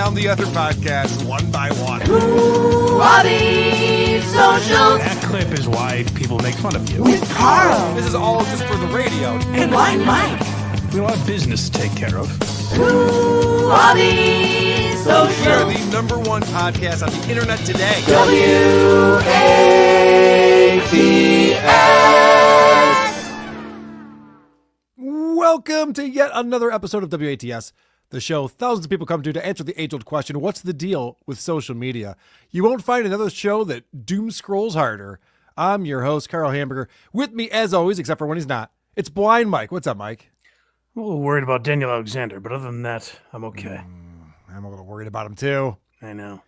down the other podcasts one by one. mOObie Social. That clip is why people make fun of you. With Karl. This is all just for the radio. And Mike. We have a lot of business to take care of. mOObie Social. We are the number one podcast on the internet today. WATS. Welcome to yet another episode of WATS, the show thousands of people come to answer the age-old question, what's the deal with social media? You won't find another show that doom scrolls harder. I'm your host, Karl Hamburger. With me, as always, except for when he's not, it's Blind Mike. What's up, Mike? I'm a little worried about Daniel Alexander, but other than that, I'm okay. I'm a little worried about him, too. I know.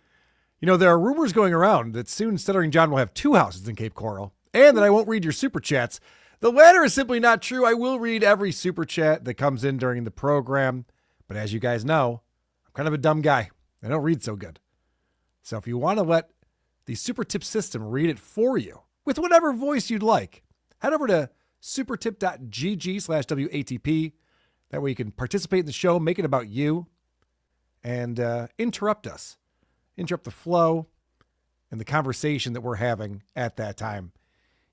You know, there are rumors going around that soon Stuttering John will have 2 houses in Cape Coral, and that I won't read your super chats. The latter is simply not true. I will read every super chat that comes in during the program. But as you guys know, I'm kind of a dumb guy. I don't read so good. So if you want to let the super tip system read it for you with whatever voice you'd like, head over to supertip.gg/WATP. That way you can participate in the show, make it about you, and interrupt us. Interrupt the flow and the conversation that we're having at that time.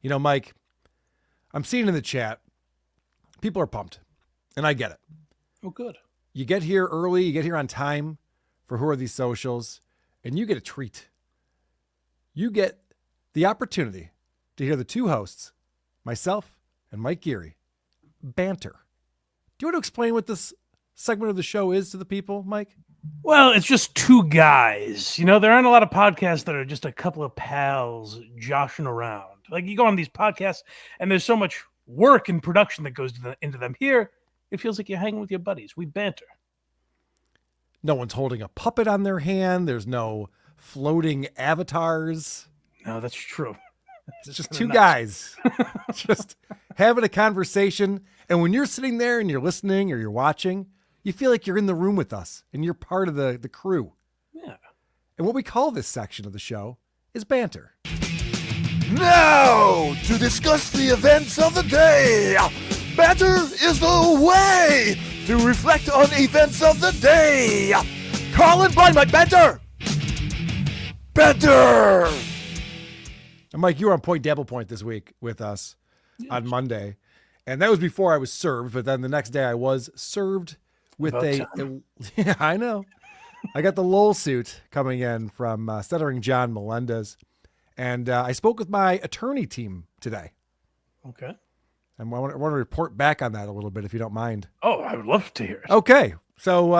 You know, Mike, I'm seeing in the chat, people are pumped, and I get it. Oh, good. You get here early, you get here on time for Who Are These Socials, and you get a treat. You get the opportunity to hear the 2 hosts, myself and Mike Geary, banter. Do you want to explain what this segment of the show is to the people, Mike? Well, it's just 2 guys. You know, there aren't a lot of podcasts that are just a couple of pals joshing around. Like, you go on these podcasts, and there's so much work and production that goes into them. Here, it feels like you're hanging with your buddies. We banter. No one's holding a puppet on their hand. There's no floating avatars. No, that's true. It's just 2 guys just having a conversation. And when you're sitting there and you're listening or you're watching, you feel like you're in the room with us and you're part of the crew. Yeah. And what we call this section of the show is banter. Now, to discuss the events of the day, banter is the way to reflect on events of the day. Karl and Mike, banter! Banter! And Mike, you were on Point Dabble Point this week with us on Monday. And that was before I was served, but then the next day I was served with yeah, I know. I got the LOL suit coming in from Stuttering John Melendez. And I spoke with my attorney team today. Okay. And I want to report back on that a little bit, if you don't mind. Oh, I would love to hear it. Okay. So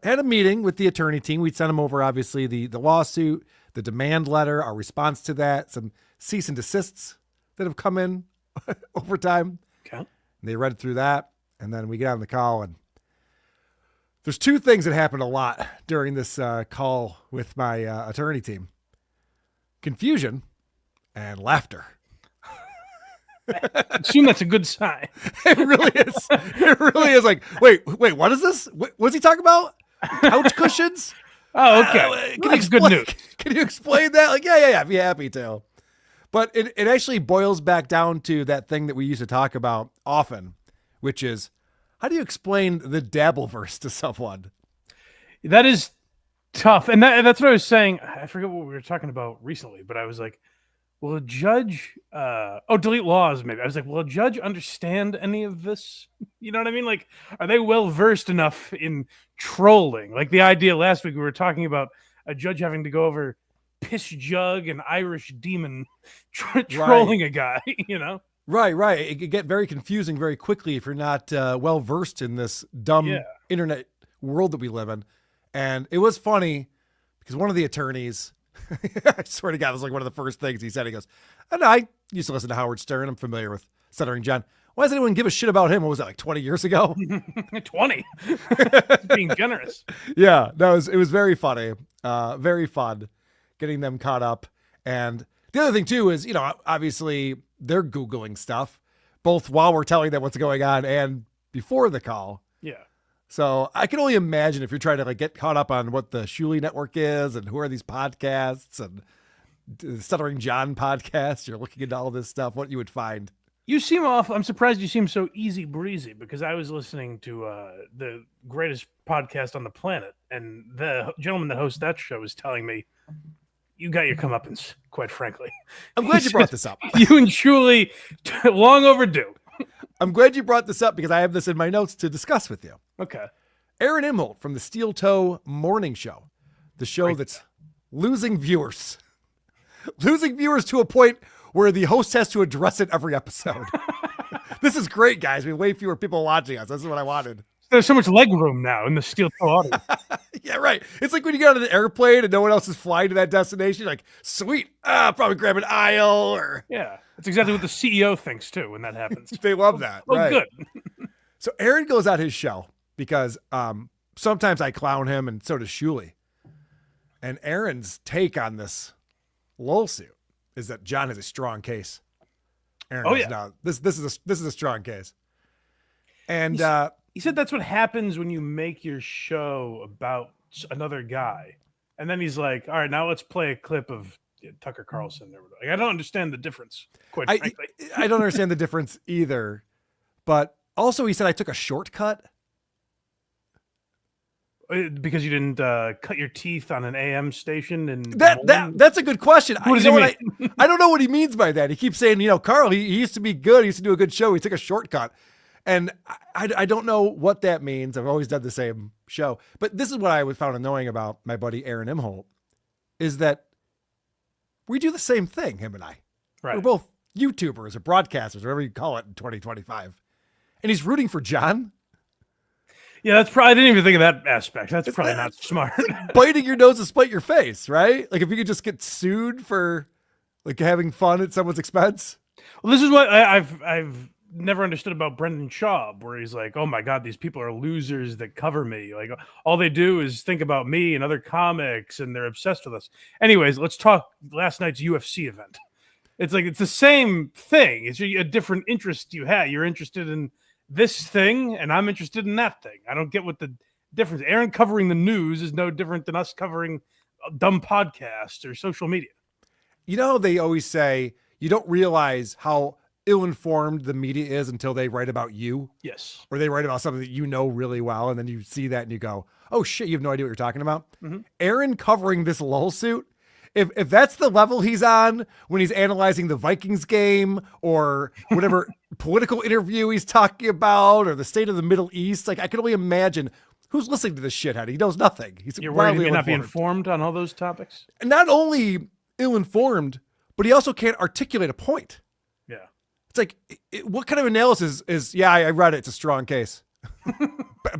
had a meeting with the attorney team. We'd sent them over, obviously, the lawsuit, the demand letter, our response to that, some cease and desists that have come in over time. Okay. And they read through that. And then we get on the call. And there's 2 things that happened a lot during this call with my attorney team. Confusion and laughter. I assume that's a good sign. It really is. It really is like, wait, what is this? What's he talking about? Couch cushions? Oh, okay. That's good news. Can you explain that? Like, yeah, I'd be happy to. But it actually boils back down to that thing that we used to talk about often, which is, how do you explain the Dabbleverse to someone? That is tough. And that's what I was saying. I forget what we were talking about recently, but I was like, will a judge, delete laws, maybe. I was like, will a judge understand any of this? You know what I mean? Like, are they well-versed enough in trolling? Like the idea last week, we were talking about a judge having to go over piss jug and Irish demon trolling a guy, you know? Right. It can get very confusing very quickly if you're not well-versed in this dumb internet world that we live in. And it was funny because one of the attorneys, I swear to God, it was like one of the first things he said. He goes, and I used to listen to Howard Stern. I'm familiar with Stuttering John. Why does anyone give a shit about him? What was that, like 20 years ago? 20. Being generous. Yeah, no, it was very funny. Very fun getting them caught up. And the other thing, too, is, you know, obviously they're Googling stuff, both while we're telling them what's going on and before the call. Yeah. So I can only imagine if you're trying to like get caught up on what the Shuli Network is and who are these podcasts and the Stuttering John podcast, you're looking into all this stuff, what you would find. You seem off. I'm surprised you seem so easy breezy because I was listening to the greatest podcast on the planet, and the gentleman that hosts that show was telling me, you got your comeuppance, quite frankly. I'm glad He you brought said, this up. You and Julie, long overdue. I'm glad you brought this up because I have this in my notes to discuss with you. Okay. Aaron Imholt from the Steel Toe Morning Show, the show that's losing viewers. Losing viewers to a point where the host has to address it every episode. This is great, guys. We have way fewer people watching us. This is what I wanted. There's so much leg room now in the Steel Toe audience. Yeah, right. It's like when you get on an airplane and no one else is flying to that destination. You're like, sweet. I'll probably grab an aisle or... Yeah, that's exactly what the CEO thinks, too, when that happens. They love that. Oh, right. good. So Aaron goes on his show because sometimes I clown him and so does Shuli. And Aaron's take on this lull suit is that John has a strong case. Aaron goes, no, this is a strong case. And he said that's what happens when you make your show about another guy. And then he's like, all right, now let's play a clip of Tucker Carlson. Like, I don't understand the difference, quite frankly. I don't understand the difference either. But also he said I took a shortcut. Because you didn't cut your teeth on an AM station. And that's a good question. What does he mean? I don't know what he means by that. He keeps saying, Carl, he used to be good. He used to do a good show. He took a shortcut. And I don't know what that means. I've always done the same show. But this is what I found annoying about my buddy Aaron Imholt, is that we do the same thing, him and I. Right. We're both YouTubers or broadcasters, whatever you call it in 2025. And he's rooting for John. Yeah, that's probably, I didn't even think of that aspect. That's probably not smart. Like biting your nose to spite your face, right? Like if you could just get sued for like having fun at someone's expense. Well, this is what I've never understood about Brendan Schaub, where he's like, oh my God, these people are losers that cover me. Like all they do is think about me and other comics and they're obsessed with us. Anyways, let's talk last night's UFC event. It's like, it's the same thing. It's a different interest you had. You're interested in this thing and I'm interested in that thing. I don't get what the difference. Aaron covering the news is no different than us covering a dumb podcast or social media. They always say you don't realize how ill-informed the media is until they write about you. Yes. Or they write about something that you know really well. And then you see that and you go, oh shit, you have no idea what you're talking about. Mm-hmm. Aaron covering this lull suit. If that's the level he's on when he's analyzing the Vikings game or whatever political interview he's talking about or the state of the Middle East, like I can only imagine who's listening to this shithead. He knows nothing. You're worried he may not be informed on all those topics? And not only ill-informed, but he also can't articulate a point. Yeah. It's like, what kind of analysis is, I read it. It's a strong case.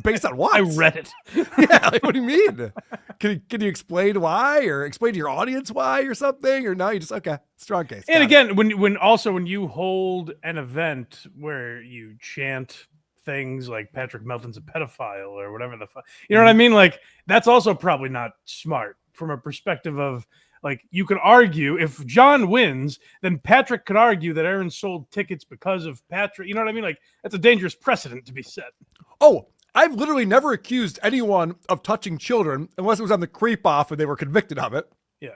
Based on what? I read it. Yeah, like, what do you mean? Can you explain why or explain to your audience why or something? Or no, you just, okay, strong case. And again, when you hold an event where you chant things like Patrick Melton's a pedophile or whatever the fuck, you know what I mean? Like, that's also probably not smart from a perspective of, like, you could argue if John wins, then Patrick could argue that Aaron sold tickets because of Patrick. You know what I mean? Like, that's a dangerous precedent to be set. Oh, I've literally never accused anyone of touching children unless it was on the creep off and they were convicted of it. Yeah.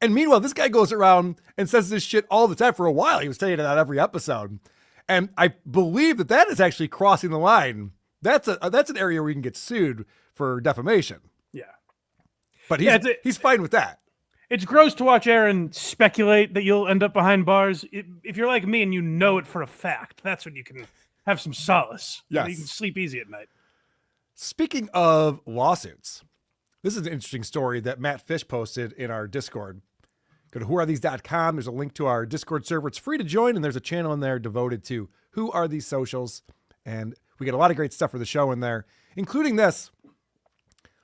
And meanwhile, this guy goes around and says this shit all the time. For a while, he was saying it on every episode. And I believe that is actually crossing the line. That's an area where you can get sued for defamation. Yeah. But he's fine with that. It's gross to watch Aaron speculate that you'll end up behind bars. If you're like me and you know it for a fact, that's when you can have some solace. Yes. You can sleep easy at night. Speaking of lawsuits, this is an interesting story that Matt Fish posted in our Discord. Go to whoarethese.com. There's a link to our Discord server. It's free to join, and there's a channel in there devoted to Who Are These Socials. And we get a lot of great stuff for the show in there, including this.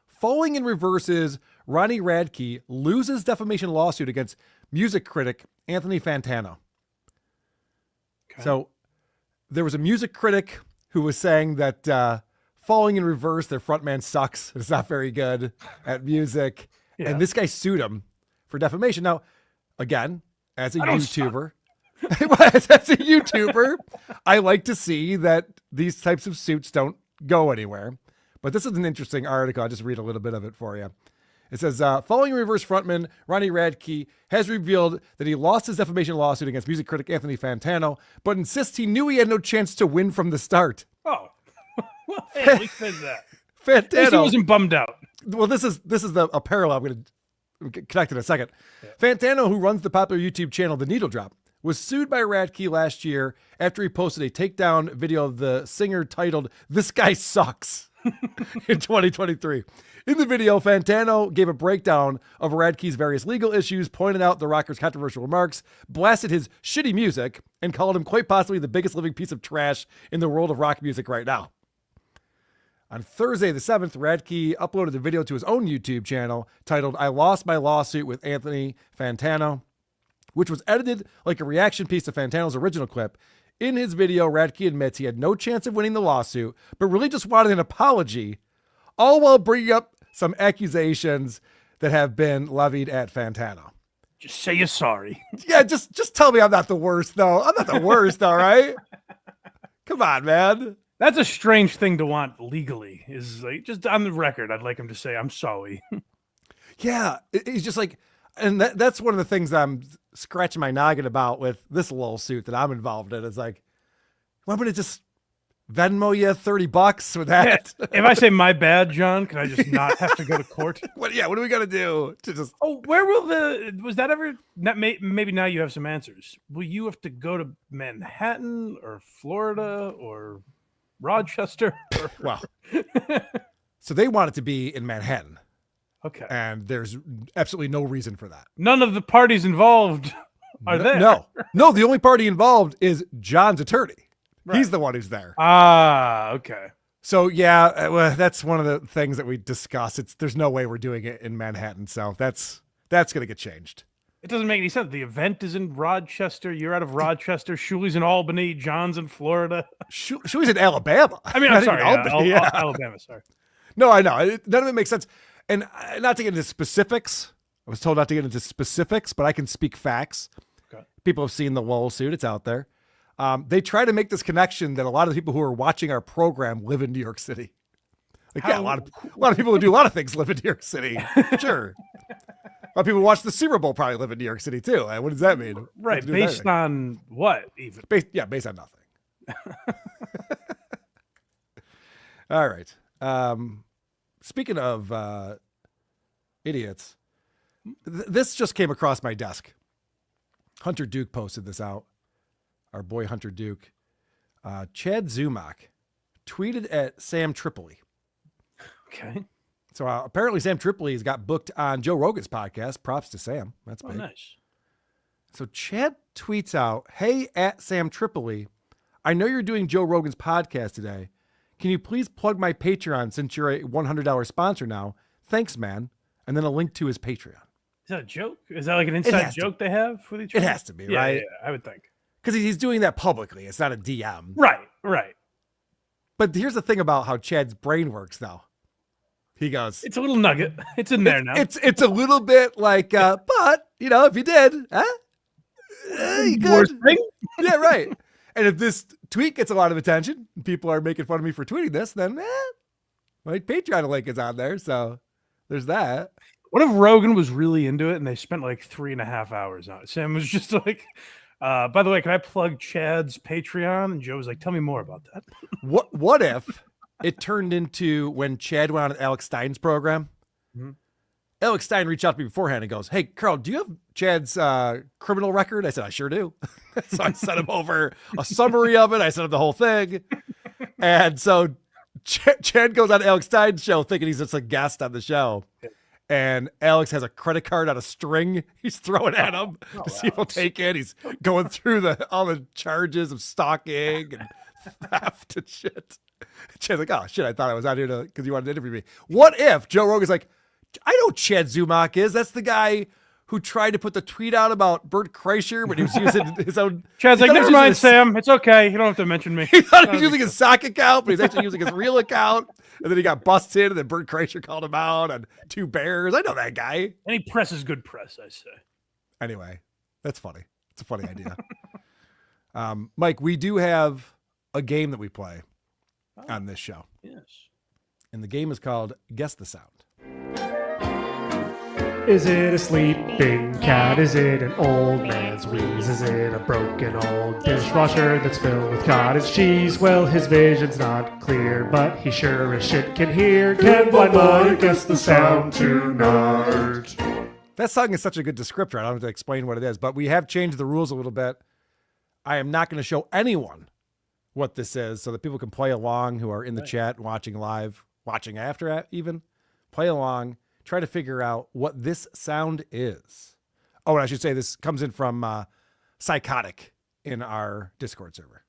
Falling in Reverse's Ronnie Radke loses defamation lawsuit against music critic Anthony Fantano. Okay. So there was a music critic who was saying that Falling in Reverse, their frontman sucks. It's not very good at music. Yeah. And this guy sued him for defamation. Now, again, as a YouTuber, I like to see that these types of suits don't go anywhere. But this is an interesting article. I'll just read a little bit of it for you. It says, Falling in Reverse frontman Ronnie Radke has revealed that he lost his defamation lawsuit against music critic Anthony Fantano, but insists he knew he had no chance to win from the start. Oh, well, hey, at least says that. Fantano he wasn't bummed out. Well, this is a parallel I'm going to connect in a second. Yeah. Fantano, who runs the popular YouTube channel The Needle Drop, was sued by Radke last year after he posted a takedown video of the singer titled "This Guy Sucks" in 2023. In the video, Fantano gave a breakdown of Radke's various legal issues, pointed out the rocker's controversial remarks, blasted his shitty music, and called him quite possibly the biggest living piece of trash in the world of rock music right now. On Thursday the 7th, Radke uploaded the video to his own YouTube channel titled "I Lost My Lawsuit with Anthony Fantano," which was edited like a reaction piece to Fantano's original clip. In his video, Radke admits he had no chance of winning the lawsuit, but really just wanted an apology, all while bringing up some accusations that have been levied at Fantano. Just say you're sorry. Yeah, just tell me I'm not the worst, though. I'm not the worst, all right? Come on, man. That's a strange thing to want legally. Is like, just on the record, I'd like him to say, "I'm sorry." Yeah, he's just like, and that's one of the things I'm scratching my noggin about with this little suit that I'm involved in. Is like, why would it just Venmo you $30 with that? Yeah. If I say "my bad, John," can I just not have to go to court? What are we gonna do to just? Oh, where will was that ever? Maybe now you have some answers. Will you have to go to Manhattan or Florida or Rochester? Well, so they want it to be in Manhattan. Okay. And there's absolutely no reason for that. None of the parties involved are there. No, the only party involved is John's attorney. Right. He's the one who's there. Ah, okay. So yeah, well, that's one of the things that we discussed. There's no way we're doing it in Manhattan. So that's going to get changed. It doesn't make any sense. The event is in Rochester. You're out of Rochester. Shuli's in Albany. John's in Florida. Shuli's in Alabama. I mean, I'm sorry. Alabama, sorry. No, I know. None of it makes sense. And not to get into specifics. I was told not to get into specifics, but I can speak facts. Okay. People have seen the Lowell suit. It's out there. They try to make this connection that a lot of the people who are watching our program live in New York City. Like, yeah, a lot of people who do a lot of things live in New York City. Sure. A lot of people who watch the Super Bowl probably live in New York City too. What does that mean? Right. Based on what even? Based on nothing. All right. Speaking of idiots, this just came across my desk. Hunter Duke posted this out. Our boy Hunter Duke. Chad ZUMOCK tweeted at Sam Tripoli. Okay. So apparently Sam Tripoli has got booked on Joe Rogan's podcast. Props to Sam. That's big. Nice. So Chad tweets out, "Hey, at Sam Tripoli, I know you're doing Joe Rogan's podcast today. Can you please plug my Patreon since you're a $100 sponsor now? Thanks, man." And then a link to his Patreon. Is that a joke? Is that like an inside joke they have with each other? It has to be, right? Yeah, I would think. Because he's doing that publicly. It's not a DM. Right. But here's the thing about how Chad's brain works, though. He goes, "It's a little nugget. It's in there now. It's a little bit like, but, if you did, you could." Yeah, right. And if this tweet gets a lot of attention, people are making fun of me for tweeting this, then my Patreon link is on there. So there's that. What if Rogan was really into it and they spent like 3.5 hours on it? Sam was just like, by the way, can I plug Chad's Patreon? And Joe was like, "Tell me more about that." What if it turned into when Chad went on Alex Stein's program? Mm-hmm. Alex Stein reached out to me beforehand and goes, "Hey, Karl, do you have Chad's criminal record?" I said, "I sure do." So I sent him over a summary of it. I sent him the whole thing. And so Chad goes on Alex Stein's show thinking he's just a guest on the show. And Alex has a credit card on a string he's throwing at him to see if he'll take it. He's going through all the charges of stalking and theft and shit. Chad's like, "Oh, shit, I thought I was out here because you wanted to interview me." What if Joe Rogan's like, "I know Chad ZUMOCK is. That's the guy who tried to put the tweet out about Bert Kreischer, but he was using his own." Chad's like, "Never mind, Sam. It's okay. You don't have to mention me." He thought he was using his sock account, but he's actually using his real account. And then he got busted, and then Bert Kreischer called him out on Two Bears. I know that guy. And he presses good press, I say. Anyway, that's funny. It's a funny idea. Mike, we do have a game that we play on this show. Yes. And the game is called Guess the Sound. Is it a sleeping cat? Is it an old man's wheeze? Is it a broken old dishwasher that's filled with cottage cheese? Well, his vision's not clear, but he sure as shit can hear. Can blind Mike guess the sound tonight? That song is such a good descriptor. I don't have to explain what it is, but we have changed the rules a little bit. I am not going to show anyone what this is so that people can play along who are in the chat, watching live, watching after even. Play along. Try to figure out what this sound is. Oh, and I should say this comes in from Psychotic in our Discord server.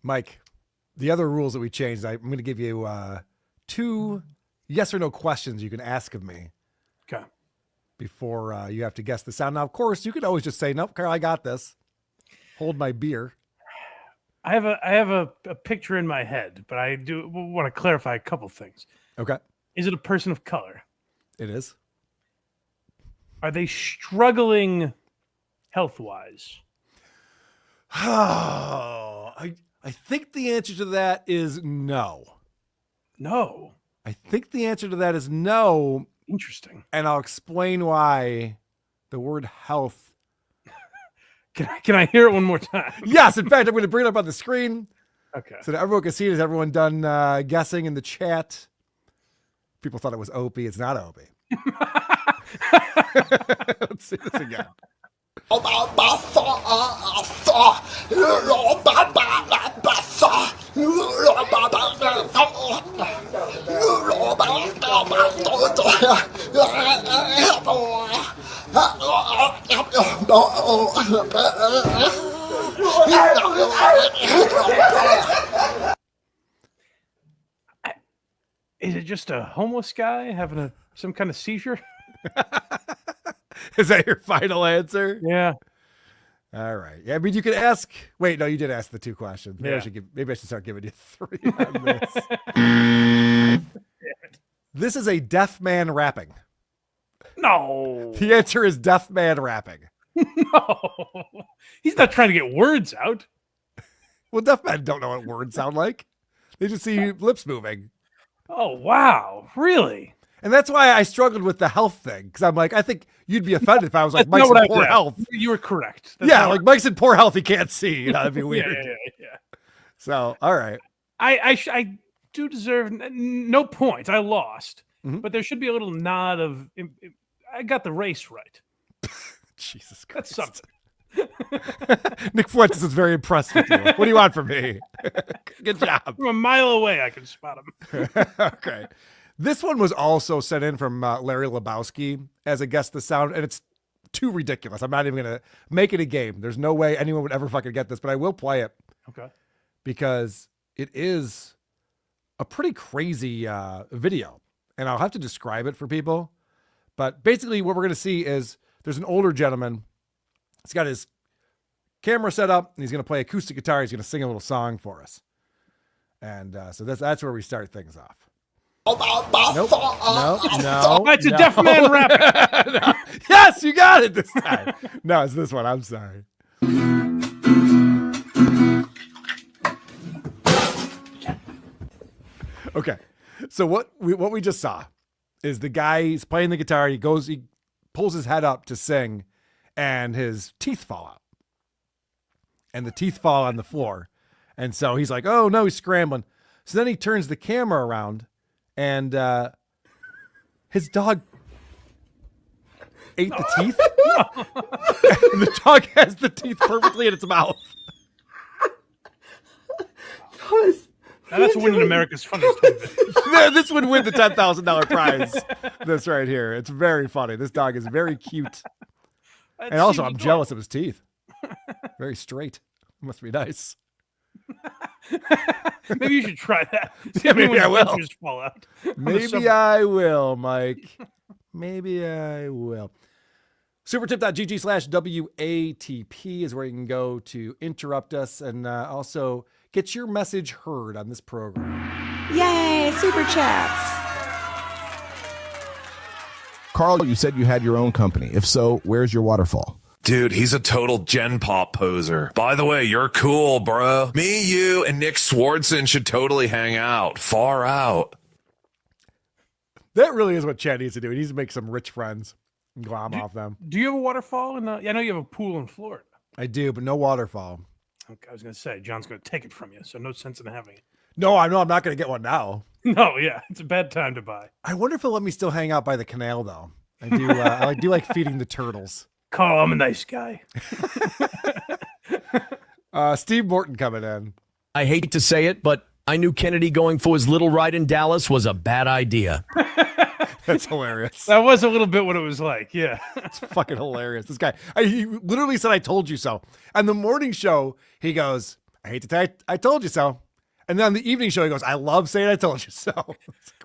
Mike, the other rules that we changed, I'm going to give you 2 yes or no questions you can ask of me. Okay. Before you have to guess the sound. Now, of course, you could always just say, nope, Karl, I got this. Hold my beer. I have a picture in my head, but I do want to clarify a couple things. Okay. Is it a person of color? It is. Are they struggling health-wise? Oh, I think the answer to that is no. No. I think the answer to that is no. Interesting. And I'll explain why the word health. Can I hear it one more time? Yes, in fact, I'm going to bring it up on the screen. Okay. So that everyone can see it. Is everyone done guessing in the chat? People thought it was Opie. It's not Opie. Let's see this again. Is it just a homeless guy having some kind of seizure? Is that your final answer? Yeah. All right. Yeah, I mean, you could ask. Wait, no, you did ask the 2 questions. Maybe I should start giving you 3 on this. This is a deaf man rapping. No. The answer is deaf man rapping. No. He's not trying to get words out. Well, deaf men don't know what words sound like. They just see lips moving. Oh, wow. Really? And that's why I struggled with the health thing. Because I'm like, I think you'd be offended if I was like, That's Mike's not what in poor said. health. You were correct. That's Yeah, not like Mike's in poor health. He can't see. You know, that'd be yeah, weird. yeah. So, all right. I do deserve no points. I lost. Mhm. But there should be a little nod of, I got the race right. Jesus That's Christ. something. Nick Fuentes is very impressed with you. What do you want from me? Good job. From a mile away, I can spot him. Okay. This one was also sent in from Larry Lebowski as a guess the sound, and it's too ridiculous. I'm not even going to make it a game. There's no way anyone would ever fucking get this, but I will play it. Okay. Because it is a pretty crazy video, and I'll have to describe it for people. But basically what we're going to see is there's an older gentleman. He's got his camera set up, and he's going to play acoustic guitar. He's going to sing a little song for us. And so that's where we start things off. Nope. No. It's a deaf man rap. No. Yes, you got it this time. No, it's this one. I'm sorry. Okay. So what we just saw is the guy, he's playing the guitar. He pulls his head up to sing, and his teeth fall out. And the teeth fall on the floor. And so he's like, oh no, he's scrambling. So then he turns the camera around, and his dog ate the teeth. And the dog has the teeth perfectly in its mouth. Now that's winning America's Funniest Home Videos. This would win the $10,000 prize. This right here. It's very funny. This dog is very cute. And also, I'm jealous of his teeth. Very straight. Must be nice. Maybe you should try that. See Yeah, how many maybe I ones will. just fall out. Maybe I will, Mike. Maybe I will. Supertip.gg/WATP is where you can go to interrupt us. And also, get your message heard on this program. Yay, super chats. Carl, you said you had your own company. If so, where's your waterfall? Dude, he's a total Gen Pop poser. By the way, you're cool, bro. Me, you, and Nick Swardson should totally hang out. Far out. That really is what Chad needs to do. He needs to make some rich friends and glom off them. Do you have a waterfall? I know you have a pool in Florida. I do, but no waterfall. Okay, I was going to say, John's going to take it from you, so no sense in having it. No, I'm not going to get one now. No, yeah, it's a bad time to buy. I wonder if he'll let me still hang out by the canal, though. I do. I do like feeding the turtles. Carl, I'm a nice guy. Steve Morton coming in. I hate to say it, but I knew Kennedy going for his little ride in Dallas was a bad idea. That's hilarious. That was a little bit what it was like, yeah. It's fucking hilarious. This guy, he literally said, "I told you so." On the morning show, he goes, "I hate to tell you, I told you so." And then on the evening show, he goes, "I love saying I told you so."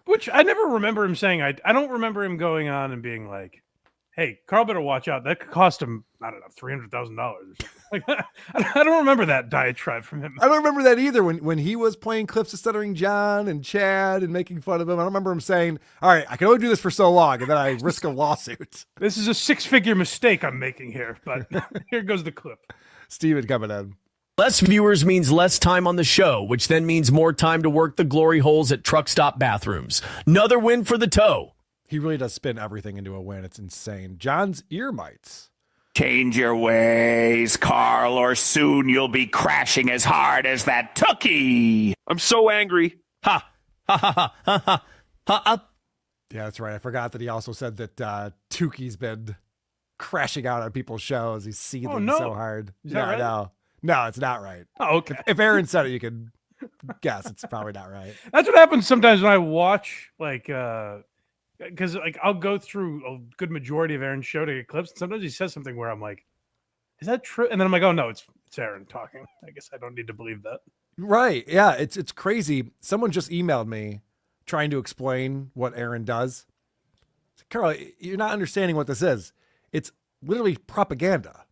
Which I never remember him saying. I don't remember him going on and being like, "Hey, Carl better watch out. That could cost him, I don't know, $300,000 or something." Like that. I don't remember that diatribe from him. I don't remember that either. When he was playing clips of Stuttering John and Chad and making fun of him, I don't remember him saying, "All right, I can only do this for so long, and then I risk a lawsuit." This is a 6-figure mistake I'm making here, but here goes the clip. Steven coming in. Less viewers means less time on the show, which then means more time to work the glory holes at truck stop bathrooms. Another win for the toe. He really does spin everything into a win. It's insane. John's ear mites. Change your ways, Carl, or soon you'll be crashing as hard as that Tookie. I'm so angry. Ha! Ha ha ha ha ha ha! Yeah, that's right. I forgot that he also said that Tukey's been crashing out on people's shows. He's seething so hard. Is that right? No, it's not right. Oh, okay. If Aaron said it, you can guess it's probably not right. That's what happens sometimes when I watch, like, because like I'll go through a good majority of Aaron's show to get clips. And sometimes he says something where I'm like, "Is that true?" And then I'm like, "Oh no, it's Aaron talking." I guess I don't need to believe that. Right? Yeah, it's crazy. Someone just emailed me trying to explain what Aaron does. Carl, you're not understanding what this is. It's literally propaganda.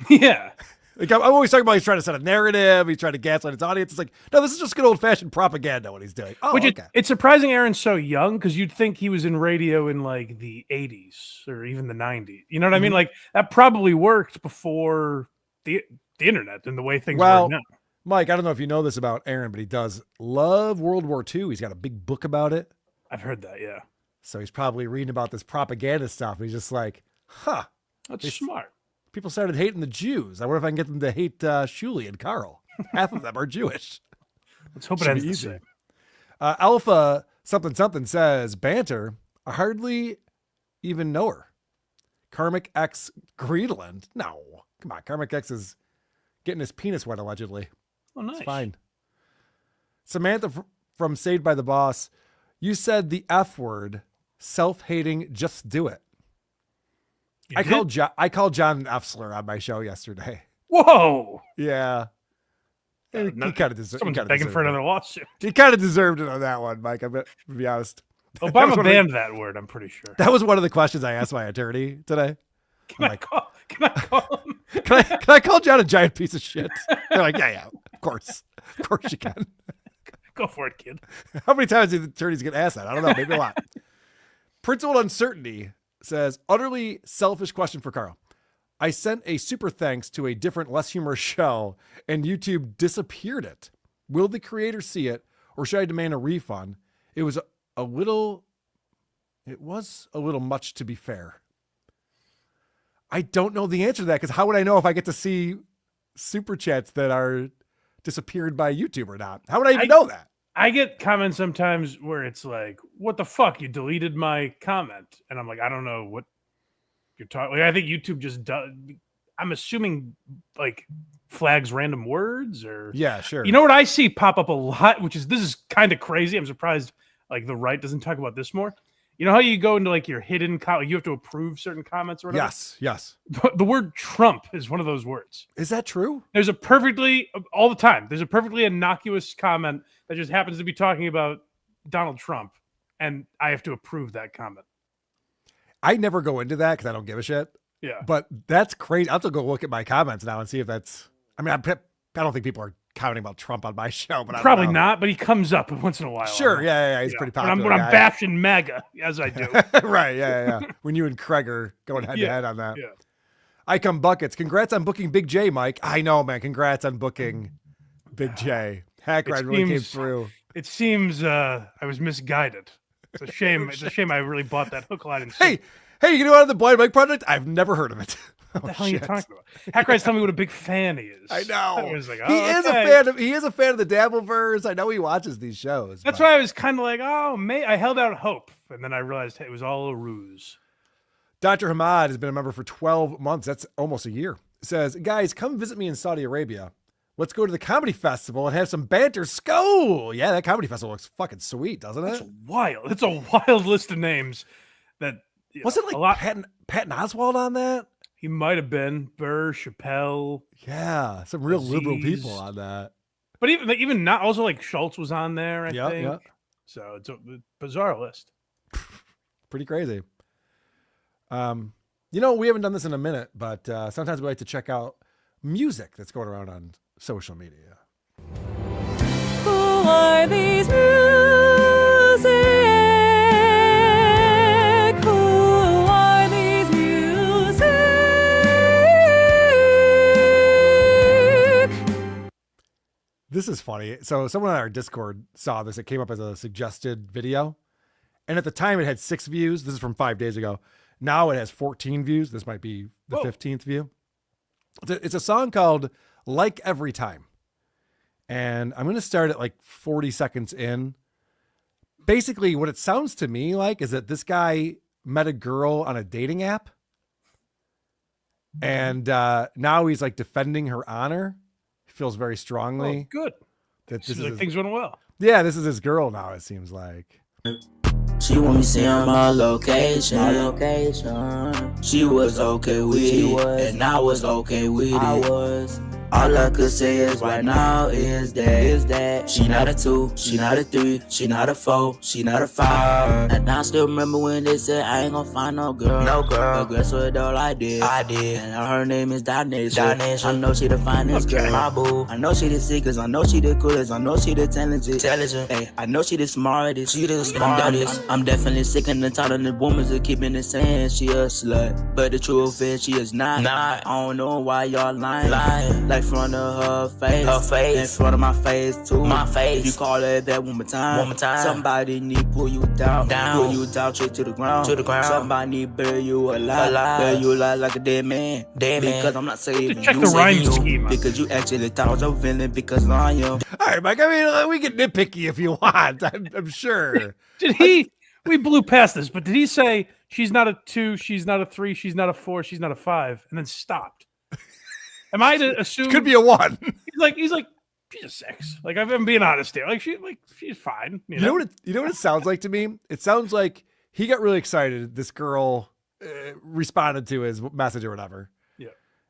Yeah. Like I'm always talking about he's trying to set a narrative, he's trying to gaslight his audience. It's like, no, this is just good old fashioned propaganda what he's doing. Oh, Which okay. it's surprising Aaron's so young because you'd think he was in radio in like the 80s or even the 90s. You know what I mean? Like that probably worked before the internet and the way things work now. Mike, I don't know if you know this about Aaron, but he does love World War II. He's got a big book about it. I've heard that, yeah. So he's probably reading about this propaganda stuff. And he's just like, huh. That's smart. People started hating the Jews. I wonder if I can get them to hate Shuli and Carl. Half of them are Jewish. Let's hope it ends the same. Alpha something says, Banter, I hardly even know her. Karmic X Greenland. No. Come on. Karmic X is getting his penis wet, allegedly. Oh, nice. It's fine. Samantha from Saved by the Boss. You said the F word, self-hating, just do it. I called John an F-slur on my show yesterday. Whoa. Yeah. He kind of deserved it. Someone's begging for another lawsuit. He kind of deserved it on that one, Mike. I'm going to be honest. Obama banned that word, I'm pretty sure. That was one of the questions I asked my attorney today. Can I call him? Can I call John a giant piece of shit? They're like, yeah, of course. Of course you can. Go for it, kid. How many times do the attorneys get asked that? I don't know. Maybe a lot. Principled Uncertainty says, utterly selfish question for Carl. I sent a super thanks to a different, less humorous show, and YouTube disappeared it. Will the creator see it, or should I demand a refund? It was a little much, to be fair. I don't know the answer to that, because how would I know if I get to see super chats that are disappeared by YouTube or not? How would I even know that? I get comments sometimes where it's like, "What the fuck? You deleted my comment," and I'm like, "I don't know what you're talking." Like, I think YouTube just does. I'm assuming like flags random words or yeah, sure. You know what I see pop up a lot, this is kind of crazy. I'm surprised like the right doesn't talk about this more. You know how you go into like your hidden comment, you have to approve certain comments or whatever? Yes. The word Trump is one of those words. Is that true? There's all the time. There's a perfectly innocuous comment that just happens to be talking about Donald Trump, and I have to approve that comment. I never go into that because I don't give a shit. Yeah. But that's crazy. I'll have to go look at my comments now and see if that's, I mean, I don't think people are commenting about Trump on my show, but I Probably don't know. not, but he comes up once in a while. Sure, yeah, he's You know, pretty popular. When I'm guy. bashing MAGA, as I do. Right, yeah. When you and Craig are going head to head on that. Yeah. I come buckets. Congrats on booking Big J, Mike. I know, man. Congrats on booking Big J. Hack ride really came through. It seems I was misguided. It's a shame. It's a shame I really bought that hook, line, and Hey, you know what? The Blind Mike Project? I've never heard of it. what the hell are you talking about? Hack ride's telling me what a big fan he is. I know. I was like, he oh, is okay. a fan of the Dabbleverse. I know he watches these shows. That's why I was kind of like, oh, I held out hope, and then I realized it was all a ruse. Dr. Hamad has been a member for 12 months. That's almost a year. Says, guys, come visit me in Saudi Arabia. Let's go to the comedy festival and have some banter. Sko! Yeah, that comedy festival looks fucking sweet, doesn't it? It's wild. It's a wild list of names. That was it like Patton Oswalt on that? He might have been Burr, Chappelle. Yeah, some real liberal people on that. But even not also like Schultz was on there. I think. Yeah. So it's a bizarre list. Pretty crazy. You know, we haven't done this in a minute, but sometimes we like to check out music that's going around on social media. Who are these music? Who are these music? This is funny. So someone on our Discord saw this. It came up as a suggested video. And at the time it had 6 views. This is from 5 days ago. Now it has 14 views. This might be the 15th view. It's a song called Like Every Time. And I'm going to start at like 40 seconds in. Basically, what it sounds to me like is that this guy met a girl on a dating app. And now he's like defending her honor. He feels very strongly. Oh, good. That Seems like things went well. Yeah, this is his girl now, it seems like. She want me see on my location. She was okay with it, and I was okay with it. All I could say is right now is that she not a 2, she not a 3, she not a 4, she not a 5. And I still remember when they said I ain't gonna find no girl. But guess what though, I did. And her name is Donisha. I know she the finest girl, my boo. I know she the sickest, I know she the coolest, I know she the talented. Hey, I know she the smartest, she the smartest. I'm definitely sick and tired of the woman that keeping it saying she a slut. But the truth is she is not. I don't know why y'all lying. Like front of her face, in front of my face too. If you call her that one more time, somebody need pull you down, pull you down straight to the ground. Somebody need bury you alive, bury you alive like a dead man. Because I'm not saving Check you, the rhyme scheme. because you actually thought I was a villain because I am. All right, Mike. I mean, we get nitpicky if you want. I'm sure. We blew past this, but did he say she's not a 2, she's not a 3, she's not a 4, she's not a 5, and then stopped? Am I to assume Could be a 1? He's like she's a 6. Like I'm being honest here. Like she's fine. You know what it sounds like to me? It sounds like he got really excited. This girl responded to his message or whatever. Yeah.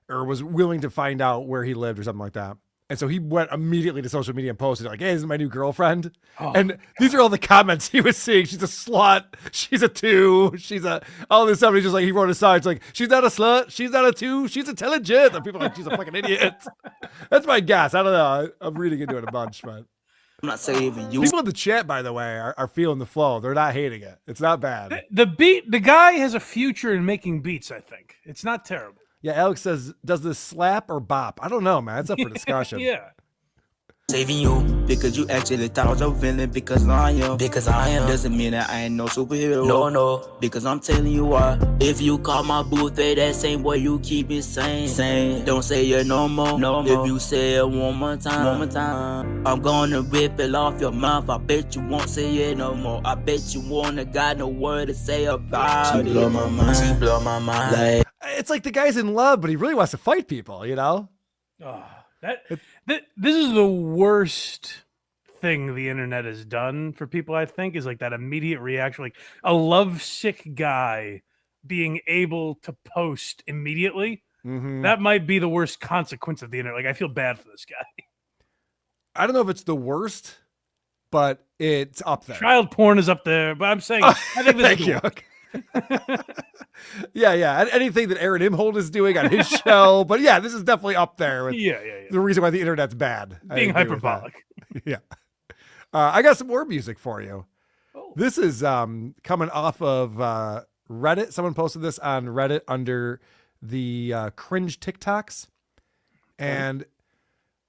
Or was willing to find out where he lived or something like that. And so he went immediately to social media and posted like, hey, this is my new girlfriend. Oh, and these are all the comments he was seeing. She's a slut. She's a 2. She's all this stuff. He's just like, he wrote a song. It's like, she's not a slut. She's not a 2. She's intelligent. And people are like, she's a fucking idiot. That's my guess. I don't know. I'm reading into it a bunch, but I'm not saving you. People in the chat, by the way, are feeling the flow. They're not hating it. It's not bad. The guy has a future in making beats, I think. It's not terrible. Yeah, Alex says, does this slap or bop? I don't know, man. It's up for discussion. Yeah. Saving you because you actually thought I was a villain because I am. Doesn't mean that I ain't no superhero. No. Because I'm telling you why. If you call my booth that same way you keep it same. Don't say it no more. If you say it one more time, I'm gonna rip it off your mouth. I bet you won't say it no more. I bet you wanna got no word to say about it. She blow my mind. Like, it's like the guy's in love, but he really wants to fight people, you know? Oh, this is the worst thing the internet has done for people, I think, is like that immediate reaction. Like a lovesick guy being able to post immediately. Mm-hmm. That might be the worst consequence of the internet. Like, I feel bad for this guy. I don't know if it's the worst, but it's up there. Child porn is up there, but I'm saying I think this Thank is you. Yeah. Anything that Aaron Imholt is doing on his show. But yeah, this is definitely up there with Yeah. the reason why the internet's bad. I Being agree with that. hyperbolic. Yeah. I got some more music for you. Oh. This is coming off of Reddit. Someone posted this on Reddit under the cringe TikToks. And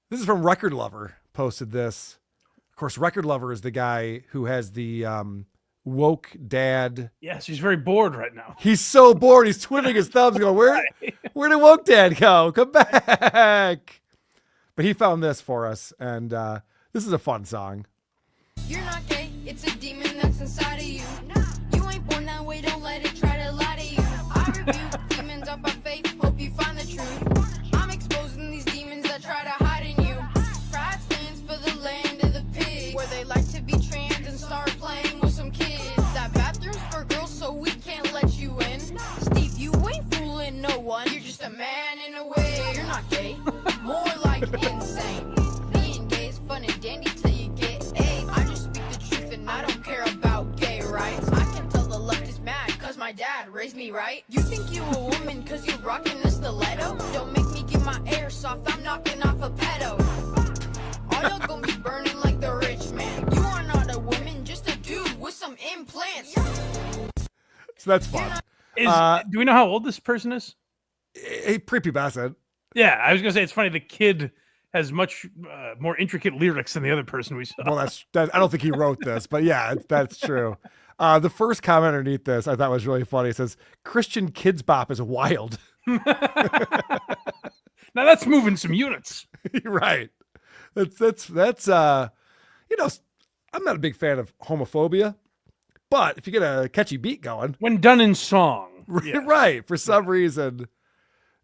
this is from Record Lover, posted this. Of course, Record Lover is the guy who has the woke dad. Yes, he's very bored right now. He's so bored. He's twiddling his thumbs going, where did woke dad go? Come back. But he found this for us. And this is a fun song. You're not gay, it's a demon that's inside of you. You ain't born that way, don't let it try to lie to you. I rebuke demons up by faith, hope you find the truth. I'm exposing these demons that try to hide in you. Pride stands for the land of the pigs, where they like to be trans and start playing with some kids. That bathroom's for girls, so we can't let you in. Steve, you ain't fooling no one, you're just a man in a way. You're not gay, more like insane. Being gay is fun and dandy till you get AIDS. I just speak the truth and I don't care about gay rights. I can tell the left is mad cause my dad raised me right. You think you a woman cause you rocking a stiletto? Don't make me get my airsoft, I'm knocking off a pedo. All y'all gonna be burning like the rich man. You are not a woman, just a dude with some implants. So that's fun. Do we know how old this person is? A prepubescent. Yeah, I was gonna say it's funny. The kid has much more intricate lyrics than the other person we saw. Well, I don't think he wrote this, but yeah, that's true. The first comment underneath this I thought was really funny. It says, Christian Kids Bop is wild. Now that's moving some units. Right. That's you know, I'm not a big fan of homophobia, but if you get a catchy beat going. When done in song. Yes. Right. For some reason,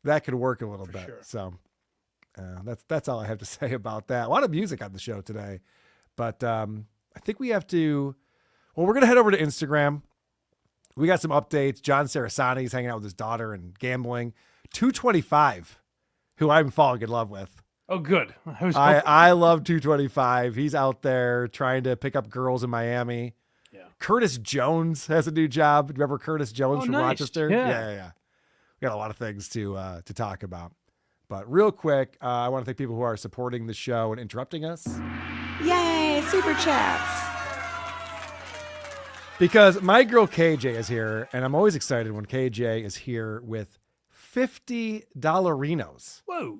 that could work a little bit. Sure. So that's all I have to say about that. A lot of music on the show today, but I think we have to, well, we're going to head over to Instagram. We got some updates. John Cerasani is hanging out with his daughter and gambling. 225, who I'm falling in love with. Oh, good. I love 225. He's out there trying to pick up girls in Miami. Yeah. Curtis Jones has a new job. Remember Curtis Jones from nice. Rochester? Yeah. We got a lot of things to talk about. But real quick, I want to thank people who are supporting the show and interrupting us. Yay, super chats. Because my girl KJ is here, and I'm always excited when KJ is here with $50 Rinos. Whoa.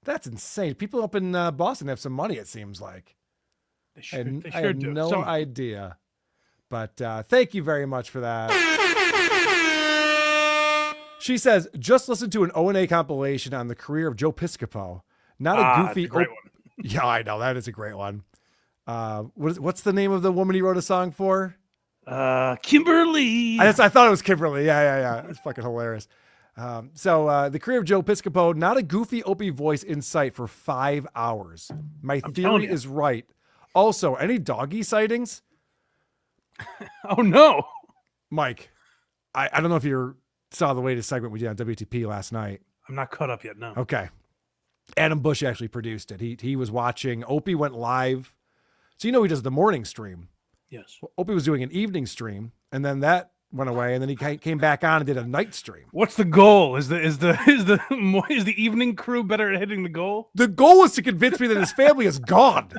That's insane. People up in Boston have some money, it seems like. They sure I had do. no idea. But thank you very much for that. She says, just listen to an O&A compilation on the career of Joe Piscopo. Not a goofy. That's a great one. Yeah, I know. That is a great one. What's the name of the woman he wrote a song for? Kimberly. I thought it was Kimberly. Yeah. It's fucking hilarious. So the career of Joe Piscopo, not a goofy Opie voice in sight for 5 hours. My theory is right. Also, any doggy sightings? Oh, no. Mike, I don't know if you saw the latest segment we did on WTP last night. I'm not caught up yet, no. Okay. Adam Bush actually produced it. He was watching. Opie went live. So he does the morning stream. Yes. Opie was doing an evening stream, and then that went away, and then he came back on and did a night stream. What's the goal? Is the evening crew better at hitting the goal? The goal is to convince me that his family is gone.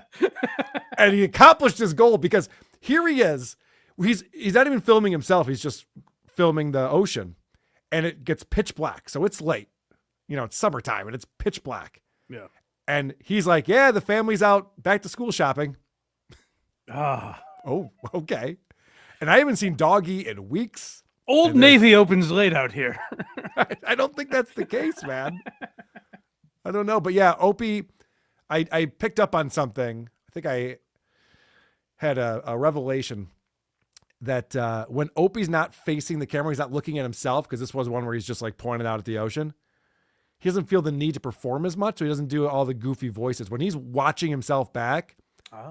And he accomplished his goal because here he is. He's not even filming himself. He's just filming the ocean, and it gets pitch black. So it's late. It's summertime and it's pitch black. Yeah. And he's like, yeah, the family's out back to school shopping. Oh, okay. And I haven't seen Doggy in weeks. Old Navy opens late out here. I don't think that's the case, man. I don't know. But yeah, Opie, I picked up on something. I think I had a revelation that when Opie's not facing the camera, he's not looking at himself, because this was one where he's just like pointed out at the ocean. He doesn't feel the need to perform as much, so he doesn't do all the goofy voices. When he's watching himself back,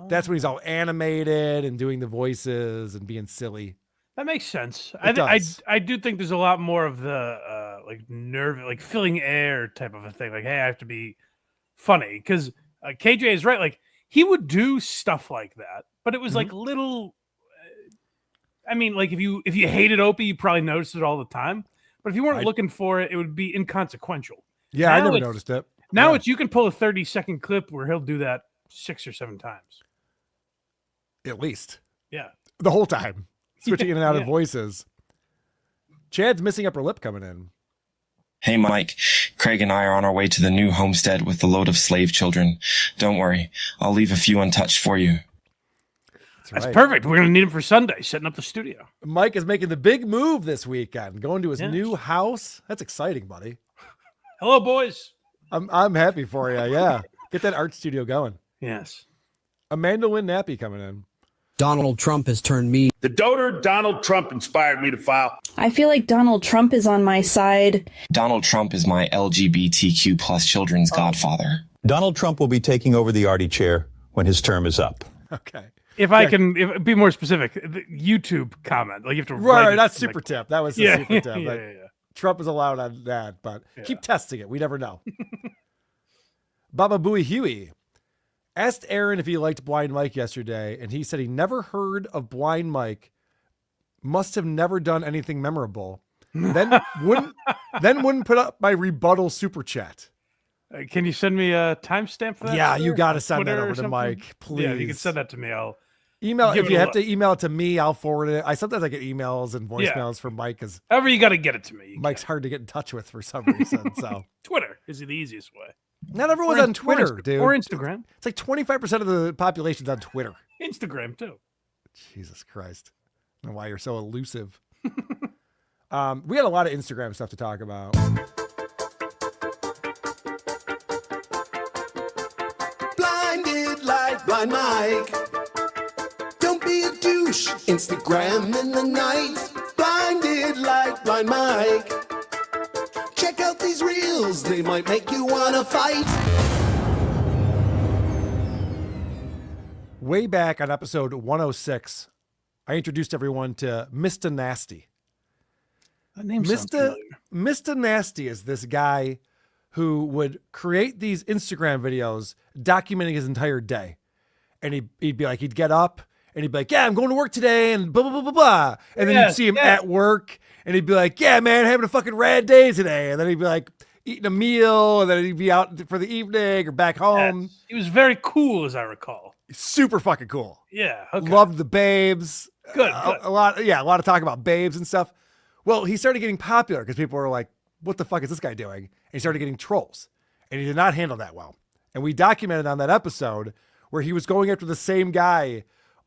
that's when he's all animated and doing the voices and being silly. That makes sense. I do think there's a lot more of the like filling air type of a thing. Like, hey, I have to be funny, because KJ is right. Like, he would do stuff like that, but it was like little. I mean, like if you hated Opie, you probably noticed it all the time. But if you weren't looking for it, it would be inconsequential. Yeah, I never noticed it. Now it's you can pull a 30-second clip where he'll do that 6 or 7 times. At least. Yeah. The whole time. Switching in and out of voices. Chad's missing upper lip coming in. Hey, Mike. Craig and I are on our way to the new homestead with the load of slave children. Don't worry. I'll leave a few untouched for you. That's perfect. We're going to need him for Sunday, setting up the studio. Mike is making the big move this weekend, going to his new house. That's exciting, buddy. Hello, boys. I'm happy for you. Yeah. Get that art studio going. Yes. Amanda Lynn Nappy coming in. Donald Trump has turned me. The doter Donald Trump inspired me to file. I feel like Donald Trump is on my side. Donald Trump is my LGBTQ plus children's godfather. Donald Trump will be taking over the Artie chair when his term is up. Okay. If I can be more specific, the YouTube comment. Like you have to right, write that's super tip. That was the super tip. Yeah. Trump is allowed on that, but keep testing it. We never know. Baba Booey Huey asked Aaron if he liked Blind Mike yesterday, and he said he never heard of Blind Mike, must have never done anything memorable. Then wouldn't put up my rebuttal super chat. Can you send me a timestamp for that? Yeah, you got to send Twitter that over or to something? Mike, please. Yeah, you can send that to me. I'll email give if it you a have look. to email it to me. I'll forward it. Sometimes I get emails and voicemails from Mike because however you got to get it to me. Mike's hard to get in touch with for some reason. So Twitter is the easiest way. Not everyone's on Twitter, dude. Or Instagram. It's like 25% of the population's on Twitter. Instagram too. Jesus Christ. I don't know why you're so elusive. We had a lot of Instagram stuff to talk about. Blinded like Blind Mike. Don't be a douche. Instagram in the night. Blinded like Blind Mike. Check out these reels. They might make you wanna fight. Way back on episode 106, I introduced everyone to Mr. Nasty. That name sounds familiar. Mr. Nasty is this guy who would create these Instagram videos documenting his entire day. And he'd be like, he'd get up and he'd be like, yeah, I'm going to work today and blah, blah, blah, blah, blah. And then you'd see him at work and he'd be like, yeah, man, having a fucking rad day today. And then he'd be like eating a meal and then he'd be out for the evening or back home. Yes. He was very cool, as I recall. Super fucking cool. Yeah. Okay. Loved the babes. Good. A lot of talk about babes and stuff. Well, he started getting popular because people were like, what the fuck is this guy doing? And he started getting trolls and he did not handle that well. And we documented on that episode where he was going after the same guy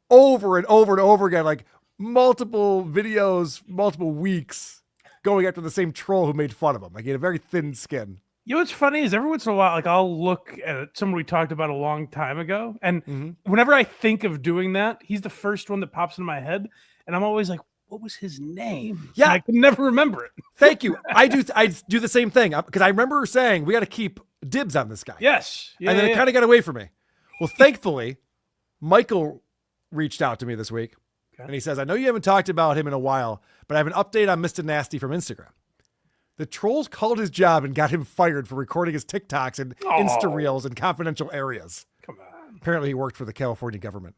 over and over and over again, like multiple videos, multiple weeks going after the same troll who made fun of him. Like he had a very thin skin. You know what's funny is every once in a while, like I'll look at someone we talked about a long time ago, and whenever I think of doing that, he's the first one that pops into my head, and I'm always like, "What was his name?" Yeah, and I can never remember it. Thank you. I do the same thing because I remember saying we got to keep dibs on this guy. Yes, and then it kind of got away from me. Well, thankfully, Michael reached out to me this week, and he says, "I know you haven't talked about him in a while, but I have an update on Mr. Nasty from Instagram." The trolls called his job and got him fired for recording his TikToks and Insta Reels in confidential areas. Come on. Apparently he worked for the California government.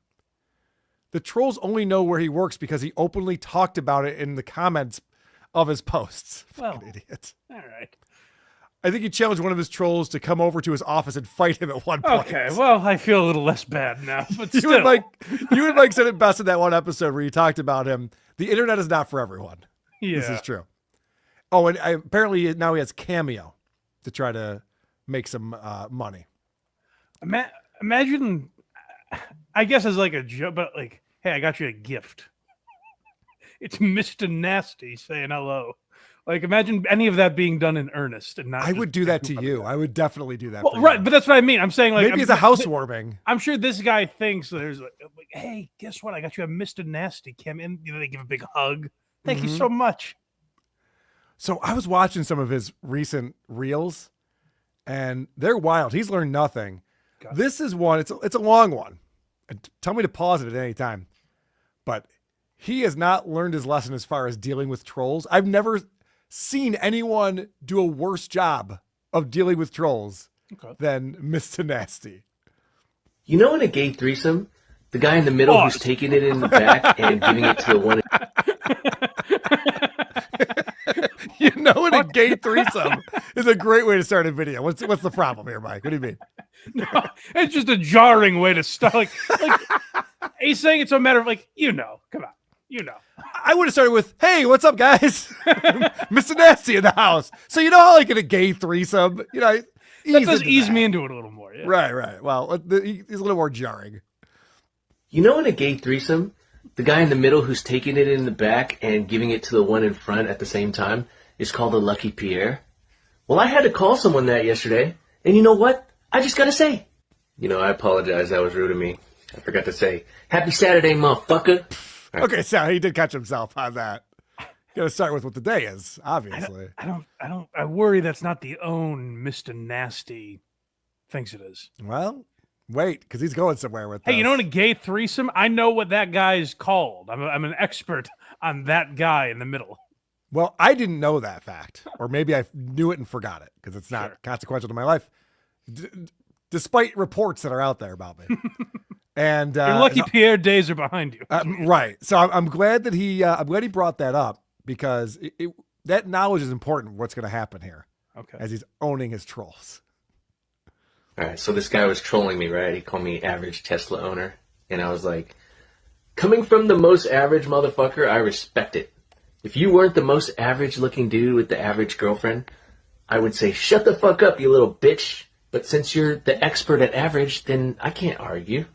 The trolls only know where he works because he openly talked about it in the comments of his posts. Fucking idiot. All right. I think he challenged one of his trolls to come over to his office and fight him at one point. Okay, well, I feel a little less bad now, but still. You and Mike said it best in that one episode where you talked about him. The internet is not for everyone. Yeah. This is true. Oh, and apparently now he has Cameo to try to make some money. Imagine, I guess as like a joke, but like, hey, I got you a gift. It's Mr. Nasty saying hello. Like, imagine any of that being done in earnest and not. I would do that to you. I would definitely do that. Well, for right, you. but that's what I mean. I'm saying like maybe it's a housewarming. I'm sure this guy thinks there's like, hey, guess what? I got you a Mr. Nasty. Cam in. You know, they give a big hug. Thank you so much. So I was watching some of his recent reels, and they're wild. He's learned nothing. This is one. It's a long one. And tell me to pause it at any time. But he has not learned his lesson as far as dealing with trolls. I've never seen anyone do a worse job of dealing with trolls than Mr. Nasty. You know, in a gay threesome, the guy in the middle who's taking it in the back and giving it to the one. You know, in a gay threesome is a great way to start a video. What's the problem here, Mike? What do you mean? No, it's just a jarring way to start. Like he's saying it's a matter of come on, I would have started with, "Hey, what's up, guys? Mr. Nasty in the house." So you know how like in a gay threesome, that does ease me into it a little more. Yeah. Right. Well, he's a little more jarring. You know, in a gay threesome, the guy in the middle who's taking it in the back and giving it to the one in front at the same time is called a Lucky Pierre. Well, I had to call someone that yesterday, and you know what? I just gotta say, I apologize. That was rude of me. I forgot to say, "Happy Saturday, motherfucker." Right. Okay, so he did catch himself on that. Got to start with what the day is, obviously. I worry that's not the own Mr. Nasty thinks it is. Well, wait, because he's going somewhere with this. Hey, in a gay threesome, I know what that guy is called. I'm an expert on that guy in the middle. Well, I didn't know that fact, or maybe I knew it and forgot it because it's not consequential to my life, despite reports that are out there about me. And your Lucky Pierre days are behind you. Right. So I'm glad that he brought that up because that knowledge is important. What's going to happen here? Okay. As he's owning his trolls. All right. So this guy was trolling me, right? He called me average Tesla owner, and I was like, coming from the most average motherfucker, I respect it. If you weren't the most average looking dude with the average girlfriend, I would say, shut the fuck up, you little bitch. But since you're the expert at average, then I can't argue,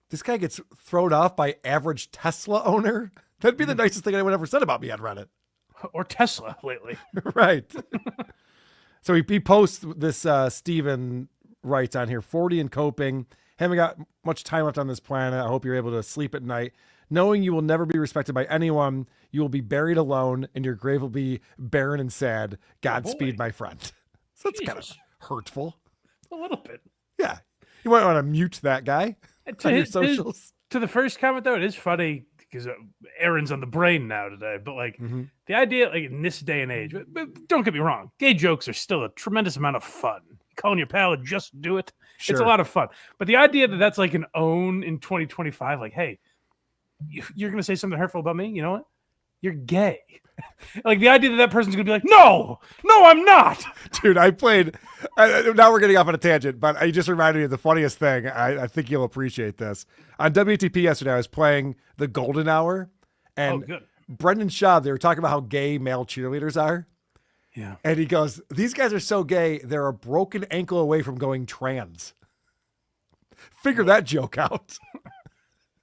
This guy gets thrown off by average Tesla owner? That'd be the nicest thing anyone ever said about me on Reddit. Or Tesla lately. Right. So he posts this, Steven writes on here, 40 and coping. Haven't got much time left on this planet. I hope you're able to sleep at night. Knowing you will never be respected by anyone, you will be buried alone, and your grave will be barren and sad. Godspeed, my friend. So that's kind of hurtful. A little bit. Yeah. You might want to mute that guy on your socials. To the first comment, though, it is funny because Aaron's on the brain now today. But, the idea, in this day and age, but don't get me wrong, gay jokes are still a tremendous amount of fun. Calling your pal and just do it. Sure. It's a lot of fun. But the idea that that's an own in 2025, hey, you're going to say something hurtful about me? You know what? You're gay. The idea that person's going to be like, no, I'm not. Dude, I played, now we're getting off on a tangent, but I just reminded me of the funniest thing. I think you'll appreciate this. On WTP yesterday, I was playing the Golden Hour, and Brendan Schaub, they were talking about how gay male cheerleaders are. Yeah. And he goes, these guys are so gay, they're a broken ankle away from going trans. Figure that joke out.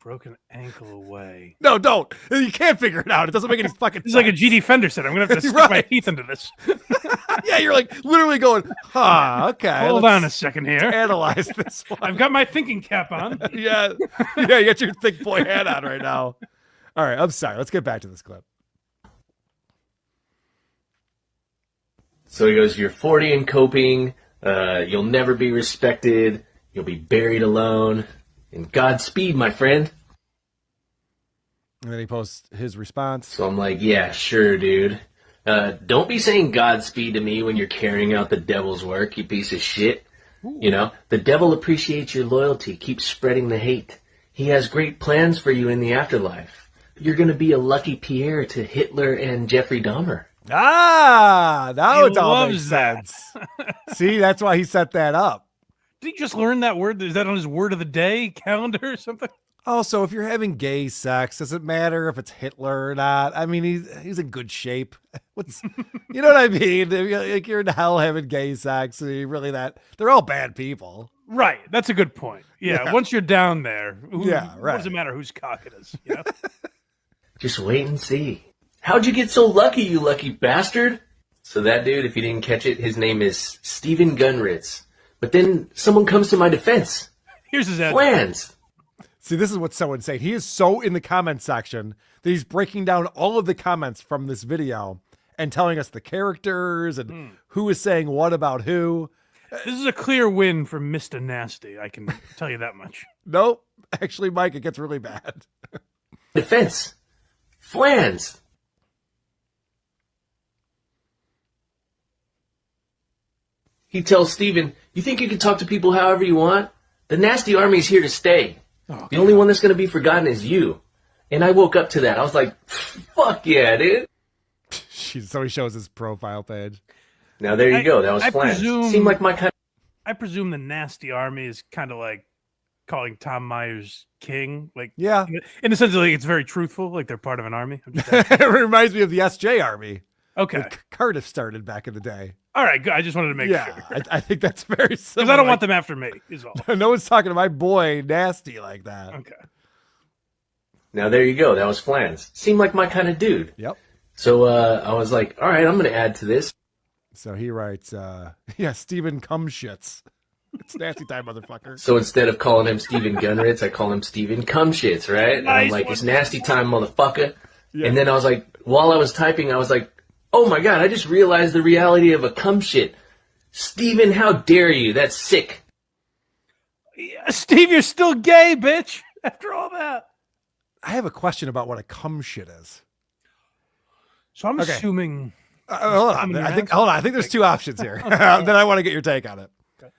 Broken ankle away. No, don't. You can't figure it out. It doesn't make any fucking sense. It's like a GD Fender set. I'm going to have to stick my teeth into this. Yeah, you're literally going, okay. Hold on a second here. Analyze this one. I've got my thinking cap on. Yeah, you got your thick boy hat on right now. All right, I'm sorry. Let's get back to this clip. So he goes, you're 40 and coping. You'll never be respected. You'll be buried alone. And Godspeed, my friend. And then he posts his response. So I'm like, yeah, sure, dude. Don't be saying Godspeed to me when you're carrying out the devil's work, you piece of shit. Ooh. The devil appreciates your loyalty. Keep spreading the hate. He has great plans for you in the afterlife. You're going to be a Lucky Pierre to Hitler and Jeffrey Dahmer. Now He it all loves makes that. sense. See, that's why he set that up. Did he just learn that word? Is that on his word of the day calendar or something? Also, if you're having gay sex, does it matter if it's Hitler or not? I mean, he's in good shape. You know what I mean? You're in hell having gay sex. They're all bad people. Right. That's a good point. Yeah. Once you're down there, right. What does it matter whose cock it is? Just wait and see. How'd you get so lucky, you lucky bastard? So that dude, if you didn't catch it, his name is Steven Gunritz. But then someone comes to my defense. Here's his address. Flans. See, this is what someone's saying. He is so in the comment section that he's breaking down all of the comments from this video and telling us the characters and who is saying what about who. This is a clear win for Mr. Nasty. I can tell you that much. Nope. Actually, Mike, it gets really bad. Defense. Flans. He tells Steven, you think you can talk to people however you want? The nasty army is here to stay. The only one that's going to be forgotten is you. And I woke up to that. I was like, fuck yeah, dude. So he shows his profile page. Now there you go. That was Flans. Seemed like my kind. I presume the Nasty Army is kind of like calling Tom Myers king. Like, yeah, in the sense of like it's very truthful. Like they're part of an army. It reminds me of the SJ Army. Okay. That Cardiff started back in the day. All right, good. I just wanted to make sure. I think that's very similar. Because I don't want them after me, is all. No one's talking to my boy Nasty like that. Okay. Now there you go. That was Flans. Seemed like my kind of dude. Yep. So I was like, all right, I'm going to add to this. So he writes, Steven Cumshits. It's nasty time, motherfucker. So instead of calling him Steven Gunritz, I call him Steven Cumshits, right? And I'm like, it's nasty time, motherfucker. Yeah. And then I was like, while I was typing, I was like, oh my God, I just realized the reality of a cum shit. Steven, how dare you? That's sick. Yeah, Steve, you're still gay, bitch. After all that. I have a question about what a cum shit is. So I'm assuming. Hold on. I think there's two options here. Then I want to get your take on it. Okay.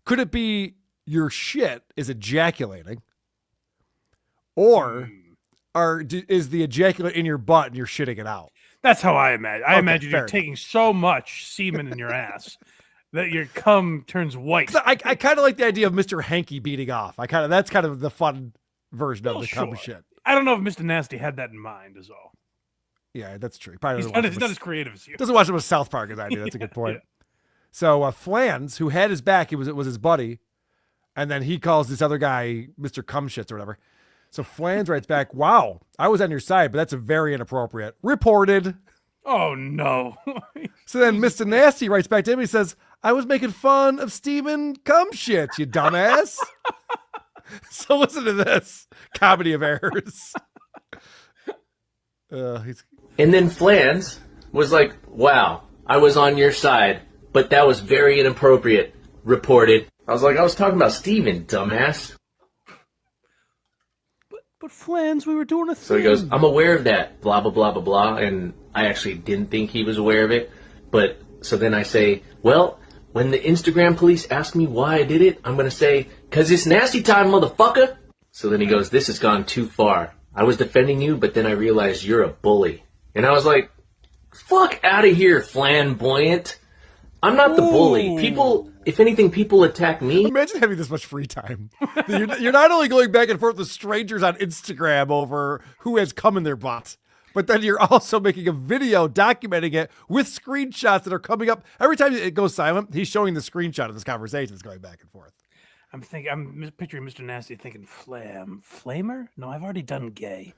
Could it be your shit is ejaculating? Or is the ejaculate in your butt and you're shitting it out? That's how I imagine. I imagine you're taking so much semen in your ass that your cum turns white. I kind of like the idea of Mr. Hanky beating off. That's kind of the fun version of the cum shit. I don't know if Mr. Nasty had that in mind, is all. Yeah, that's true. Probably he's not as creative as you. Doesn't watch it with South Park as I do. That's a good point. Yeah. So Flans, who had his back, it was his buddy, and then he calls this other guy Mr. Cumshits or whatever. So Flans writes back, wow, I was on your side, but that's a very inappropriate. Reported. Oh, no. So then Mr. Nasty writes back to him. He says, I was making fun of Steven Cumshits, you dumbass. So listen to this. Comedy of errors. And then Flans was like, wow, I was on your side, but that was very inappropriate. Reported. I was like, I was talking about Steven, dumbass. But Flans, we were doing a thing. So he goes, I'm aware of that, blah, blah, blah, blah, blah. And I actually didn't think he was aware of it. But so then I say, well, when the Instagram police ask me why I did it, I'm going to say, because it's nasty time, motherfucker. So then he goes, this has gone too far. I was defending you, but then I realized you're a bully. And I was like, fuck out of here, flamboyant. I'm not the bully. People, if anything, people attack me. Imagine having this much free time. You're not only going back and forth with strangers on Instagram over who has cum in their butt, but then you're also making a video documenting it with screenshots that are coming up. Every time it goes silent, he's showing the screenshot of this conversation that's going back and forth. I'm picturing Mr. Nasty thinking, flamer? No, I've already done gay.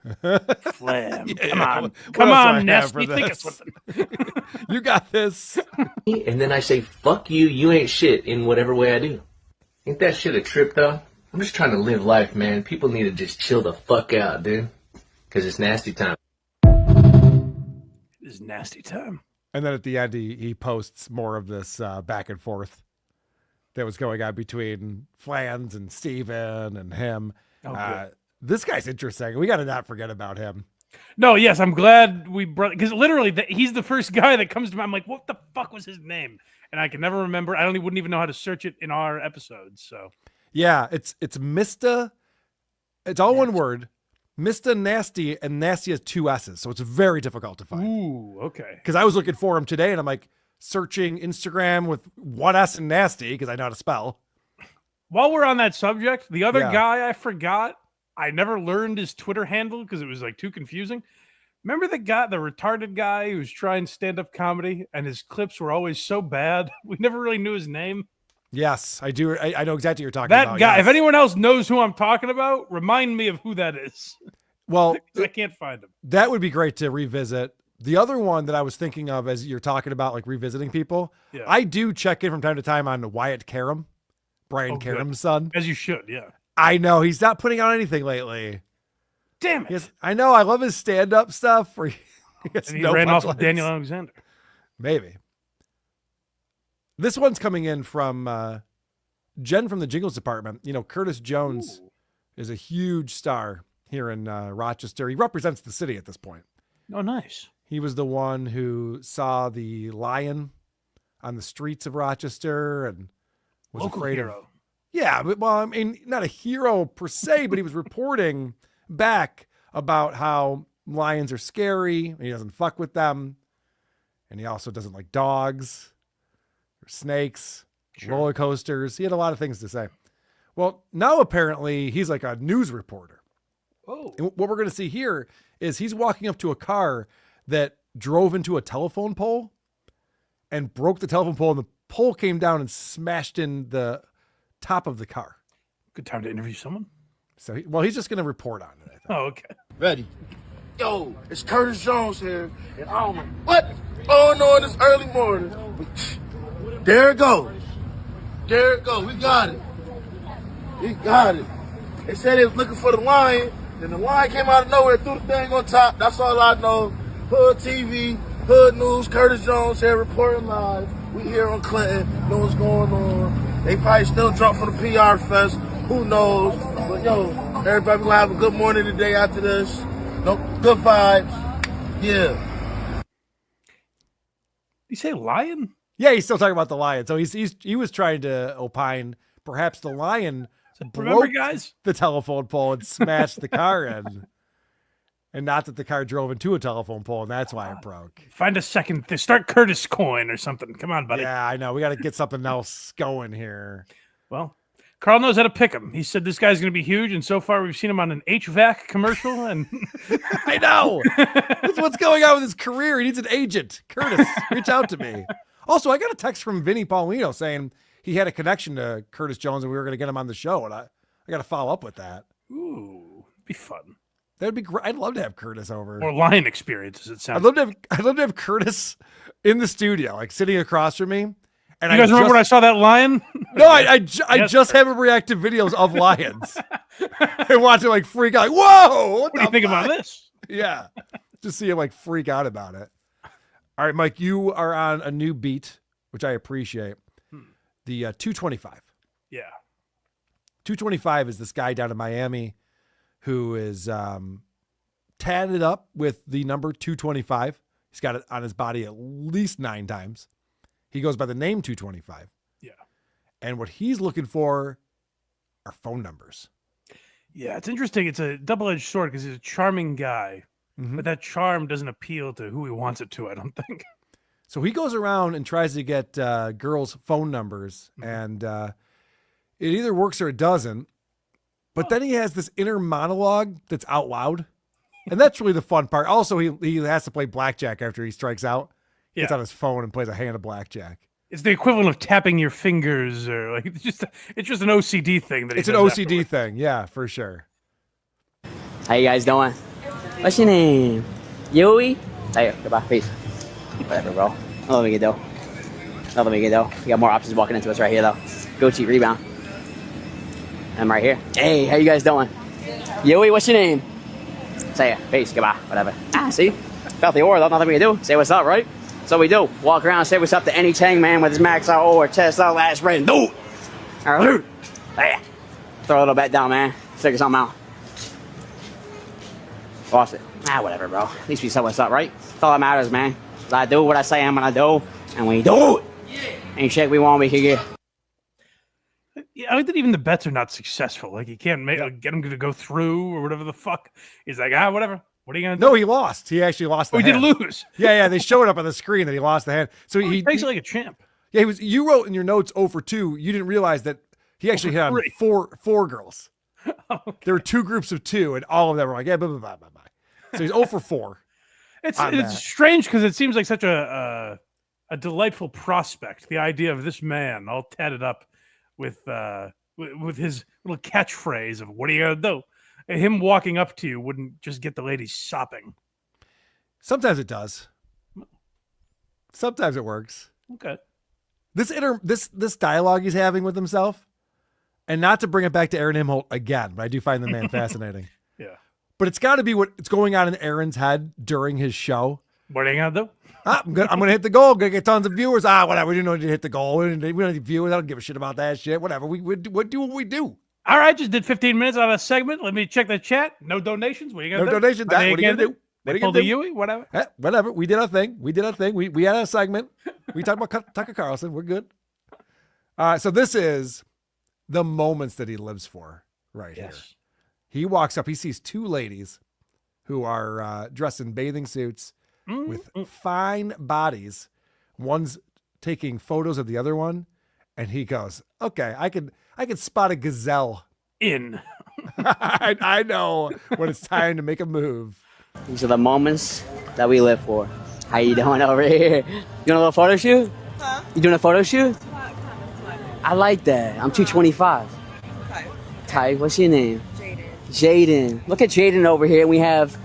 Flam. Yeah, come on, Nasty, think of something. You got this. And then I say, fuck you, you ain't shit in whatever way I do. Ain't that shit a trip, though? I'm just trying to live life, man. People need to just chill the fuck out, dude. Because it's nasty time. It's nasty time. And then at the end, he posts more of this back and forth that was going on between Flans and Steven and him. This guy's interesting. We got to not forget about him. No, yes, I'm glad we brought, because literally he's the first guy that comes to mind. I'm like, what the fuck was his name? And I can never remember. I wouldn't even know how to search it in our episodes. So yeah, it's Mr. It's all one word. Mr. Nasty, and Nasty has two S's, so it's very difficult to find. Ooh, okay. Because I was looking for him today, and I'm like, searching Instagram with one S and Nasty because I know how to spell. While we're on that subject, the other guy I forgot, I never learned his Twitter handle because it was like too confusing. Remember the retarded guy who was trying stand-up comedy and his clips were always so bad? We never really knew his name. Yes, I do. I know exactly what you're talking about. That guy, yes. If anyone else knows who I'm talking about, remind me of who that is. Well, I can't find him. That would be great to revisit. The other one that I was thinking of as you're talking about like revisiting people, I do check in from time to time on Wyatt Karam, Brian Karam's son. As you should, yeah. I know. He's not putting out anything lately. Damn it. I know. I love his stand-up stuff. Where he ran off with Daniel Alexander. Maybe. This one's coming in from Jen from the Jingles department. You know, Curtis Jones is a huge star here in Rochester. He represents the city at this point. Oh, nice. He was the one who saw the lion on the streets of Rochester and was Local afraid hero. of. Yeah, but well, I mean, not a hero per se, but he was reporting back about how lions are scary and he doesn't fuck with them. And he also doesn't like dogs or snakes, roller coasters. He had a lot of things to say. Well, now apparently he's like a news reporter. Oh. And what we're going to see here is he's walking up to a car that drove into a telephone pole and broke the telephone pole, and the pole came down and smashed in the top of the car. Good time to interview someone. So, he's just going to report on it, I think. Oh, okay. Ready. Yo, it's Curtis Jones here, and I don't know what's going on this early morning. There it go. There it go. We got it. We got it. They said they was looking for the lion, and the lion came out of nowhere, threw the thing on top. That's all I know. Hood TV, Hood News, Curtis Jones here reporting live. We here on Clinton, know what's going on. They probably still drunk from the PR fest. Who knows? But yo, everybody gonna have a good morning today after this. No good vibes. Yeah. You say lion? Yeah, he's still talking about the lion. So he was trying to opine perhaps the lion broke the telephone pole and smashed the car in. And not that the car drove into a telephone pole, and that's why it broke. Find a second. Start Curtis coin or something. Come on, buddy. Yeah, I know. We got to get something else going here. Well, Carl knows how to pick him. He said this guy's going to be huge, and so far we've seen him on an HVAC commercial. And I know. That's what's going on with his career. He needs an agent. Curtis, reach out to me. Also, I got a text from Vinny Paulino saying he had a connection to Curtis Jones, and we were going to get him on the show, and I got to follow up with that. Ooh, it'd be fun. That'd be great. I'd love to have Curtis over. Or lion experiences, it sounds. I'd love to have Curtis in the studio, like sitting across from me. And you guys remember when I saw that lion? No, I just have him react to videos of lions. And watch him like freak out. Like, whoa! What do you think about this? Yeah. Just see him like freak out about it. All right, Mike, you are on a new beat, which I appreciate. The 225. Yeah. 225 is this guy down in Miami who is tatted up with the number 225. He's got it on his body at least 9 times. He goes by the name 225. Yeah. And what he's looking for are phone numbers. Yeah, it's interesting. It's a double-edged sword because he's a charming guy, but that charm doesn't appeal to who he wants it to, I don't think. So he goes around and tries to get girls' phone numbers, and it either works or it doesn't. But then he has this inner monologue that's out loud. And that's really the fun part. Also, he has to play blackjack after he strikes out. He gets on his phone and plays a hand of blackjack. It's the equivalent of tapping your fingers, or like it's just an OCD thing. It's an OCD thing, yeah, for sure. How you guys doing? What's your name? Yui? Hey, goodbye, peace. Whatever, bro. Nothing we can do. Nothing we can do. We got more options walking into us right here, though. Gucci, rebound. I'm right here. Hey, how you guys doing? Yui, what's your name? Say it. Peace, goodbye, whatever. See? Felt the aura, though. Nothing we can do. Say what's up, right? So we do. Walk around and say what's up to any Chang man with his max out or chest out, last red. Do it. Hey. Throw a little bet down, man. Figure something out. Lost it. Whatever, bro. At least we said what's up, right? That's all that matters, man. I do what I say I'm gonna do, and we do it. Any shit we want, we can get. Yeah, I think even the bets are not successful. Like, you can't get him to go through or whatever the fuck. He's like, whatever. What are you going to do? No, he lost. He actually lost the hand. He did lose. Yeah. They showed up on the screen that he lost the hand. So he takes it like a champ. Yeah, you wrote in your notes 0 for 2. You didn't realize that he actually hit on four girls. Okay. There were 2 groups of 2, and all of them were like, yeah, blah, blah, blah, blah, blah. So he's 0 for 4. It's strange because it seems like such a delightful prospect. The idea of this man all tatted up with his little catchphrase of "What are you gonna do?" And him walking up to you wouldn't just get the ladies sopping. Sometimes it does. Sometimes it works. Okay. This dialogue he's having with himself, and not to bring it back to Aaron Imholt again, but I do find the man fascinating. Yeah. But it's got to be what's going on in Aaron's head during his show. What are you gonna do? I'm gonna hit the goal. Gonna get tons of viewers. Whatever. We didn't need to hit the goal. We don't need viewers. I don't give a shit about that shit. Whatever. We do what we do. All right, just did 15 minutes on a segment. Let me check the chat. No donations. What are you gonna do? No donations. What are you gonna do? They pulled a Yui. Whatever. Whatever. We did our thing. We had a segment. We talked about Tucker Carlson. We're good. So this is the moments that he lives for right here. He walks up. He sees 2 ladies who are dressed in bathing suits with fine bodies. One's taking photos of the other one, and he goes, "Okay, I could spot a gazelle in." I know when it's time to make a move. These are the moments that we live for. How you doing over here? You doing a little photo shoot? Huh? You doing a photo shoot? I like that. I'm 225. Ty, what's your name? Jaden. Look at Jaden over here. We have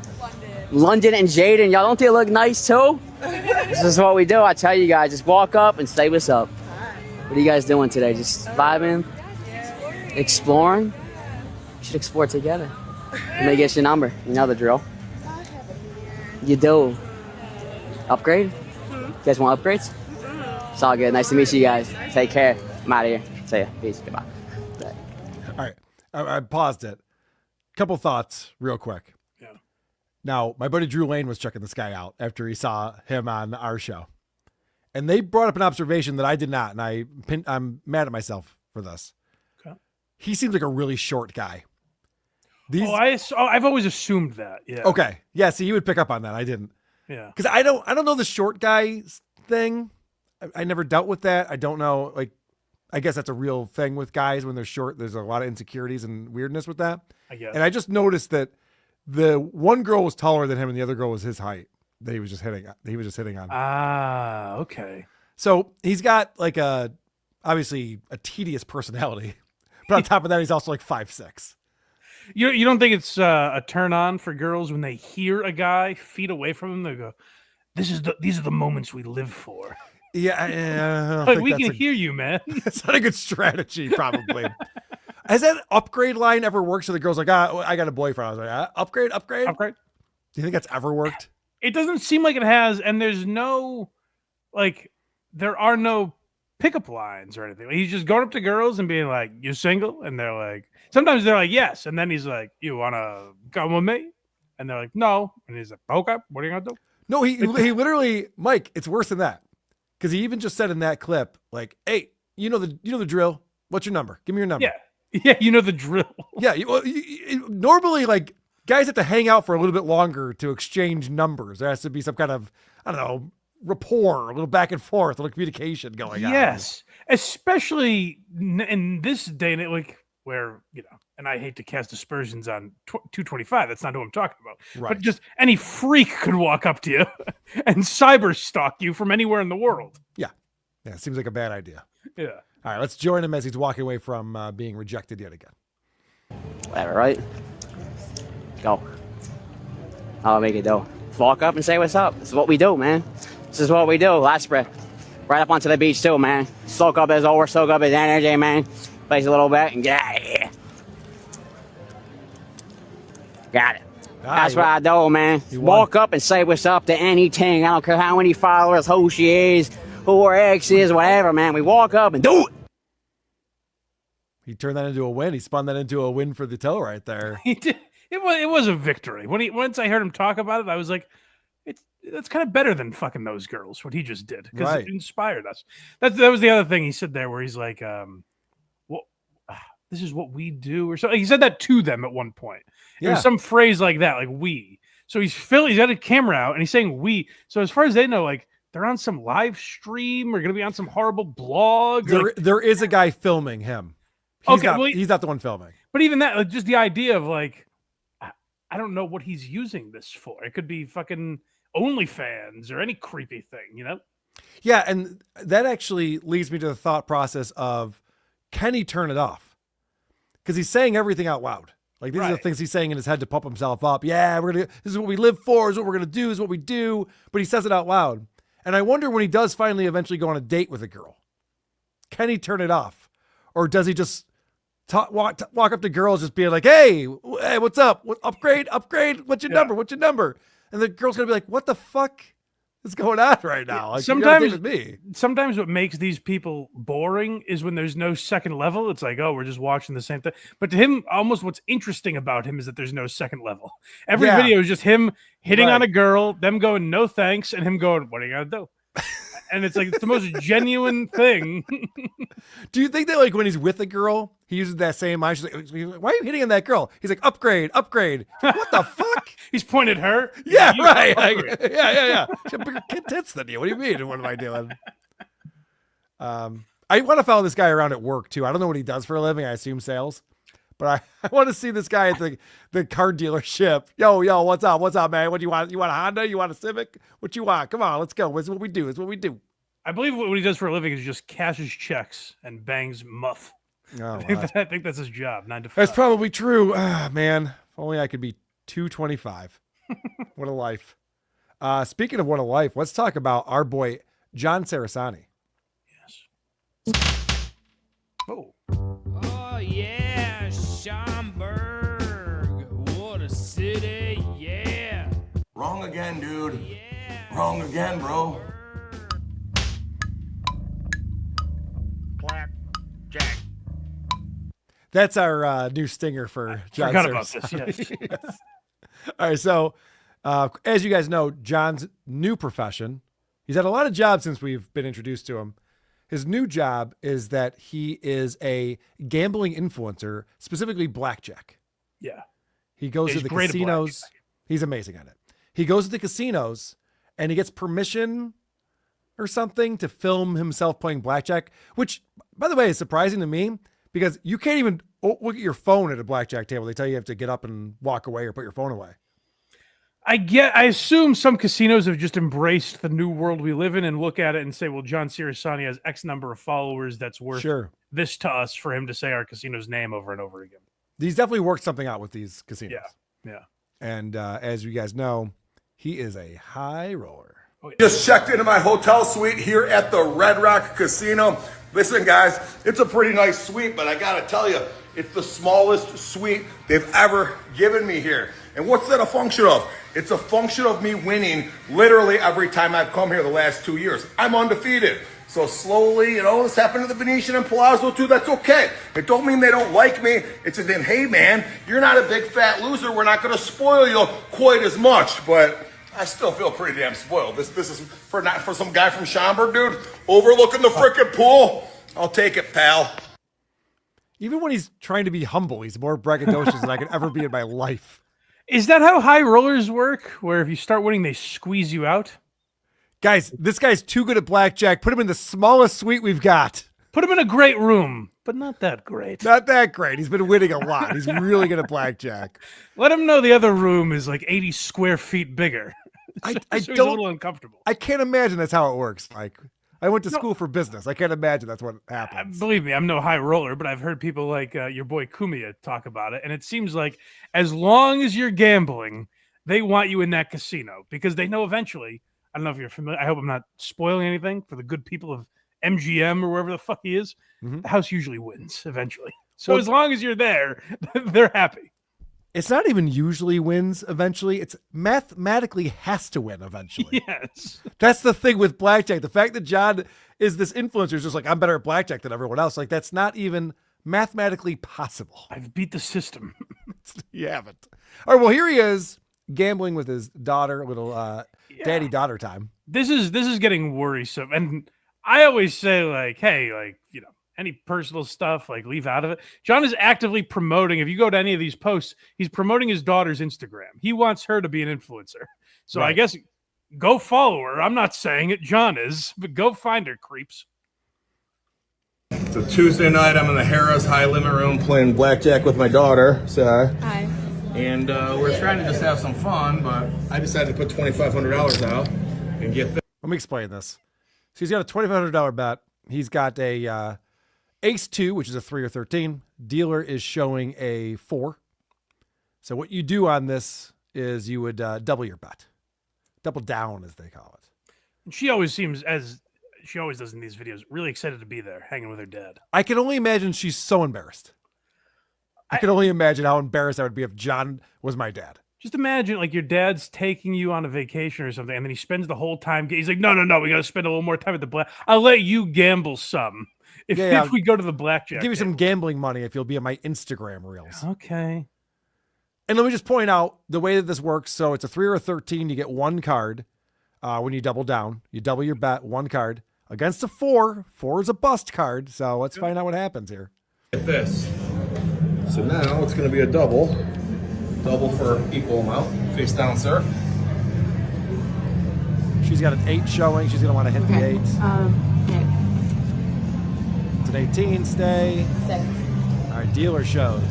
London and Jaden. Y'all don't they look nice too? This is what we do. I tell you guys, just walk up and say what's up. What are you guys doing today? Just vibing? Exploring? We should explore together. Let me get your number. You know the drill. You do. Upgrade? You guys want upgrades? It's all good. Nice to meet you guys. Take care. I'm out of here. See ya. Peace. Goodbye. All right. I paused it. Couple thoughts real quick. Yeah. Now, my buddy Drew Lane was checking this guy out after he saw him on our show. And they brought up an observation that I did not, and I'm mad at myself for this. Okay. He seems like a really short guy. I've always assumed that. Yeah. Okay. Yeah, see, you would pick up on that. I didn't. Yeah. Because I don't know the short guy thing. I never dealt with that. I don't know. Like, I guess that's a real thing with guys when they're short. There's a lot of insecurities and weirdness with that. I guess. And I just noticed that the one girl was taller than him and the other girl was his height that he was just hitting on. Ah, okay. So he's got like obviously a tedious personality, but on top of that, he's also like 5'6". You don't think it's a turn on for girls when they hear a guy feet away from them? They go, "These are the moments we live for." Yeah, like we can hear you, man. That's not a good strategy, probably. Has that upgrade line ever worked? So the girl's like, I got a boyfriend. I was like, upgrade. Do you think that's ever worked? It doesn't seem like it has, and there's no, there are no pickup lines or anything. He's just going up to girls and being like, "You single?" And they're like, sometimes they're like, "Yes," and then he's like, "You wanna come with me?" And they're like, "No," and he's like, "Okay, what are you gonna do?" No, he literally, Mike. It's worse than that, because he even just said in that clip, like, "Hey, you know the drill. What's your number? Give me your number." Yeah, you know the drill. Yeah, normally, like, guys have to hang out for a little bit longer to exchange numbers. There has to be some kind of, I don't know, rapport, a little back and forth, a little communication going on. Yes, especially in this day and age, where, and I hate to cast aspersions on 225. That's not who I'm talking about. Right. But just any freak could walk up to you and cyber stalk you from anywhere in the world. Yeah, it seems like a bad idea. Yeah. All right, let's join him as he's walking away from being rejected yet again. Whatever, right? Go. I'll make it do. Walk up and say what's up. This is what we do, man. This is what we do. Last breath. Right up onto the beach too, man. Soak up his energy, man. Place a little bit and get out of here. Got it. That's what I do, man. Walk up and say what's up to anything. I don't care how many followers, who she is, who her ex is, whatever, man. We walk up and do it. He turned that into a win. He spun that into a win for the toe right there. He did. It was a victory. Once I heard him talk about it, I was like, that's kind of better than fucking those girls. What he just did, because it inspired us. That was the other thing he said there, where he's like, this is what we do, or something. He said that to them at one point. Yeah. There's some phrase like that, like we. So he's got a camera out and he's saying we. So as far as they know, like, they're on some live stream or going to be on some horrible blog. There is a guy filming him. He's not the one filming. But even that, like, just the idea of, like, I don't know what he's using this for. It could be fucking OnlyFans or any creepy thing, Yeah, and that actually leads me to the thought process of, can he turn it off? Because he's saying everything out loud. Like, these are the things he's saying in his head to pump himself up. Yeah, this is what we live for, this is what we're going to do, this is what we do. But he says it out loud. And I wonder when he does finally eventually go on a date with a girl, can he turn it off? Or does he just walk up to girls just being like, hey, what's up? Upgrade? What's your number? What's your number? And the girl's going to be like, what the fuck is going on right now? Like, sometimes what makes these people boring is when there's no second level. It's like, oh, we're just watching the same thing. But to him, almost what's interesting about him is that there's no second level. Every video is just him hitting on a girl, them going, no thanks, and him going, what are you going to do? and it's like it's the most genuine thing. Do you think that like when he's with a girl, he uses that same line? She's like, "Why are you hitting on that girl?" He's like, "Upgrade, upgrade." What the fuck? He's pointed at her. Yeah, You right. upgrade. Like, yeah. She have bigger kid tits than you. What do you mean? What am I doing? I want to follow this guy around at work too. I don't know what he does for a living. I assume sales. But I want to see this guy at the car dealership. Yo, what's up, man? What do you want? You want a Honda? You want a Civic? What you want? Come on, let's go. It's what we do. It's what we do. I believe what he does for a living is just cashes checks and bangs muff. Oh, I think that's his job, 9 to 5. That's probably true. Ah, man, if only I could be 225. What a life. Speaking of what a life, let's talk about our boy, John Cerasani. Yes. Oh. Oh, yeah, Schaumburg. What a city, yeah. Wrong again, dude. Wrong again, bro. Clap, Jack. That's our new stinger for John Forgot about Cerasani. this, yes. All right, so as you guys know, John's new profession, he's had a lot of jobs since we've been introduced to him. His new job is that he is a gambling influencer, specifically blackjack. Yeah. He goes to He's the great at casinos. blackjack. He's amazing at it. He goes to the casinos and he gets permission or something to film himself playing blackjack, which, by the way, is surprising to me because you can't even look at your phone at a blackjack table. They tell you have to get up and walk away or put your phone away. I assume some casinos have just embraced the new world we live in and look at it and say, well, John Cerasani has X number of followers. That's worth this to us for him to say our casino's name over and over again. He's definitely worked something out with these casinos. Yeah. And as you guys know, he is a high roller. Just checked into my hotel suite here at the Red Rock Casino. Listen, guys, it's a pretty nice suite, but I gotta tell you, it's the smallest suite they've ever given me here. And what's that a function of? It's a function of me winning literally every time I've come here the last 2 years. I'm undefeated. So slowly, this happened to the Venetian and Palazzo too. That's okay. It don't mean they don't like me. It's just then, hey man, you're not a big fat loser. We're not gonna spoil you quite as much, but I still feel pretty damn spoiled. This is for some guy from Schaumburg, dude, overlooking the frickin' pool. I'll take it, pal. Even when he's trying to be humble, he's more braggadocious than I could ever be in my life. Is that how high rollers work? Where if you start winning, they squeeze you out? Guys, this guy's too good at blackjack. Put him in the smallest suite we've got. Put him in a great room, but not that great. Not that great. He's been winning a lot. He's really good at blackjack. Let him know the other room is like 80 square feet bigger. I He's don't, a little uncomfortable. I can't imagine that's how it works, Mike. I went to school for business. I can't imagine that's what happens. Believe me, I'm no high roller, but I've heard people like your boy Kumia talk about it. And it seems like as long as you're gambling, they want you in that casino because they know eventually, I don't know if you're familiar. I hope I'm not spoiling anything for the good people of MGM or wherever the fuck he is. The house usually wins eventually. So as long as you're there, they're happy. It's not even usually wins eventually. It's mathematically has to win eventually. Yes. That's the thing with blackjack. The fact that John is this influencer is just like, I'm better at blackjack than everyone else. Like, that's not even mathematically possible. I've beat the system. You haven't. All right, well, here he is gambling with his daughter, a little daddy-daughter time. This is getting worrisome. And I always say, like, hey, like, any personal stuff, like, leave out of it. John is actively promoting. If you go to any of these posts, he's promoting his daughter's Instagram. He wants her to be an influencer. So I guess go follow her. I'm not saying it. John is, but go find her, creeps. It's a Tuesday night. I'm in the Harrah's high limit room playing blackjack with my daughter, Sarah. Hi. And we're trying to just have some fun, but I decided to put $2,500 out and get this. Let me explain this. So he's got a $2,500 bet. He's got a Ace 2, which is a 3 or 13. Dealer is showing a 4. So what you do on this is you would double your bet. Double down, as they call it. And she always seems, as she always does in these videos, really excited to be there, hanging with her dad. I can only imagine she's so embarrassed. I can only imagine how embarrassed I would be if John was my dad. Just imagine, like, your dad's taking you on a vacation or something, and then he spends the whole time. He's like, no, we got to spend a little more time at the black. I'll let you gamble some if we go to the blackjack. I'll give you some gambling money if you'll be on my Instagram reels. Okay. And let me just point out the way that this works. So it's a 3 or a 13. You get one card. when you double down. You double your bet, one card. Against a 4. 4 is a bust card, so let's find out what happens here. Get this. So now it's going to be a double. Double for equal amount. Face down, sir. She's got an 8 showing. She's going to want to hit the 8. Okay. It's an 18. Stay. All right, dealer shows.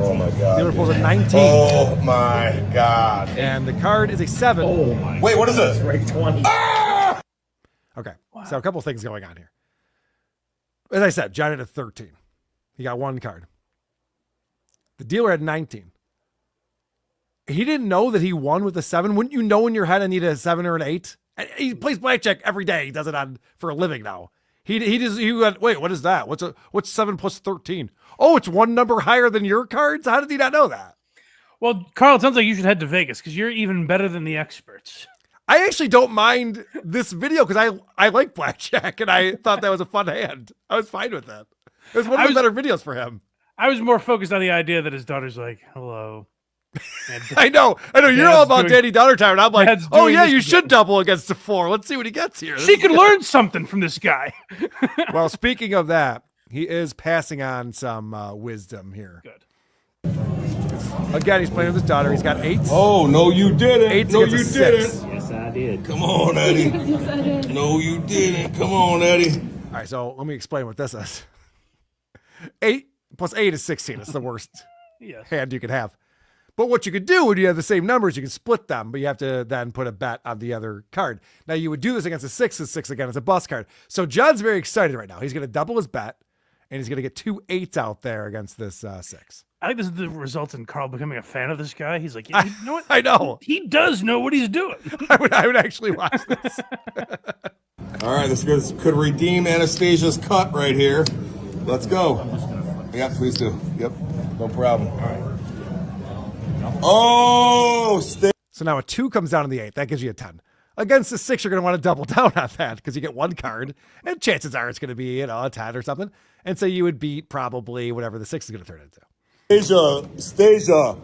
Oh my God. Dealer pulls a 19. Oh my God. And the card is a 7. Oh my Wait, what is this? Rate 20. Ah! Okay, so a couple things going on here. As I said, John had a 13. He got one card. The dealer had 19. He didn't know that he won with a 7. Wouldn't you know in your head I need a 7 or an 8? He plays blackjack every day. He does it for a living now. He went, wait, what is that? What's 7 plus 13? Oh, it's one number higher than your cards? How did he not know that? Well, Carl, it sounds like you should head to Vegas because you're even better than the experts. I actually don't mind this video because I like blackjack and I thought that was a fun hand. I was fine with that. It was one of the better videos for him. I was more focused on the idea that his daughter's like, hello. I know. You're all about daddy-daughter time, and I'm like, oh yeah, you this should double against the 4. Let's see what he gets here. She could learn something from this guy. Well, speaking of that, he is passing on some wisdom here. Good. Again, he's playing with his daughter. He's got 8. Oh, no, you didn't. 8 No, against you a 6. didn't. Yes, I did. Come on, Eddie. Yes, I did. No, you didn't. Come on, Eddie. All right, so let me explain what this is. 8 plus 8 is 16. It's the worst hand you could have. But what you could do when you have the same numbers, you can split them, but you have to then put a bet on the other card. Now, you would do this against a 6, and 6 again is a bust card. So John's very excited right now. He's going to double his bet, and he's going to get 2 8s out there against this 6. I think this is the results in Carl becoming a fan of this guy. He's like, yeah, you know what? I know. He does know what he's doing. I would actually watch this. All right, this could redeem Anastasia's cut right here. Let's go. Yeah, please do. Yep, no problem. All right. Oh, so now a 2 comes down in the 8. That gives you a 10. Against the 6, you're going to want to double down on that because you get one card, and chances are it's going to be, a 10 or something. And so you would beat probably whatever the 6 is going to turn into. Stasia,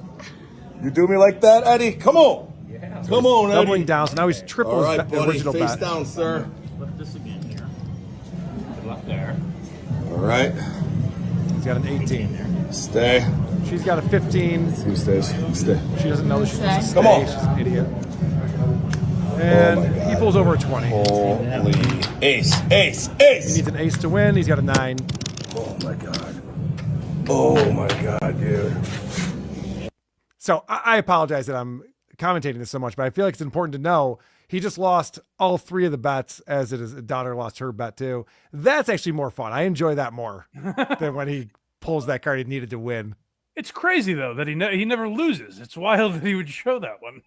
you do me like that, Eddie? Come on. Yeah. Come on, Eddie. Doubling down, so now he's triple All right, his buddy, original face bet. down, sir. Flip this again here. Good luck there. All right. He's got an 18. Stay. She's got a 15. Who stays? Stay. She doesn't know that she's supposed to stay. Come on. She's an idiot. And he pulls over a 20. Holy ace. He needs an ace to win. He's got a 9. Oh, my God. Oh, my God, dude. So I apologize that I'm commentating this so much, but I feel like it's important to know he just lost all 3 of the bets, as his daughter lost her bet too. That's actually more fun. I enjoy that more than when he pulls that card he needed to win. It's crazy though that he never loses. It's wild that he would show that one.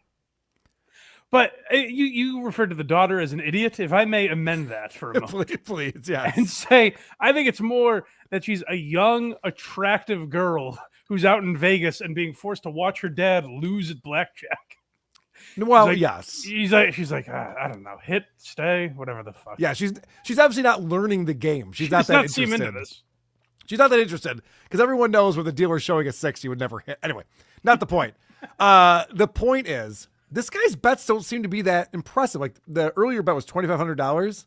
But you referred to the daughter as an idiot. If I may amend that for a moment, please, yeah, and say I think it's more that she's a young, attractive girl who's out in Vegas and being forced to watch her dad lose at blackjack. Well, yes. She's like, I don't know, hit, stay, whatever the fuck. Yeah, she's obviously not learning the game. She's not that interested. Seem into this. She's not that interested because everyone knows when the dealer's showing a 6, you would never hit. Anyway, not the point. The point is this guy's bets don't seem to be that impressive. Like the earlier bet was $2,500,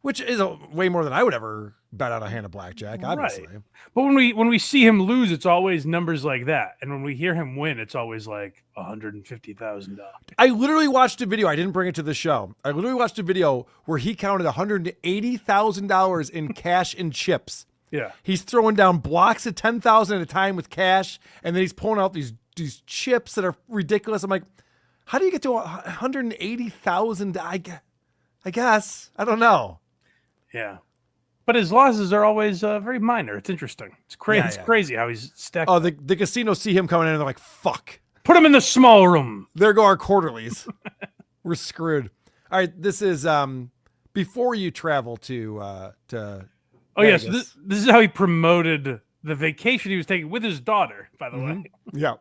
which is way more than I would ever bet on a hand of blackjack, obviously. Right. But when we see him lose, it's always numbers like that, and when we hear him win, it's always like $150,000. I literally watched a video. I didn't bring it to the show. I literally watched a video where he counted $180,000 in cash and chips. Yeah, he's throwing down blocks of 10,000 at a time with cash, and then he's pulling out these chips that are ridiculous. I'm like, how do you get to 180,000? I guess I don't know. Yeah. But his losses are always very minor. It's interesting. It's crazy. Yeah, It's crazy how he's stacked. Oh, the casino see him coming in and they're like, fuck. Put him in the small room. There go our quarterlies. We're screwed. All right, this is before you travel to Oh, yes. Yeah, so this is how he promoted the vacation he was taking with his daughter, by the way. Yeah.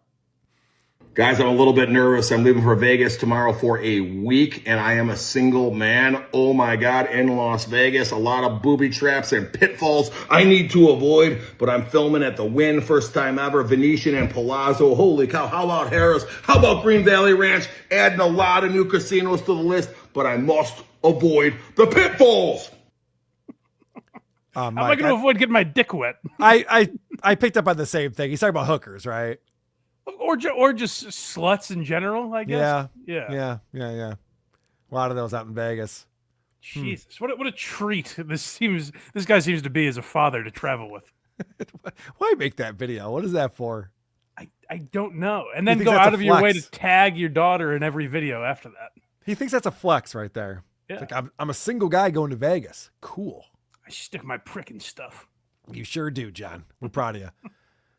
Guys, I'm a little bit nervous. I'm leaving for Vegas tomorrow for a week, and I am a single man. Oh my God, in Las Vegas, a lot of booby traps and pitfalls I need to avoid, but I'm filming at the Wynn, first time ever, Venetian and Palazzo. Holy cow, how about Harris? How about Green Valley Ranch? Adding a lot of new casinos to the list, but I must avoid the pitfalls. How am I going to avoid getting my dick wet? I picked up on the same thing. He's talking about hookers, right? Or just sluts in general, I guess. Yeah. A lot of those out in Vegas. Jesus, what a treat this guy seems to be as a father to travel with. Why make that video? What is that for? I don't know. And then go out of your way to tag your daughter in every video after that. He thinks that's a flex right there. Yeah. It's like, I'm a single guy going to Vegas. Cool. I stick my prick in stuff. You sure do, John. We're proud of you.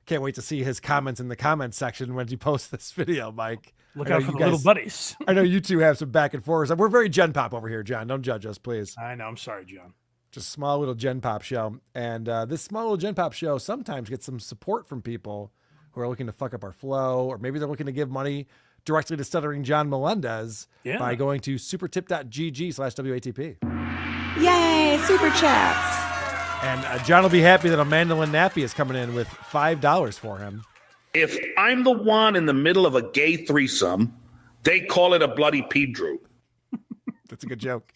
Can't wait to see his comments in the comments section when you post this video, Mike. Look out for the little buddies. I know you two have some back and forth. We're very Gen Pop over here, John. Don't judge us, please. I know. I'm sorry, John. Just a small little Gen Pop show. And this small little Gen Pop show sometimes gets some support from people who are looking to fuck up our flow, or maybe they're looking to give money directly to Stuttering John Melendez by going to supertip.gg/WATP. Yay, super chats. And John will be happy that a mandolin nappy is coming in with $5 for him. If I'm the one in the middle of a gay threesome, they call it a bloody Pedro. That's a good joke.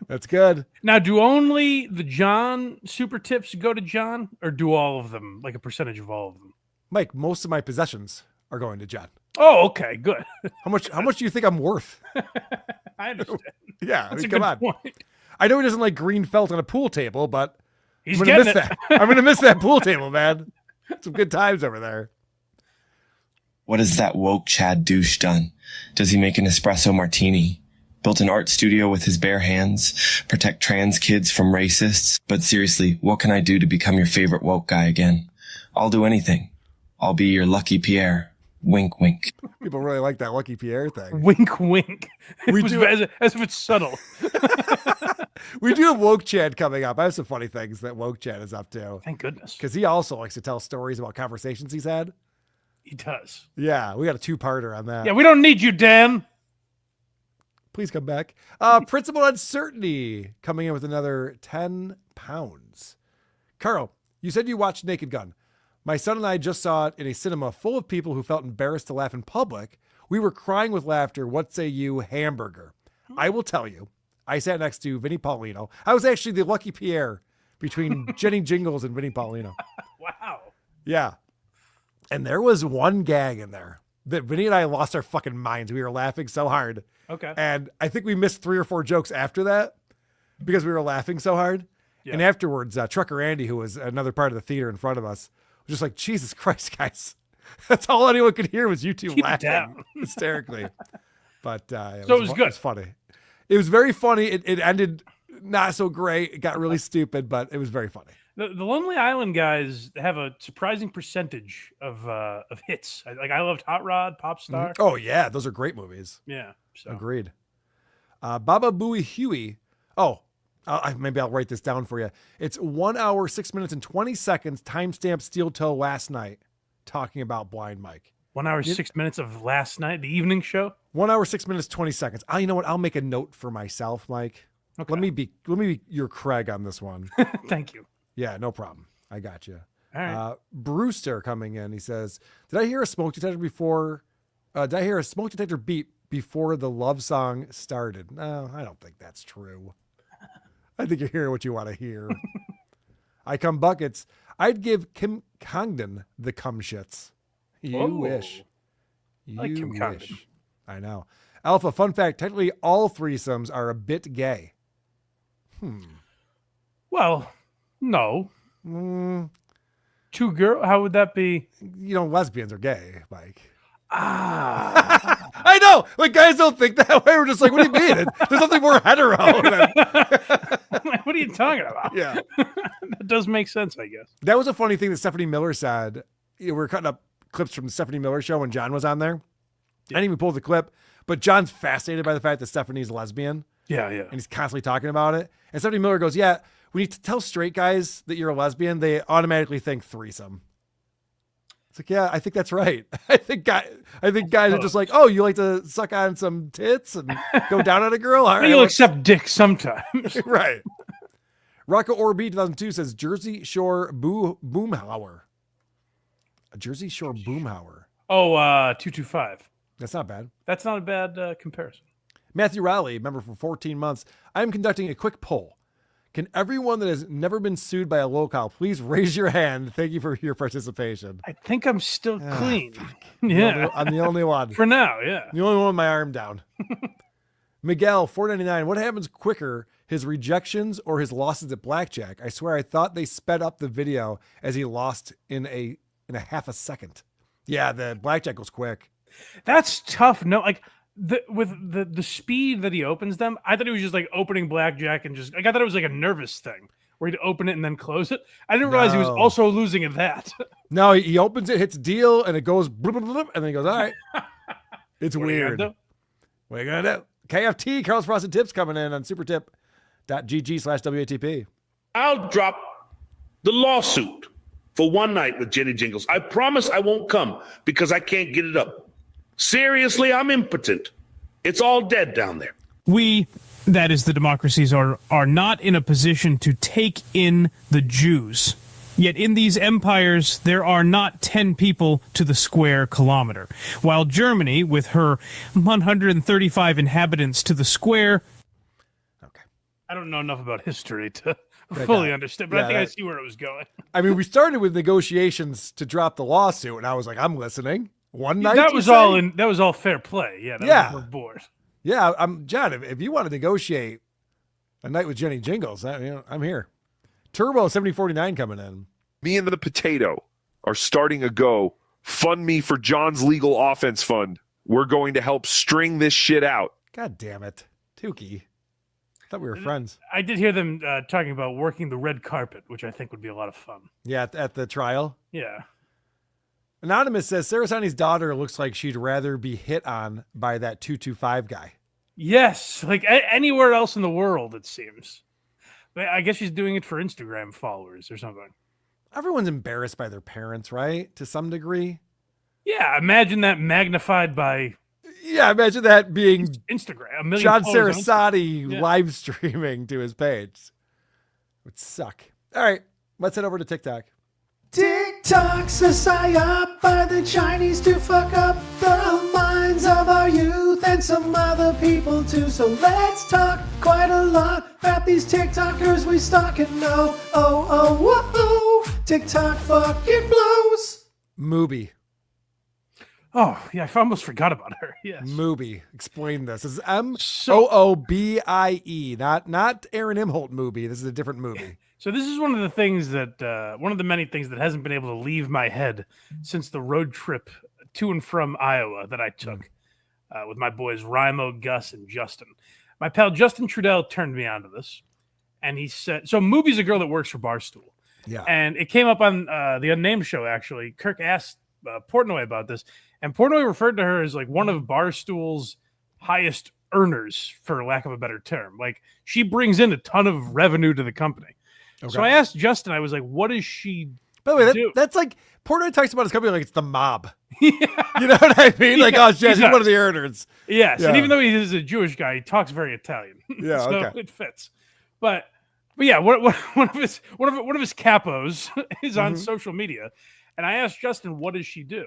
That's good. Now, do only the John super tips go to John, or do all of them, like a percentage of all of them? Mike, most of my possessions are going to John. Oh, okay, good. How much do you think I'm worth? I understand. Yeah, That's a come good on. point. I know he doesn't like green felt on a pool table, but He's I'm gonna miss getting that. I'm gonna miss that pool table, man. Some good times over there. What has that woke Chad douche done? Does he make an espresso martini? Built an art studio with his bare hands? Protect trans kids from racists? But seriously, what can I do to become your favorite woke guy again? I'll do anything. I'll be your lucky Pierre. Wink, wink. People really like that Lucky Pierre thing. Wink, wink. We It do was as if it's subtle. We do have Woke Chad coming up. I have some funny things that Woke Chad is up to. Thank goodness. Because he also likes to tell stories about conversations he's had. He does. Yeah, we got a two-parter on that. Yeah, we don't need you, Dan. Please come back. Principal Uncertainty coming in with another 10 pounds. Carl, you said you watched Naked Gun. My son and I just saw it in a cinema full of people who felt embarrassed to laugh in public. We were crying with laughter. What say you, hamburger? I will tell you, I sat next to Vinnie Paulino. I was actually the lucky Pierre between Jenny Jingles and Vinnie Paulino. Wow. Yeah. And there was one gag in there that Vinny and I lost our fucking minds. We were laughing so hard. Okay. And I think we missed 3 or 4 jokes after that because we were laughing so hard. Yeah. And afterwards, Trucker Andy, who was another part of the theater in front of us, was just like, Jesus Christ, guys. That's all anyone could hear was you two laughing hysterically. But it was good. It was funny. It was very funny. It ended not so great. It got really stupid, but it was very funny. The Lonely Island guys have a surprising percentage of hits. I loved Hot Rod, Pop Star. Oh yeah, those are great movies. Yeah, so. Agreed. Baba Booey Huey. Oh, maybe I'll write this down for you. It's 1 hour, 6 minutes, and 20 seconds. Timestamp Steel Toe last night, talking about Blind Mike. 1 hour, 6 minutes of last night, the evening show. 1 hour, 6 minutes, 20 seconds. You know what? I'll make a note for myself, Mike. Okay. Let me be your Craig on this one. Thank you. Yeah, no problem. I got you. All right. Brewster coming in. He says, "Did I hear a smoke detector before? Did I hear a smoke detector beep before the love song started?" No, I don't think that's true. I think you're hearing what you want to hear. I come buckets. I'd give Kim Congdon the cum shits. You wish. You like Kim wish. Congdon. I know. Alpha, fun fact, technically all threesomes are a bit gay. Well, no. 2 girls, how would that be? You know, lesbians are gay, Mike. I know. Like, guys don't think that way. We're just like, what do you mean? There's nothing more hetero than... What are you talking about? Yeah. That does make sense, I guess. That was a funny thing that Stephanie Miller said. We were cutting up clips from the Stephanie Miller show when John was on there. I didn't even pull the clip, but John's fascinated by the fact that Stephanie's a lesbian. Yeah. And he's constantly talking about it. And Stephanie Miller goes, yeah, when you tell straight guys that you're a lesbian, they automatically think threesome. It's like, yeah, I think that's right. I think guys are just like, oh, you like to suck on some tits and go down on a girl? All right, You'll accept dick sometimes. Right. Rocco Orb 2002 says Jersey Shore Boomhauer. A Jersey Shore Boomhauer. Oh, 225. That's not bad. That's not a bad comparison. Matthew Rowley, member for 14 months. I'm conducting a quick poll. Can everyone that has never been sued by a locale please raise your hand? Thank you for your participation. I think I'm still clean. Yeah. I'm the only one. For now, yeah. The only one with my arm down. Miguel, $4.99. What happens quicker, his rejections or his losses at blackjack? I swear I thought they sped up the video as he lost in a half a second. Yeah, the blackjack was quick. That's tough. No, like with the speed that he opens them, I thought he was just like opening blackjack and just like I thought it was like a nervous thing where he'd open it and then close it. I didn't realize he was also losing at that. No, he opens it, hits deal, and it goes blub, blub, blub, and then he goes, all right. It's weird. What are you gonna do? KFT, Carl's Frosted Tips coming in on supertip.gg/WATP. I'll drop the lawsuit for one night with Jenny Jingles. I promise I won't come because I can't get it up. Seriously, I'm impotent. It's all dead down there. We, that is the democracies, are not in a position to take in the Jews. Yet in these empires, there are not 10 people to the square kilometer. While Germany, with her 135 inhabitants to the square... Okay. I don't know enough about history to fully understand, but I think I see where it was going. I mean, we started with negotiations to drop the lawsuit, and I was like, I'm listening. One night, that was all fair play. Yeah, that was board. Yeah, John. If you want to negotiate a night with Jenny Jingles, I'm here. Turbo 7049 coming in. Me and the potato are starting a fund me for John's legal offense fund. We're going to help string this shit out. God damn it, Tukey. I thought we were friends. I did hear them talking about working the red carpet, which I think would be a lot of fun. Yeah, at the trial. Yeah. Anonymous says Cerasani's daughter looks like she'd rather be hit on by that 225 guy. Yes, like anywhere else in the world, it seems. I guess she's doing it for Instagram followers or something. Everyone's embarrassed by their parents, right? To some degree. Yeah, imagine that magnified by... Yeah, imagine that being Instagram. John Cerasani live streaming to his page. It would suck. All right, let's head over to TikTok. TikTok's a psyop by the Chinese to fuck up the minds of our youth and some other people too. So let's talk quite a lot about these TikTokers we stalk and know. Oh, TikTok fucking blows. mOObie. Oh, yeah, I almost forgot about her. Yes. mOObie. Explain this. This is MOObie, not Aaron Imholt movie. This is a different movie. So this is one of the things that, one of the many things that hasn't been able to leave my head since the road trip to and from Iowa that I took with my boys Rymo, Gus, and Justin. My pal Justin Trudell turned me onto this, and he said, so mOObie's a girl that works for Barstool. Yeah. And it came up on the Unnamed show, actually. Kirk asked Portnoy about this, and Portnoy referred to her as like one of Barstool's highest earners, for lack of a better term. Like, she brings in a ton of revenue to the company. Okay. So I asked Justin, I was like, what does she By the way, that's like, Portnoy talks about his company like it's the mob. Yeah. You know what I mean? Like, oh, shit, he's one of the earners. Yes, yeah. And even though he is a Jewish guy, he talks very Italian. Yeah, so okay. It fits. But yeah, one of his capos is on social media, and I asked Justin, what does she do?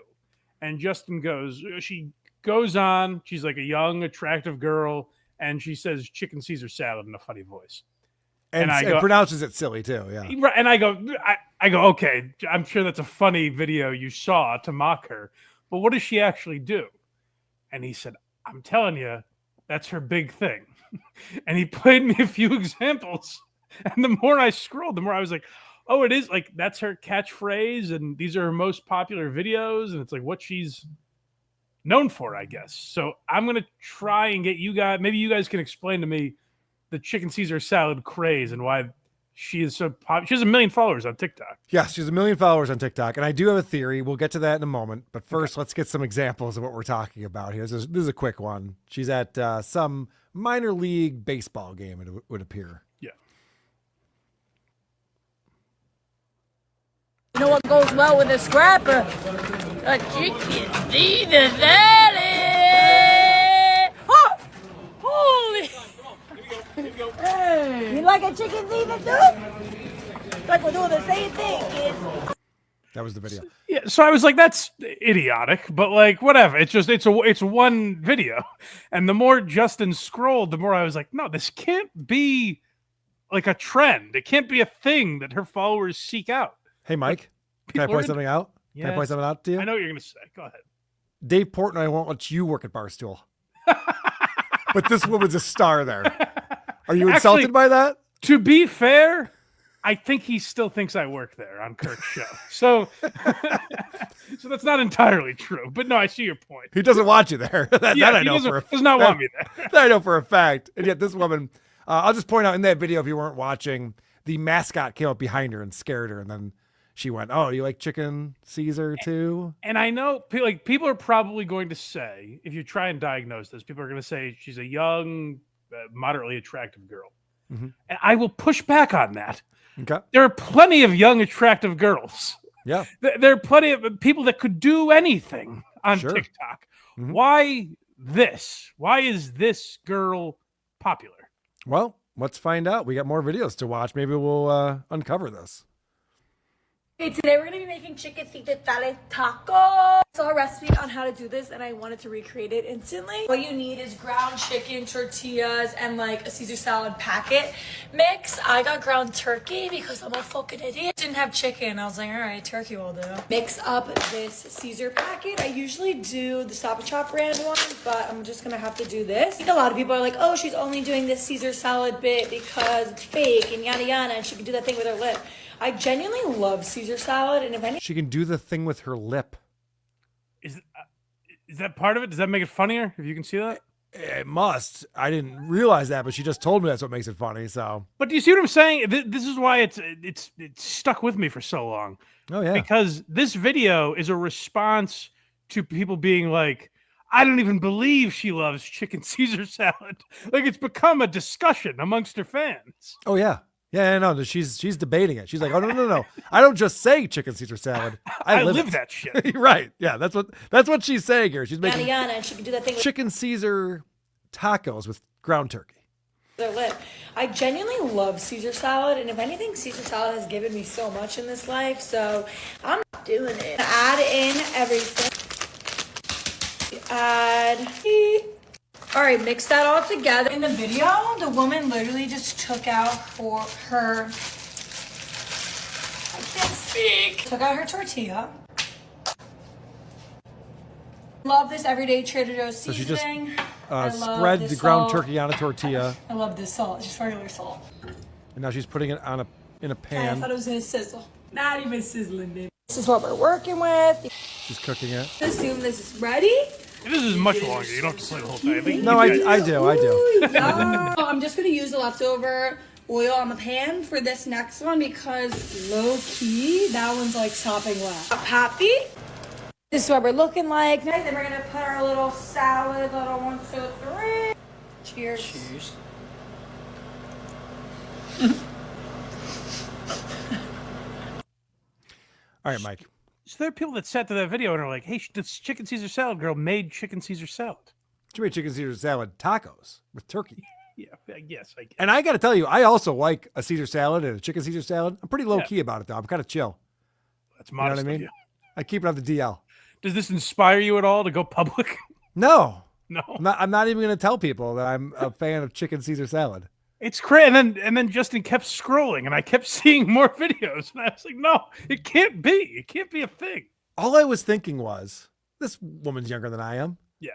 And Justin goes, she goes on, she's like a young, attractive girl, and she says chicken Caesar salad in a funny voice. And I go, pronounces it silly too, yeah. And I go, okay, I'm sure that's a funny video you saw to mock her, but what does she actually do? And he said, I'm telling you, that's her big thing. And he played me a few examples. And the more I scrolled, the more I was like, oh, it is like, that's her catchphrase. And these are her most popular videos. And it's like what she's known for, I guess. So I'm going to try and get you guys, maybe you guys can explain to me the chicken Caesar salad craze and why she is so popular. She has 1 million followers on TikTok. Yes, she has 1 million followers on TikTok. And I do have a theory. We'll get to that in a moment. But first, let's get some examples of what we're talking about here. This is a quick one. She's at some minor league baseball game, it would appear. Yeah. You know what goes well with a scrapper? A chicken Caesar salad. Oh, holy. Hey. You like a chicken Caesar too? Like we're doing the same thing, kids. That was the video. Yeah, so I was like, that's idiotic, but like, whatever. It's one video, and the more Justin scrolled, the more I was like, no, this can't be like a trend. It can't be a thing that her followers seek out. Hey, Mike, can I point something out? Can I point something out to you? I know what you're gonna say. Go ahead. Dave Portnoy won't let you work at Barstool, but this woman's a star there. Are you insulted by that? To be fair, I think he still thinks I work there on Kirk's show. So that's not entirely true. But no, I see your point. He doesn't want you there. that I know does not want me there. That I know for a fact. And yet this woman, I'll just point out in that video, if you weren't watching, the mascot came up behind her and scared her. And then she went, oh, you like chicken Caesar too? And I know people are probably going to say, if you try and diagnose this, people are going to say she's a young, moderately attractive girl. Mm-hmm. And I will push back on that. Okay. There are plenty of young, attractive girls. Yeah. There are plenty of people that could do anything on TikTok. Mm-hmm. Why this? Why is this girl popular? Well, let's find out. We got more videos to watch. Maybe we'll uncover this. Hey, today we're gonna be making chicken Caesar salad tacos. I saw a recipe on how to do this and I wanted to recreate it instantly. What you need is ground chicken, tortillas, and like a Caesar salad packet mix. I got ground turkey because I'm a fucking idiot. Didn't have chicken. I was like, all right, turkey will do. Mix up this Caesar packet. I usually do the Stop and Shop brand one, but I'm just gonna have to do this. I think a lot of people are like, oh, she's only doing this Caesar salad bit because it's fake and yada yada, and she can do that thing with her lip. I genuinely love Caesar salad, and if any, she can do the thing with her lip. Is that part of it? Does that make it funnier? If you can see that, it must. I didn't realize that, but she just told me that's what makes it funny. So, but do you see what I'm saying? This is why it's stuck with me for so long. Oh yeah, because this video is a response to people being like, I don't even believe she loves chicken Caesar salad. Like it's become a discussion amongst her fans. Oh yeah. Yeah, no, she's debating it. She's like, oh no, I don't just say chicken Caesar salad. I live that shit. Right? Yeah, that's what she's saying here. She's making yada and she can do that thing with chicken Caesar tacos with ground turkey. their lip. I genuinely love Caesar salad, and if anything, Caesar salad has given me so much in this life, so I'm doing it. Add in everything. All right, mix that all together. In the video, the woman literally just took out her I can't speak. Took out her tortilla. Love this everyday Trader Joe's seasoning. So she just spread the ground turkey on a tortilla. I love this salt, just regular salt. And now she's putting it on in a pan. I thought it was gonna sizzle. Not even sizzling, baby. This is what we're working with. She's cooking it. Assume this is ready. This is much longer. You don't have to play the whole thing. No, I do. Yeah. I'm just gonna use the leftover oil on the pan for this next one because low key, that one's like sopping wet. Happy? This is what we're looking like. Then we're gonna put our little salad, little 1, 2, 3. Cheers. Cheers. All right, Mike. So there are people that sat to that video and are like, hey, this chicken Caesar salad girl made chicken Caesar salad. She made chicken Caesar salad tacos with turkey. Yeah, I guess. And I got to tell you, I also like a Caesar salad and a chicken Caesar salad. I'm pretty low key about it, though. I'm kind of chill. That's modest. You know what I mean? I keep it on the DL. Does this inspire you at all to go public? No. No. I'm not even going to tell people that I'm a fan of chicken Caesar salad. It's crazy. And then Justin kept scrolling and I kept seeing more videos. And I was like, no, it can't be. It can't be a thing. All I was thinking was, this woman's younger than I am. Yeah.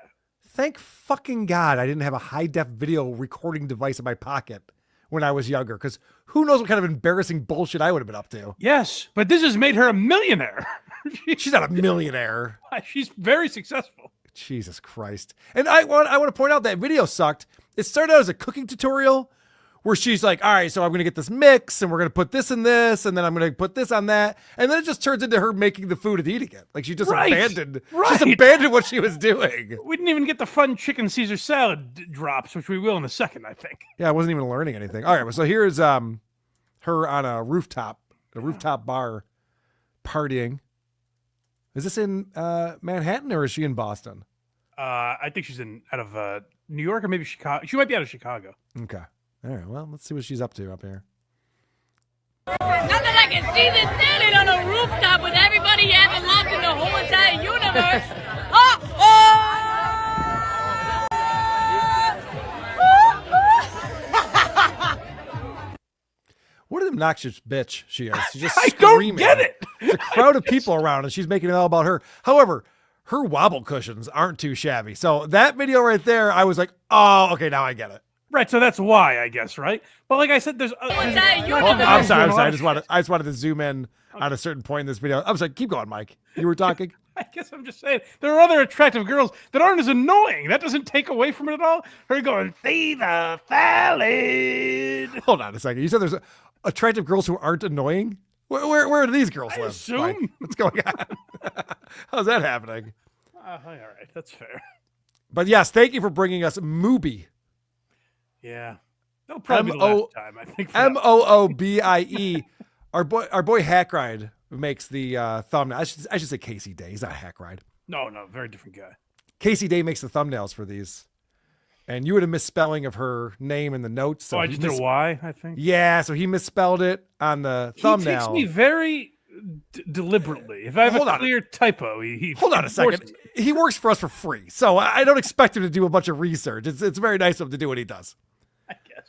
Thank fucking God I didn't have a high-def video recording device in my pocket when I was younger, because who knows what kind of embarrassing bullshit I would have been up to. Yes, but this has made her a millionaire. She's not a millionaire. She's very successful. Jesus Christ. And I want to point out that video sucked. It started out as a cooking tutorial where she's like, all right, so I'm going to get this mix and we're going to put this in this and then I'm going to put this on that. And then it just turns into her making the food and eating it. Like she just abandoned what she was doing. We didn't even get the fun chicken Caesar salad drops, which we will in a second, I think. Yeah, I wasn't even learning anything. All right, so here's her on a rooftop bar partying. Is this in Manhattan or is she in Boston? I think she's out of New York or maybe Chicago. She might be out of Chicago. Okay. All right. Well, let's see what she's up to up here. Not that I can see this standing on a rooftop with everybody having locked in the whole entire universe. What an obnoxious bitch she is. She's just I screaming. don't get it. There's a crowd of people around and she's making it all about her. However, her wobble cushions aren't too shabby. So that video right there, I was like, oh, okay, now I get it. Right, so that's why, I guess, right? But like I said, there's... I'm sorry. I just wanted to zoom in on a certain point in this video. I was like, keep going, Mike. You were talking. I guess I'm just saying, there are other attractive girls that aren't as annoying. That doesn't take away from it at all. Her going, see the salad. Hold on a second. You said there's attractive girls who aren't annoying? Where do these girls live? Assume. Mike? What's going on? How's that happening? All right, that's fair. But yes, thank you for bringing us mOObie. Yeah. That'll probably be the last time, I think. mOObie. Our boy Hackride makes the thumbnail. I should say Casey Day. He's not Hackride. No, very different guy. Casey Day makes the thumbnails for these. And you had a misspelling of her name in the notes. So I just did a Y, I think. Yeah, so he misspelled it on the thumbnail. He takes me very deliberately. If I have a clear typo, he hold on a second. He works for us for free, so I don't expect him to do a bunch of research. It's very nice of him to do what he does. I guess.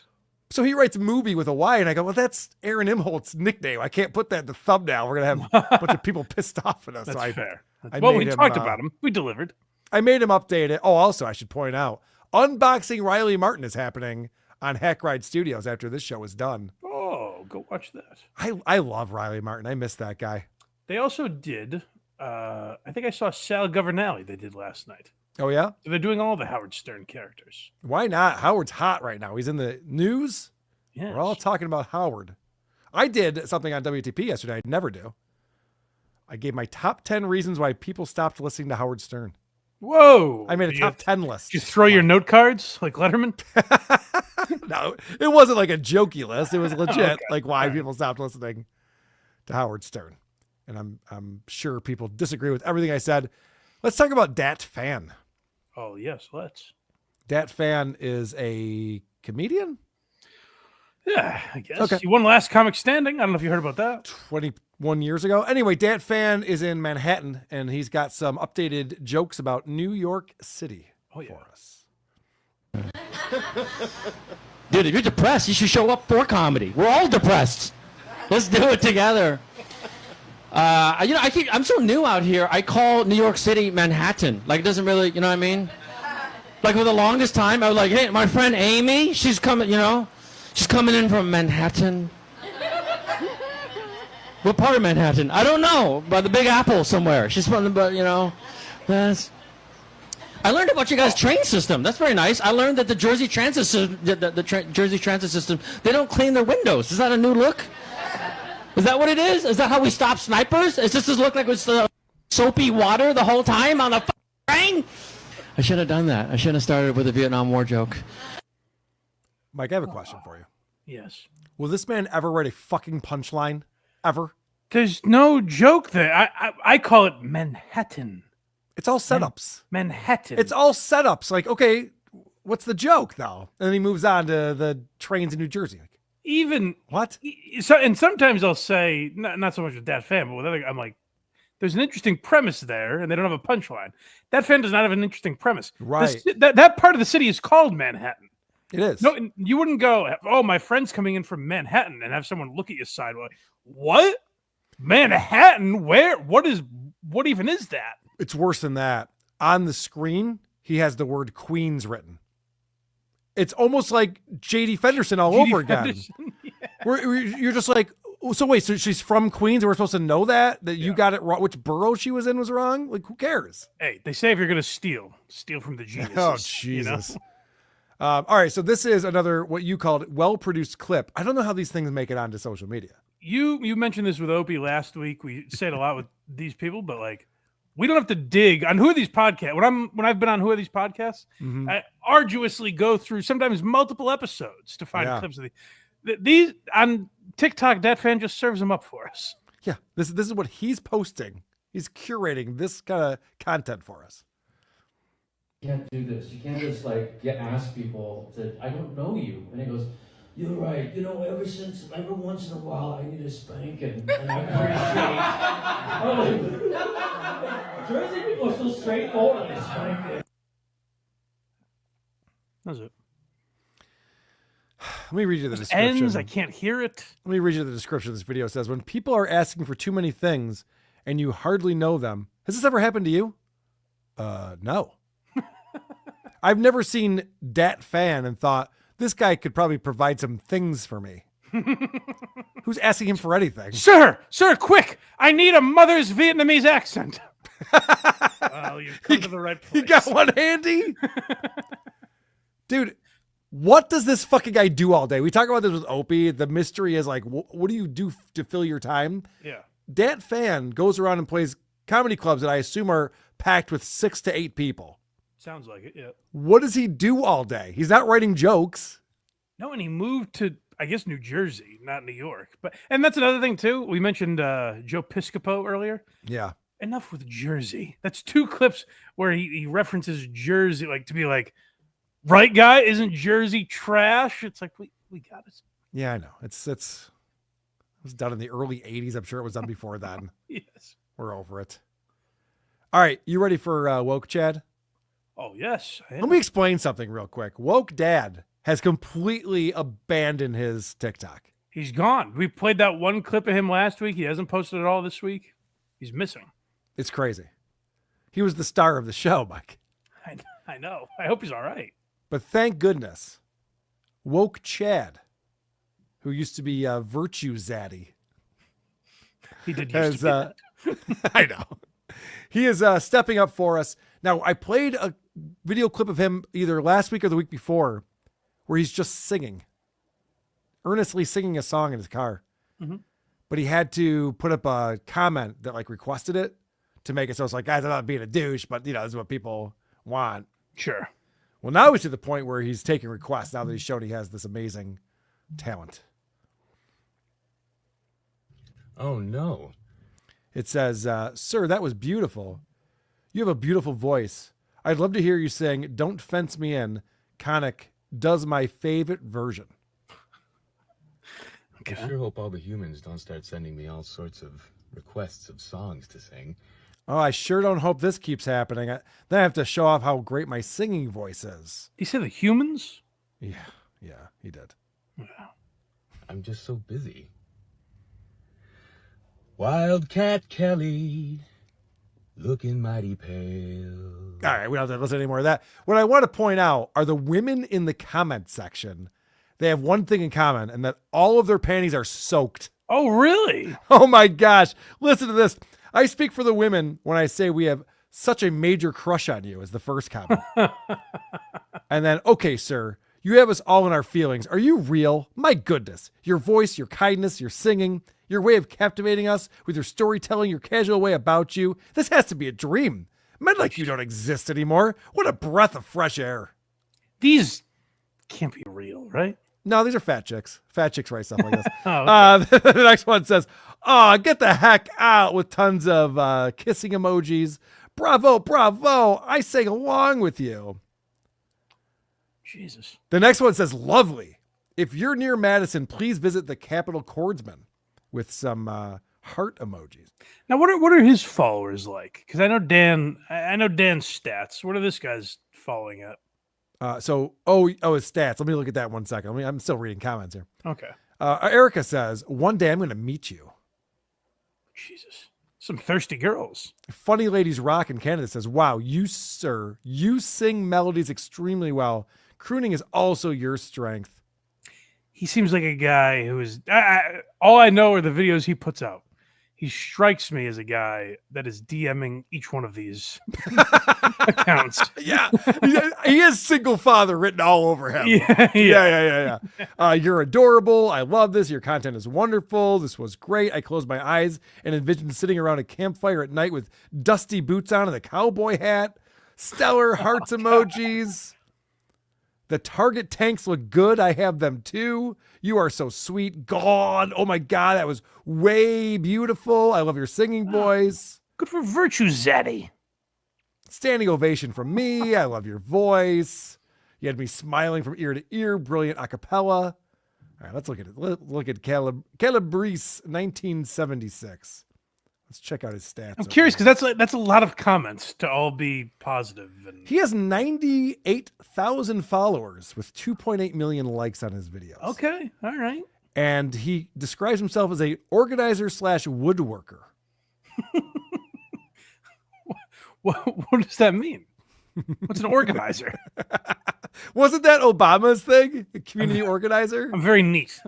So he writes mOObie with a Y, and I go, well, that's Aaron Imholtz's nickname. I can't put that in the thumbnail. We're gonna have a bunch of people pissed off at us. That's so fair. I Well, made we him, talked about him. We delivered. I made him update it. Oh, also, I should point out, Unboxing Riley Martin is happening on Hackride Studios after this show is done. Oh, go watch that. I love Riley Martin. I miss that guy. They also did, I think I saw Sal Governale they did last night. Oh, yeah? So they're doing all the Howard Stern characters. Why not? Howard's hot right now. He's in the news. Yes. We're all talking about Howard. I did something on WTP yesterday I'd never do. I gave my top 10 reasons why people stopped listening to Howard Stern. Whoa. I made a top 10 list. Did you throw your note cards like Letterman? No, it wasn't like a jokey list. It was legit, Okay. like why people stopped listening to Howard Stern. And I'm sure people disagree with everything I said. Let's talk about Dat Phan. Oh, yes, let's. Dat Phan is a comedian? Yeah, I guess. Okay. He won Last Comic Standing. I don't know if you heard about that. 21 years ago. Anyway, Dat Phan is in Manhattan, and he's got some updated jokes about New York City for us. Dude, if you're depressed, you should show up for comedy. We're all depressed. Let's do it together. I'm so new out here. I call New York City Manhattan. Like, it doesn't really, you know what I mean? Like, for the longest time, I was like, hey, my friend Amy, she's coming, she's coming in from Manhattan. What part of Manhattan? I don't know. By the Big Apple somewhere. She's from the, that's... I learned about you guys' train system. That's very nice. I learned that the Jersey Transit system, Jersey Transit system, they don't clean their windows. Is that a new look? Is that what it is? Is that how we stop snipers? Does this look like it's soapy water the whole time on the train? I should have done that. I should have started with a Vietnam War joke. Mike, I have a question for you. Yes. Will this man ever write a fucking punchline? Ever? There's no joke there. I call it Manhattan. It's all setups. Manhattan. It's all setups. Like, okay, what's the joke though? And then he moves on to the trains in New Jersey. Like, even what? So, and sometimes I'll say, not so much with Dat Phan, but with other, I'm like, there's an interesting premise there, and they don't have a punchline. Dat Phan does not have an interesting premise. Right. That part of the city is called Manhattan. It is. No, you wouldn't go, oh, my friend's coming in from Manhattan, and have someone look at you sideways. What? Manhattan? Where? What even is that? It's worse than that. On the screen, he has the word Queens written. It's almost like J.D. Fenderson all over again. Yeah. Where you're just like, so wait, so she's from Queens and we're supposed to know that you got it wrong? Which borough she was in was wrong? Like, who cares? Hey, they say if you're going to steal from the geniuses. Oh, Jesus. All right, so this is another, what you called well-produced clip. I don't know how these things make it onto social media. You mentioned this with Opie last week. We say it a lot with these people, but like, we don't have to dig on who are these podcasts. When I've been on who are these podcasts, I arduously go through sometimes multiple episodes to find clips of these on TikTok. Dat Phan just serves them up for us. Yeah, this is what he's posting. He's curating this kind of content for us. You can't do this. You can't just ask people to, I don't know you. And he goes, you're right. You know, every once in a while I need a spanking. And I appreciate Jersey people are so straightforward. Spanking. That's it. Let me read you the description. Ends. I can't hear it. Let me read you the description of this video. It says, when people are asking for too many things and you hardly know them. Has this ever happened to you? No. I've never seen Dat Phan and thought, this guy could probably provide some things for me. Who's asking him for anything? Sir, quick! I need a mother's Vietnamese accent. Well, you've come to the right place. You got one handy? Dude, what does this fucking guy do all day? We talk about this with Opie. The mystery is what do you do to fill your time? Yeah. Dat Phan goes around and plays comedy clubs that I assume are packed with 6 to 8 people. Sounds like it, yeah. What does he do all day? He's not writing jokes. No, and he moved to, I guess, New Jersey, not New York. And that's another thing, too. We mentioned Joe Piscopo earlier. Yeah. Enough with Jersey. That's 2 clips where he references Jersey, to be like, right, guy? Isn't Jersey trash? It's like, we got it. Yeah, I know. It was done in the early 80s. I'm sure it was done before then. Yes. We're over it. All right. You ready for Woke, Chad? Oh, yes. Let me explain something real quick. Woke Dad has completely abandoned his TikTok. He's gone. We played that one clip of him last week. He hasn't posted it all this week. He's missing. It's crazy. He was the star of the show, Mike. I know. I hope he's all right. But thank goodness, Woke Chad, who used to be Virtue Zaddy. He did used to be that. I know. He is stepping up for us. Now, I played a video clip of him either last week or the week before where he's just singing, earnestly singing a song in his car. Mm-hmm. But he had to put up a comment that requested it to make it so it's like, guys, I'm not being a douche, but this is what people want. Sure. Well, now he's to the point where he's taking requests now that he's shown he has this amazing talent. Oh, no. It says, sir, that was beautiful. You have a beautiful voice. I'd love to hear you sing Don't Fence Me In. Conic does my favorite version. I sure hope all the humans don't start sending me all sorts of requests of songs to sing. Oh, I sure don't hope this keeps happening. Then I have to show off how great my singing voice is. He said the humans? Yeah, he did. Yeah. I'm just so busy. Wildcat Kelly, looking mighty pale. All right, we don't have to listen to any more of that. What I want to point out are the women in the comment section. They have one thing in common, and that all of their panties are soaked. Oh, really? Oh, my gosh. Listen to this. I speak for the women when I say we have such a major crush on you, is the first comment. And then, okay, sir, you have us all in our feelings. Are you real? My goodness. Your voice, your kindness, your singing, your way of captivating us with your storytelling, your casual way about you. This has to be a dream. Men like you don't exist anymore. What a breath of fresh air. These can't be real, right? No, these are fat chicks. Fat chicks write stuff like this. Oh, okay. The next one says, oh, get the heck out, with tons of kissing emojis. Bravo, bravo. I sang along with you. Jesus. The next one says, lovely. If you're near Madison, please visit the Capitol Cordsman, with some heart emojis. Now, what are his followers like? Because I know Dan's stats. What are this guy's following at? His stats. Let me look at that 1 second. I'm still reading comments here. Okay. Erica says, one day I'm going to meet you. Jesus. Some thirsty girls. Funny Ladies Rock in Canada says, wow, you sing melodies extremely well. Crooning is also your strength. He seems like a guy who is... all I know are the videos he puts out. He strikes me as a guy that is DMing each one of these accounts. Yeah. He has single father written all over him. Yeah. You're adorable. I love this. Your content is wonderful. This was great. I closed my eyes and envisioned sitting around a campfire at night with dusty boots on and a cowboy hat. Stellar hearts emojis. The Target tanks look good. I have them too. You are so sweet. God. Oh my God. That was way beautiful. I love your singing voice. Good for virtue, Zaddy. Standing ovation from me. I love your voice. You had me smiling from ear to ear. Brilliant a cappella. All right, let's look at it. Look at Calabrese 1976. Let's check out his stats. I'm curious because that's a lot of comments to all be positive. And He has 98,000 followers with 2.8 million likes on his videos. okay, all right. And he describes himself as a organizer / woodworker. What does that mean? What's an organizer? Wasn't that Obama's thing? A community organizer? I'm very neat.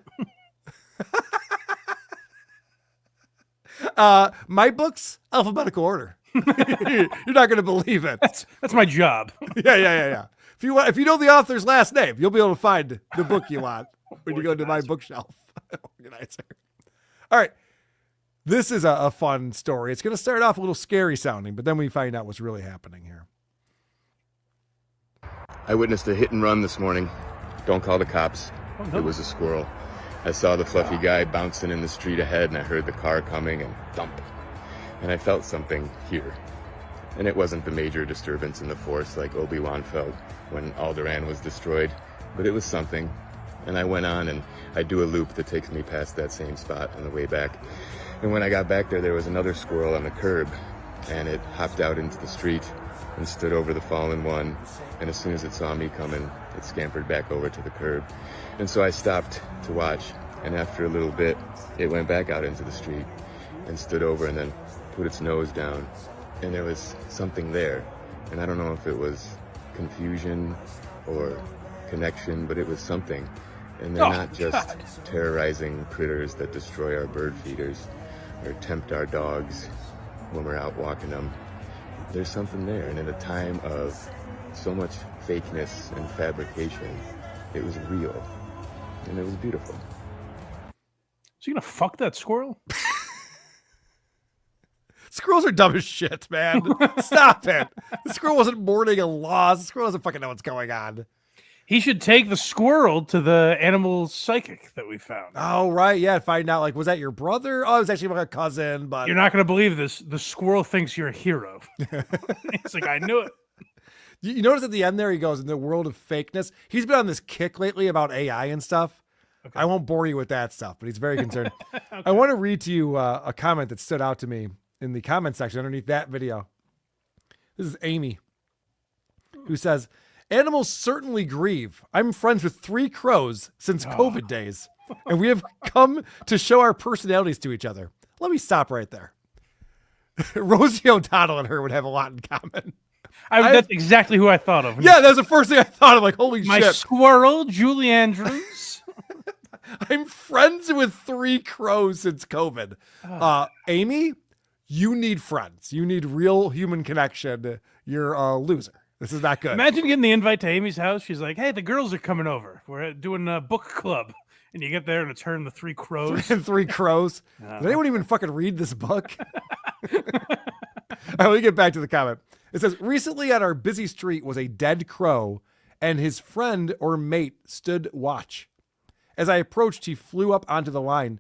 My books, alphabetical order. You're not going to believe it. That's my job. Yeah. If you know the author's last name, you'll be able to find the book you want when you go to my bookshelf. Organizer. All right. This is a fun story. It's going to start off a little scary sounding, but then we find out what's really happening here. I witnessed a hit and run this morning. Don't call the cops. Oh, no. It was a squirrel. I saw the fluffy guy bouncing in the street ahead, and I heard the car coming and thump. And I felt something here. And it wasn't the major disturbance in the force like Obi-Wan felt when Alderaan was destroyed, but it was something. And I went on, and I do a loop that takes me past that same spot on the way back. And when I got back there was another squirrel on the curb, and it hopped out into the street and stood over the fallen one. And as soon as it saw me coming, it scampered back over to the curb. And so I stopped to watch, and after a little bit, it went back out into the street and stood over and then put its nose down. And there was something there. And I don't know if it was confusion or connection, but it was something. And they're not just terrorizing critters that destroy our bird feeders or tempt our dogs when we're out walking them. There's something there. And in a time of so much fakeness and fabrication, it was real. And it was beautiful. So you gonna fuck that squirrel? Squirrels are dumb as shit, man. Stop it. The squirrel wasn't mourning a loss. The squirrel doesn't fucking know what's going on. He should take the squirrel to the animal psychic that we found. Oh, right. Yeah. Find out, like, was that your brother? Oh, it was actually my cousin, but... You're not going to believe this. The squirrel thinks you're a hero. It's like, I knew it. You notice at the end there, he goes, in the world of fakeness. He's been on this kick lately about AI and stuff. Okay. I won't bore you with that stuff, but he's very concerned. Okay. I want to read to you a comment that stood out to me in the comment section underneath that video. This is Amy, who says... Animals certainly grieve. I'm friends with 3 crows since COVID days, and we have come to show our personalities to each other. Let me stop right there. Rosie O'Donnell and her would have a lot in common. That's exactly who I thought of. Yeah, that's the first thing I thought of. Like, holy shit. My squirrel, Julie Andrews. I'm friends with 3 crows since COVID. Amy, you need friends. You need real human connection. You're a loser. This is not good. Imagine getting the invite to Amy's house. She's like, hey, the girls are coming over. We're doing a book club. And you get there and it's her and the 3 crows. 3 crows. Did anyone even fucking read this book? All right, let me get back to the comment. It says, recently on our busy street was a dead crow and his friend or mate stood watch. As I approached, he flew up onto the line.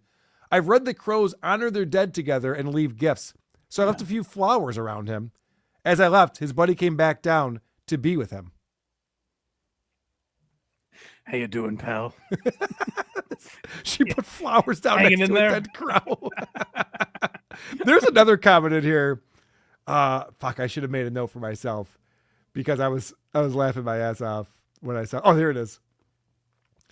I've read that crows honor their dead together and leave gifts. So I left a few flowers around him. As I left, his buddy came back down to be with him. How you doing, pal? She put flowers down next to a dead crow. There's another comment in here. Fuck, I should have made a note for myself because I was laughing my ass off when I saw. Oh, here it is.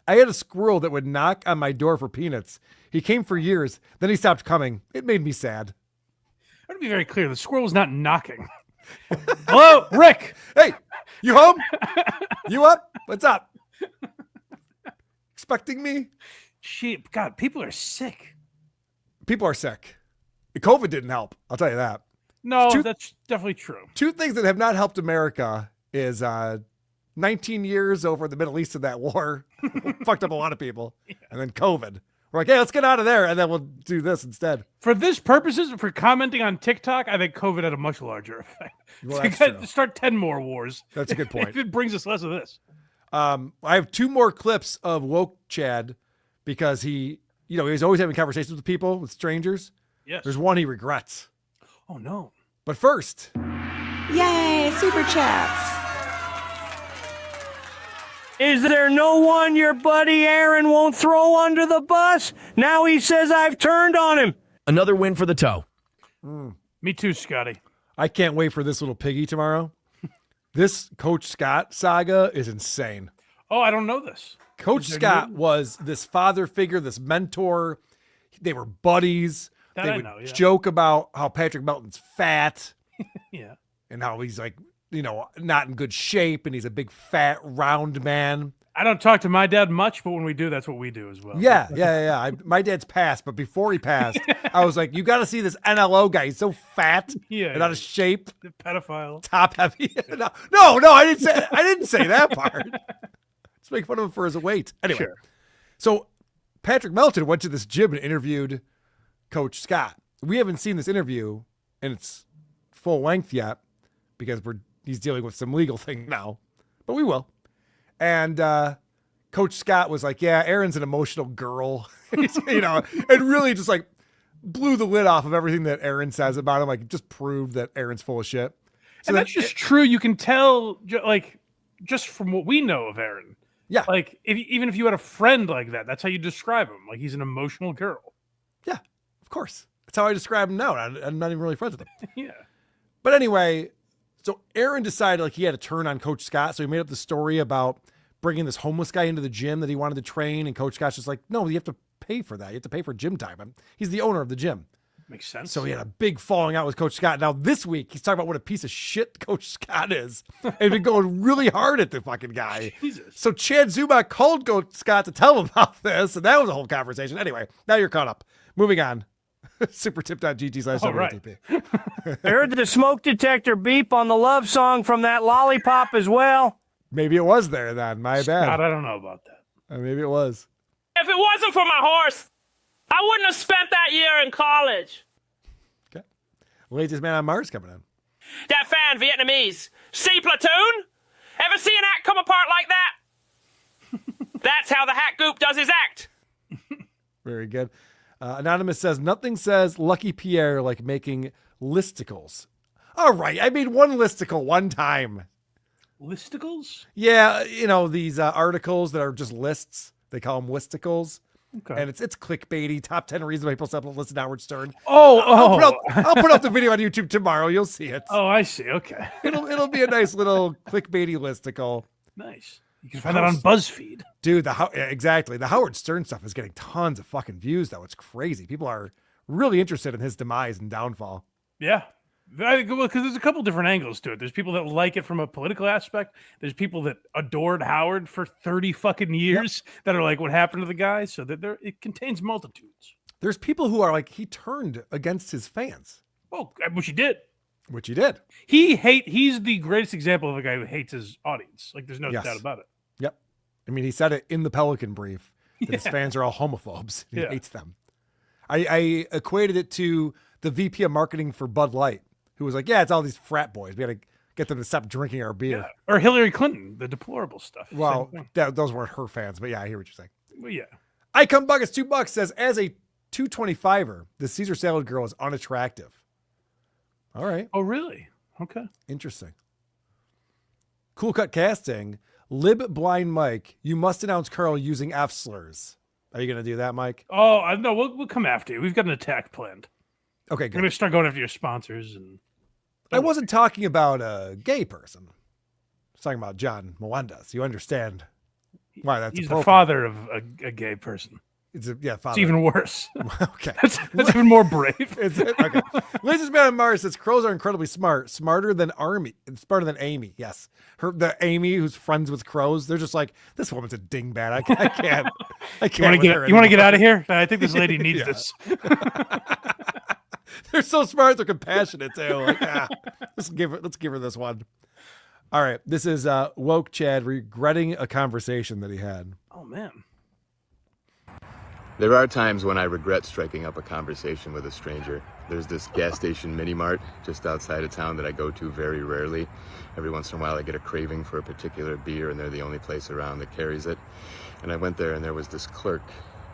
I had a squirrel that would knock on my door for peanuts. He came for years, then he stopped coming. It made me sad. I want to be very clear. The squirrel was not knocking. Hello, Rick. Hey, you home? You up? What's up? Expecting me? Shit, God, people are sick. People are sick. COVID didn't help. I'll tell you that. No, that's definitely true. 2 things that have not helped America is 19 years over the Middle East in that war. Fucked up a lot of people. Yeah. And then COVID. We're like, hey, let's get out of there, and then we'll do this instead. For this purposes, for commenting on TikTok, I think COVID had a much larger effect. Well, so you got to start 10 more wars. That's a good point. If it brings us less of this. I have 2 more clips of woke Chad because he's always having conversations with people, with strangers. Yes. There's one he regrets. Oh, no. But first, Yay, super chats. Is there no one your buddy Aaron won't throw under the bus? Now he says I've turned on him. Another win for the toe. Me too, Scotty. I can't wait for this little piggy tomorrow. This Coach Scott saga is insane. Oh, I don't know this. Coach Scott was this father figure, this mentor. They were buddies. That they I would know, yeah. joke about how Patrick Melton's fat. Yeah. And how he's like, not in good shape, and he's a big, fat, round man. I don't talk to my dad much, but when we do, that's what we do as well. Yeah. My dad's passed, but before he passed, I was like, you got to see this NLO guy. He's so fat and out of shape. The pedophile. Top heavy. No, I didn't say that part. Let's make fun of him for his weight. Anyway, Sure. So Patrick Melton went to this gym and interviewed Coach Scott. We haven't seen this interview, and it's full length yet because he's dealing with some legal thing now, but we will. And Coach Scott was like, yeah, Aaron's an emotional girl, and really just like blew the lid off of everything that Aaron says about him. Like, just proved that Aaron's full of shit. So And that's just true. You can tell, just from what we know of Aaron. Yeah. Like, even if you had a friend like that, that's how you describe him. Like, he's an emotional girl. Yeah, of course. That's how I describe him now. I'm not even really friends with him. Yeah. But anyway, so Aaron decided like he had to turn on Coach Scott. So he made up the story about bringing this homeless guy into the gym that he wanted to train. And Coach Scott's just like, no, you have to pay for that. You have to pay for gym time. He's the owner of the gym. Makes sense. So he had a big falling out with Coach Scott. Now this week, he's talking about what a piece of shit Coach Scott is. And been going really hard at the fucking guy. Jesus. So Chad ZUMOCK called Coach Scott to tell him about this. And that was a whole conversation. Anyway, now you're caught up. Moving on. Supertip.gt/WTP. I heard the smoke detector beep on the love song from that lollipop as well. Maybe it was there then. My bad. God, I don't know about that. Maybe it was. If it wasn't for my horse, I wouldn't have spent that year in college. Latest Man on Mars coming in. Dat Phan, Vietnamese. See Platoon? Ever see an act come apart like that? That's how the hack goop does his act. Very good. Anonymous says, nothing says Lucky Pierre like making listicles. All right. I made one listicle one time. Listicles? Yeah. These articles that are just lists. They call them listicles. Okay. And it's clickbaity. Top 10 reasons why people stop and listen to Howard Stern. Oh. I'll put up the video on YouTube tomorrow. You'll see it. Oh, I see. Okay. It'll be a nice little clickbaity listicle. Nice. You can find that on BuzzFeed. Dude, exactly. The Howard Stern stuff is getting tons of fucking views, though. It's crazy. People are really interested in his demise and downfall. Yeah. Because there's a couple different angles to it. There's people that like it from a political aspect. There's people that adored Howard for 30 fucking years that are like, what happened to the guy? So that it contains multitudes. There's people who are like, he turned against his fans. Oh, which he did. Which he did. He's the greatest example of a guy who hates his audience. Like, there's no doubt about it. Yep. I mean, he said it in the Pelican brief that his fans are all homophobes. He hates them. I equated it to the VP of marketing for Bud Light, who was like, yeah, it's all these frat boys. We got to get them to stop drinking our beer. Yeah. Or Hillary Clinton, the deplorable stuff. Well, those weren't her fans, but yeah, I hear what you're saying. Well, yeah. I Come Buckets $2 says, as a 225er, the Caesar salad girl is unattractive. All right. Oh, really? Okay. Interesting. Cool Cut Casting. Lib Blind Mike, you must announce Karl using F slurs. Are you going to do that, Mike? Oh, no, we'll come after you. We've got an attack planned. Okay, We're good. going to start going after your sponsors. And I wasn't talking about a gay person. I was talking about John Melendez. You understand why that's he's appropriate. the father of a gay person. Father. It's even worse. Okay. That's even more brave. Is it? Okay. Latest Man on Mars says crows are incredibly smart. Smarter than Amy. Yes. The Amy who's friends with crows. They're just like, this woman's a dingbat. I can't. You want to get out of here? I think this lady needs this. They're so smart. They're compassionate too. Like, let's give her this one. All right. This is Woke Chad regretting a conversation that he had. Oh man. There are times when I regret striking up a conversation with a stranger. There's this gas station mini mart just outside of town that I go to very rarely. Every once in a while I get a craving for a particular beer and they're the only place around that carries it. And I went there and there was this clerk.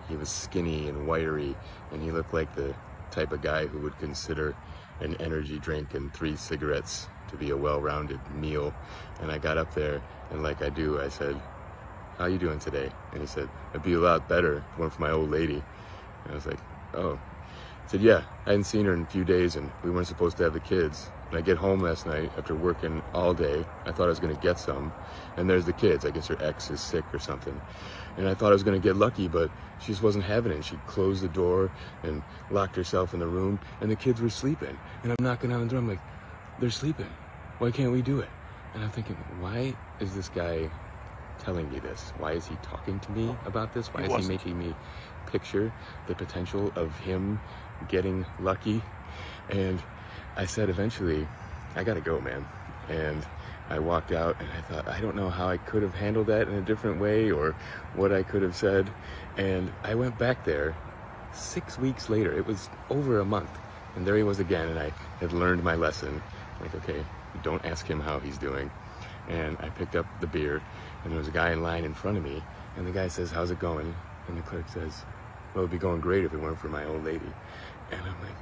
He was skinny and wiry and he looked like the type of guy who would consider an energy drink and 3 cigarettes to be a well-rounded meal. And I got up there, and like I do, I said, "How you doing today?" And he said, "I'd be a lot better if it weren't for my old lady." And I was like, "Oh." I said, "Yeah, I hadn't seen her in a few days, and we weren't supposed to have the kids. And I get home last night after working all day. I thought I was going to get some, and there's the kids. I guess her ex is sick or something. And I thought I was going to get lucky, but she just wasn't having it. She closed the door and locked herself in the room, and the kids were sleeping. And I'm knocking on the door. I'm like, they're sleeping. Why can't we do it?" And I'm thinking, why is this guy telling me this? Why is he talking to me about this? Why is he making me picture the potential of him getting lucky? And I said, eventually, I gotta go, man. And I walked out, and I thought, I don't know how I could have handled that in a different way or what I could have said. And I went back there 6 weeks later. It was over a month. And there he was again, and I had learned my lesson. Like, okay, don't ask him how he's doing. And I picked up the beer, and there was a guy in line in front of me, and the guy says, "How's it going?" And the clerk says, "Well, it'd be going great if it weren't for my old lady." And I'm like,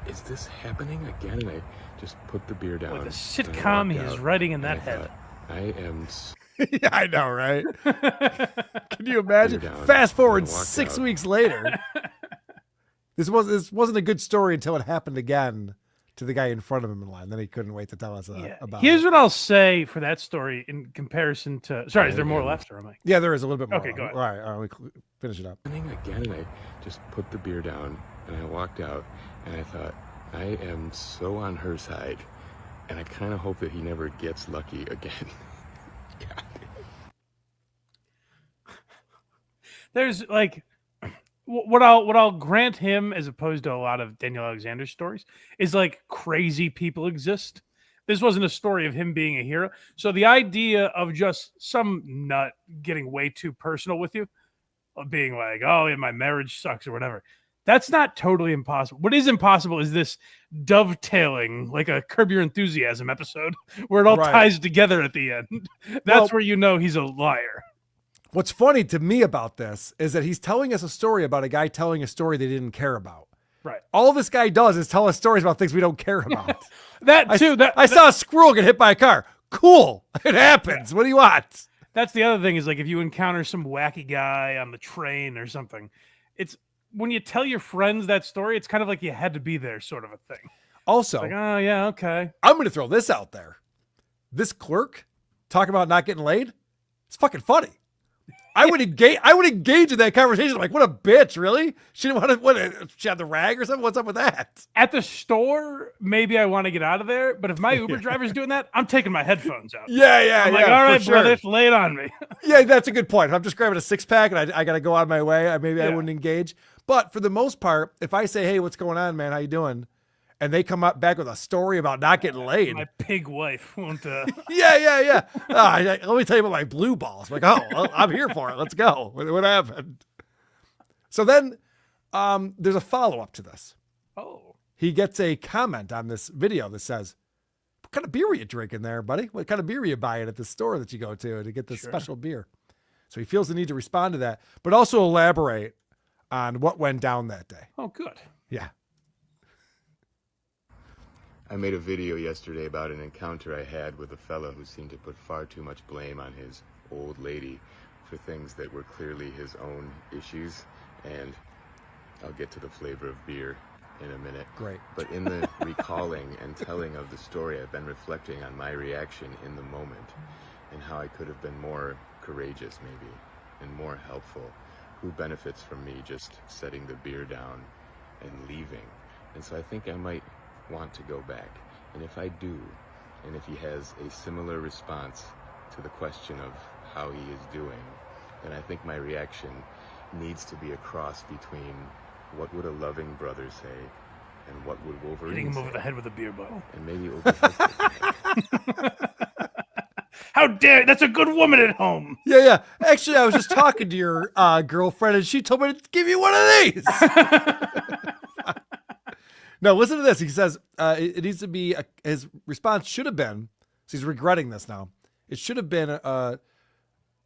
is this happening again? And I just put the beer down. What a sitcom he is writing in that head. I am... Yeah, I know, right? Can you imagine? Fast forward 6 weeks later. This wasn't a good story until it happened again to the guy in front of him in line. Then he couldn't wait to tell us about Here's it. what I'll say for that story in comparison to... Sorry, is there more left, or am I? Yeah, there is a little bit more. Okay, go ahead. All right, we finish it up. Again, and I just put the beer down, and I walked out, and I thought, I am so on her side, and I kind of hope that he never gets lucky again. There's like... What I'll grant him, as opposed to a lot of Daniel Alexander's stories, is like crazy people exist. This wasn't a story of him being a hero. So the idea of just some nut getting way too personal with you, of being like, "Oh, yeah, my marriage sucks" or whatever, that's not totally impossible. What is impossible is this dovetailing, like a Curb Your Enthusiasm episode, where it all ties together at the end. That's where you know he's a liar. What's funny to me about this is that he's telling us a story about a guy telling a story they didn't care about. Right. All this guy does is tell us stories about things we don't care about. I saw a squirrel get hit by a car. Cool. It happens. What do you want? That's the other thing, is like if you encounter some wacky guy on the train or something, it's when you tell your friends that story, it's kind of like you had to be there sort of a thing. Also, it's like, oh yeah, okay. I'm going to throw this out there. This clerk talking about not getting laid, it's fucking funny. I would engage in that conversation. I'm like, what a bitch, really? She didn't want to, she had the rag or something? What's up with that? At the store, maybe I want to get out of there, but if my Uber driver's doing that, I'm taking my headphones out. Yeah, I'm like, all right, brother, lay it on me. Yeah, that's a good point. If I'm just grabbing a 6-pack and I got to go out of my way, I wouldn't engage. But for the most part, if I say, "Hey, what's going on, man? How you doing?" and they come up back with a story about not getting laid. My pig wife won't. Yeah. Let me tell you about my blue balls. Like, oh, well, I'm here for it. Let's go. What happened? So then there's a follow-up to this. Oh. He gets a comment on this video that says, "What kind of beer are you drinking there, buddy? What kind of beer are you buying at the store that you go to get this special beer?" So he feels the need to respond to that, but also elaborate on what went down that day. Oh, good. Yeah. I made a video yesterday about an encounter I had with a fella who seemed to put far too much blame on his old lady for things that were clearly his own issues, and I'll get to the flavor of beer in a minute. Great. But in the recalling and telling of the story, I've been reflecting on my reaction in the moment and how I could have been more courageous maybe and more helpful. Who benefits from me just setting the beer down and leaving? And so I think I might want to go back. And if I do, and if he has a similar response to the question of how he is doing, then I think my reaction needs to be a cross between what would a loving brother say and what would Wolverine Hitting him say. over the head with a beer bottle. And maybe it will be helpful. How dare, that's a good woman at home. Yeah. Actually, I was just talking to your girlfriend, and she told me to give you one of these. No, listen to this. He says it needs to be, his response should have been, so he's regretting this now, it should have been a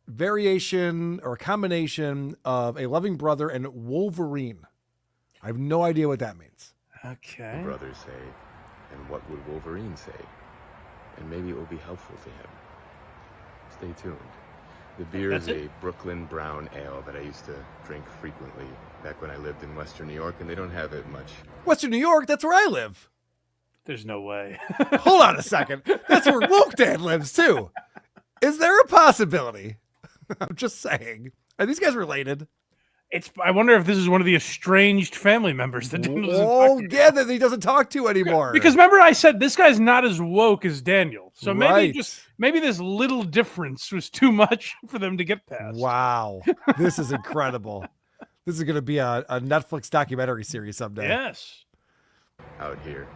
variation or a combination of a loving brother and Wolverine. I have no idea what that means. Okay. Brothers say, and what would Wolverine say? And maybe it will be helpful to him. Stay tuned. The beer is a Brooklyn brown ale that I used to drink frequently back when I lived in Western New York, and they don't have it much. Western New York, that's where I live. There's no way. Hold on a second. That's where Woke Dad lives, too. Is there a possibility? I'm just saying. Are these guys related? I wonder if this is one of the estranged family members that Daniel doesn't Oh, talk to. yeah, that he doesn't talk to anymore. Because remember I said this guy's not as woke as Daniel. So Right. maybe this little difference was too much for them to get past. Wow. This is incredible. This is going to be a Netflix documentary series someday. Yes. Out here.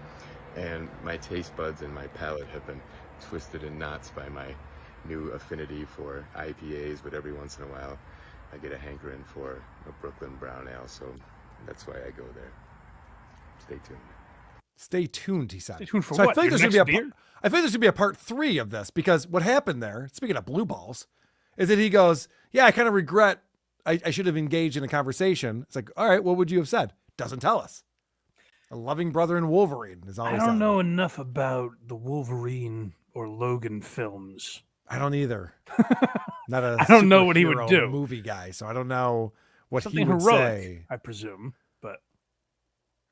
And my taste buds and my palate have been twisted in knots by my new affinity for IPAs, but every once in a while I get a hankering for a Brooklyn brown ale, so that's why I go there. Stay tuned. Stay tuned, he said. Stay tuned for So what? I think Your there's going to next be beer? I think there's going to be a part 3 of this, because what happened there, speaking of blue balls, is that he goes, yeah, I kind of regret I should have engaged in a conversation. It's like, all right, what would you have said? Doesn't tell us. A loving brother in Wolverine is all I he don't said. know enough about the Wolverine or Logan films. I don't either. Not a I don't know what he would superhero do. movie guy, so I don't know what Something he would heroic, say. I presume, but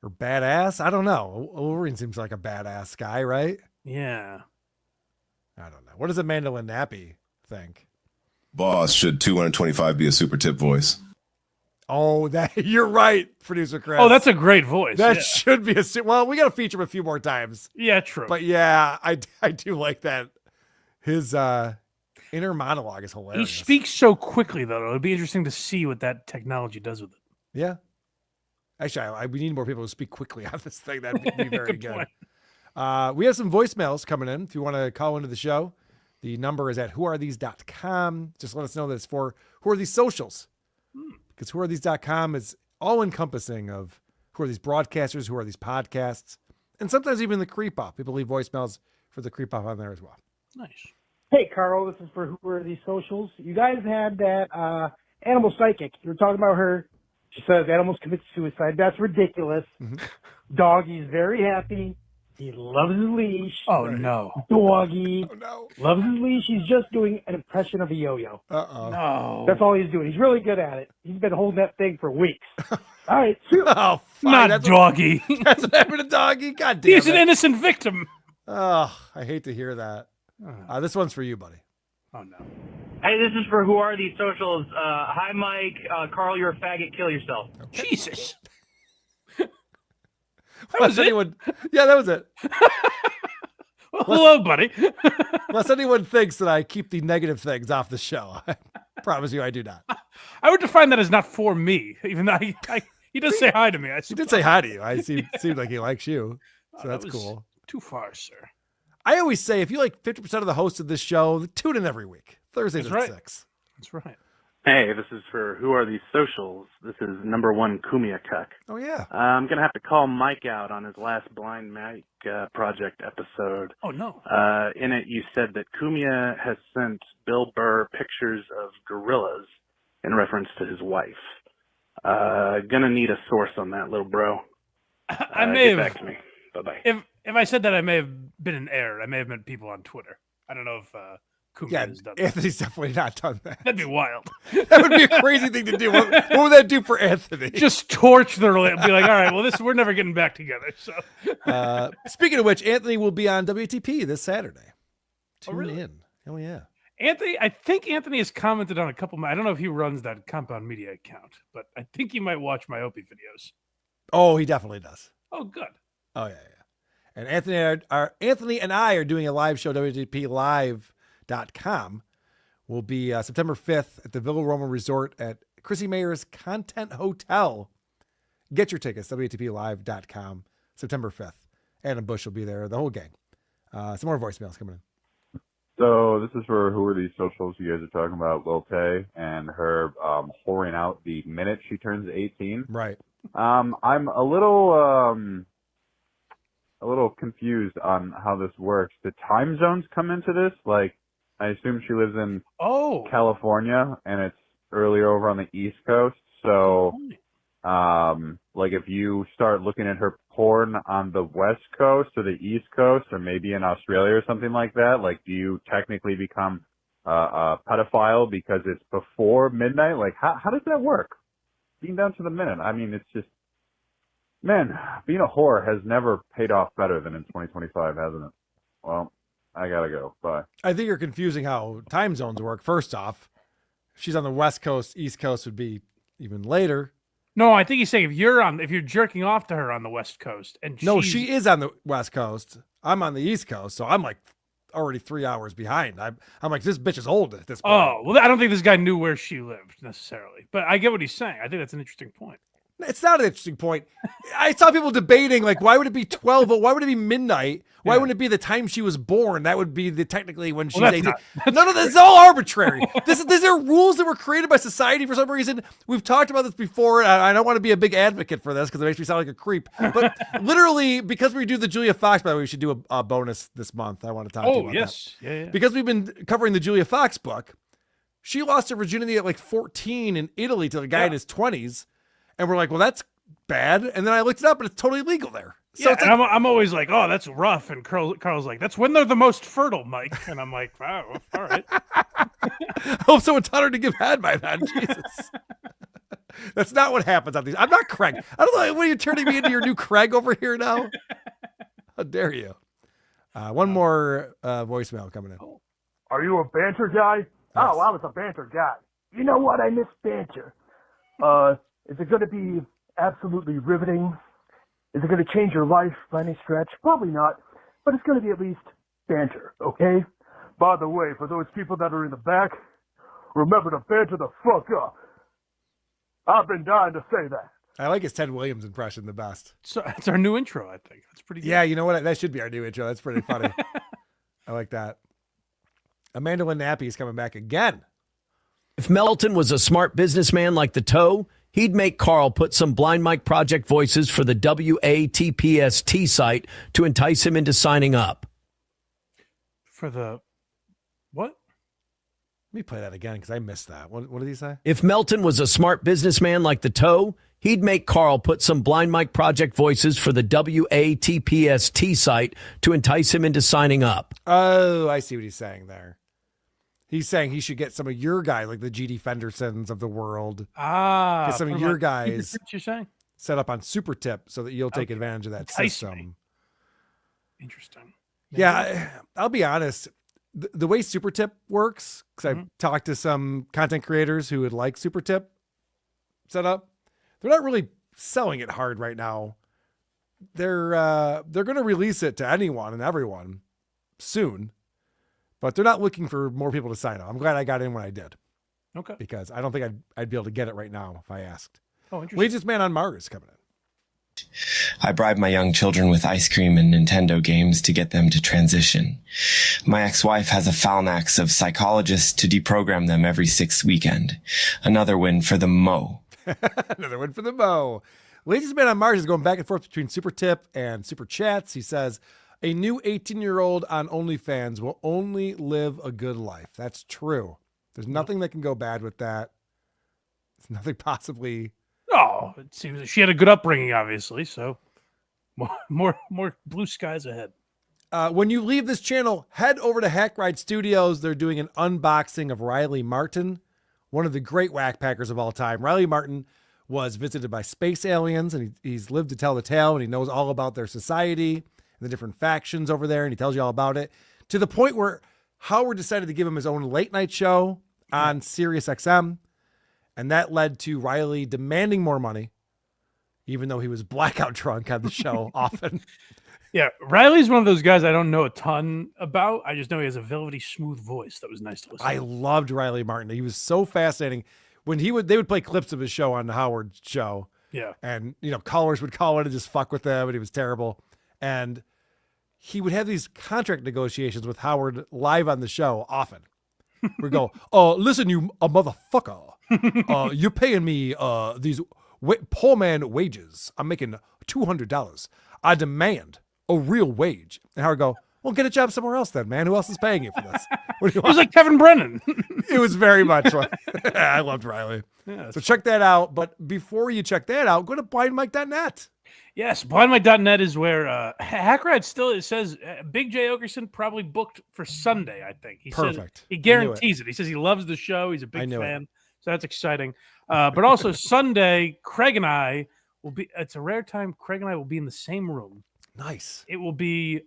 Or badass? I don't know. Wolverine seems like a badass guy, right? yeah. I don't know. What does Amanda Nappy think? Boss, should 225 be a super tip voice? Oh, that you're right, producer Chris. Oh, that's a great voice. That yeah. should be well, we got to feature him a few more times. Yeah, true. But yeah, I do like that. His inner monologue is He hilarious. speaks so quickly, though. It'll be interesting to see what that technology does with it. Yeah. Actually, we need more people who speak quickly on this thing. That'd be very Good good. point. We have some voicemails coming in. If you want to call into the show, the number is at whoarethese.com. Just let us know that it's for Who Are These Socials. Because whoarethese.com is all encompassing of who are these broadcasters, who are these podcasts, and sometimes even the creep off. People leave voicemails for the creep off on there as well. Nice. Hey, Carl, this is for Who Are These Socials. You guys had that animal psychic. You were talking about her. She says animals commit suicide. That's ridiculous. Doggy's very happy. He loves his leash. Oh, no. Doggy loves his leash. He's just doing an impression of a yo-yo. Uh-oh. No. That's all he's doing. He's really good at it. He's been holding that thing for weeks. All right, shoot. Oh, fine. Not That's Doggy. That's what happened to Doggy? God damn He's it. an innocent victim. Oh, I hate to hear that. This one's for you, buddy. Oh, no. Hey, this is for Who Are These Socials. Hi, Mike. Carl, you're a faggot. Kill yourself. Jesus. Unless anyone, yeah, that was it. Well, hello, buddy. Unless anyone thinks that I keep the negative things off the show, I promise you I do not. I would define that as not for me, even though he does say hi to me. He did say hi to you. I seemed like he likes you, so that that's was cool. Too far, sir. I always say if you like 50% of the hosts of this show, tune in every week. Thursdays That's at right. 6. That's right. Hey, this is for Who Are These Socials? This is number one Kumia Cuck. Oh, yeah. I'm going to have to call Mike out on his last Blind Mike project episode. Oh, no. In it, you said that Kumia has sent Bill Burr pictures of gorillas in reference to his wife. Gonna need a source on that, little bro. I may get have. back to me. Bye-bye. If I said that, I may have been in error. I may have meant people on Twitter. I don't know if Kumia Yeah, has done that. Anthony's definitely not done that. That'd be wild. That would be a crazy thing to do. What would that do for Anthony? Just torch the relationship. Be like, all right, well, we're never getting back together. So, Speaking of which, Anthony will be on WTP this Saturday. Tune in. Oh, yeah. Anthony, I think Anthony has commented on a couple. I don't know if he runs that Compound Media account, but I think he might watch my mOObie videos. Oh, he definitely does. Oh, good. Oh, yeah. And Anthony and I are doing a live show, WTPLive.com. Will be September 5th at the Villa Roma Resort at Chrissy Mayer's Content Hotel. Get your tickets, WTPLive.com, September 5th. Adam Bush will be there, the whole gang. Some more voicemails coming in. So this is for Who Are These Socials? You guys are talking about Lil Tay and her whoring out the minute she turns 18. Right. I'm a little confused on how this works. Do time zones come into this? Like, I assume she lives in California, and it's earlier over on the East Coast. So Like if you start looking at her porn on the West Coast or the East Coast or maybe in Australia or something like that, like do you technically become a pedophile because it's before midnight? Like how does that work? Being down to the minute. I mean, it's just, man, being a whore has never paid off better than in 2025, hasn't it? Well, I gotta go. Bye. I think you're confusing how time zones work. First off, if she's on the West Coast, East Coast would be even later. No, I think he's saying if you're jerking off to her on the West Coast, and No, she's- she is on the West Coast. I'm on the East Coast, so I'm like already 3 hours behind. I'm like, this bitch is old at this point. Oh, well, I don't think this guy knew where she lived necessarily, but I get what he's saying. I think that's an interesting point. It's not an interesting point. I saw people debating, like, why would it be 12? Why would it be midnight? Why wouldn't it be the time she was born? That would be technically when she's 18. None of this is all arbitrary. These are rules that were created by society for some reason. We've talked about this before, and I don't want to be a big advocate for this because it makes me sound like a creep. But literally, because we do the Julia Fox, by the way, we should do a bonus this month. I want to talk to you about yes. that. Yeah. Because we've been covering the Julia Fox book. She lost her virginity at like 14 in Italy to a guy in his 20s. And we're like, well, that's bad. And then I looked it up, and it's totally legal there. So Yeah, and I'm always like, oh, that's rough. And Carl's like, that's when they're the most fertile, Mike. And I'm like, wow, all right. I hope someone taught her to give head by then. Jesus. That's not what happens on these. I'm not Craig. I don't know. What are you turning me into your new Craig over here now? How dare you? One more voicemail coming in. Are you a banter guy? Yes. Oh, I was a banter guy. You know what? I miss banter. Is it going to be absolutely riveting? Is it going to change your life by any stretch? Probably not, but it's going to be at least banter, okay? By the way, for those people that are in the back, remember to banter the fuck up. I've been dying to say that. I like his Ted Williams impression the best. So it's our new intro, I think. That's pretty good. Yeah, you know what? That should be our new intro. That's pretty funny. I like that. Amanda Lynn Nappy is coming back again. If Melton was a smart businessman like the Toe, he'd make Karl put some Blind Mike Project voices for the WATPST site to entice him into signing up. For the what? Let me play that again because I missed that. What did he say? If Melton was a smart businessman like the Toe, he'd make Karl put some Blind Mike Project voices for the WATPST site to entice him into signing up. Oh, I see what he's saying there. He's saying he should get some of your guys, like the G.D. Fendersons of the world. Get some of your guys you're saying? set up on Super Tip so that you'll take advantage of that Entice system. me. Interesting. Yeah, I'll be honest. The way Super Tip works, because I've talked to some content creators who would like Super Tip set up, they're not really selling it hard right now. They're going to release it to anyone and everyone soon. But they're not looking for more people to sign up. I'm glad I got in when I did. Okay. Because I don't think I'd be able to get it right now if I asked. Oh, interesting. Wages Man on Mars coming in. I bribe my young children with ice cream and Nintendo games to get them to transition. My ex-wife has a phalanx of psychologists to deprogram them every 6th weekend. Another win for the Mo. Another win for the Mo. Wages Man on Mars is going back and forth between Super Tip and Super Chats. He says, a new 18-year-old on OnlyFans will only live a good life. That's true. There's nothing that can go bad with that. There's nothing possibly. Oh, it seems she had a good upbringing, obviously. So more blue skies ahead. When you leave this channel, head over to Hack Ride Studios. They're doing an unboxing of Riley Martin, one of the great whack packers of all time. Riley Martin was visited by space aliens, and he's lived to tell the tale, and he knows all about their society, the different factions over there, and he tells you all about it, to the point where Howard decided to give him his own late night show on Sirius XM, and that led to Riley demanding more money, even though he was blackout drunk on the show often. Yeah, Riley's one of those guys I don't know a ton about. I just know he has a velvety smooth voice that was nice to listen I to. loved Riley Martin. He was so fascinating. When they would play clips of his show on the Howard show. Yeah. And, callers would call in and just fuck with them, and he was terrible. And he would have these contract negotiations with Howard live on the show often. We go, listen, you a motherfucker. You're paying me these poor man wages. I'm making $200. I demand a real wage. And Howard go, Well, get a job somewhere else then, man. Who else is paying you for this? What do you It was want? like Kevin Brennan. It was very much like I loved Riley. Yeah, So check that out. But before you check that out, go to blindmike.net. Yes, blindmike.net is where Hackride still it says Big J Okerson probably booked for Sunday, I think. He Perfect. Says, he I knew guarantees it. He says he loves the show. He's a big knew it. fan. So that's exciting. But also Sunday, Craig and I will be it's a rare time Craig and I will be in the same room. Nice. It will be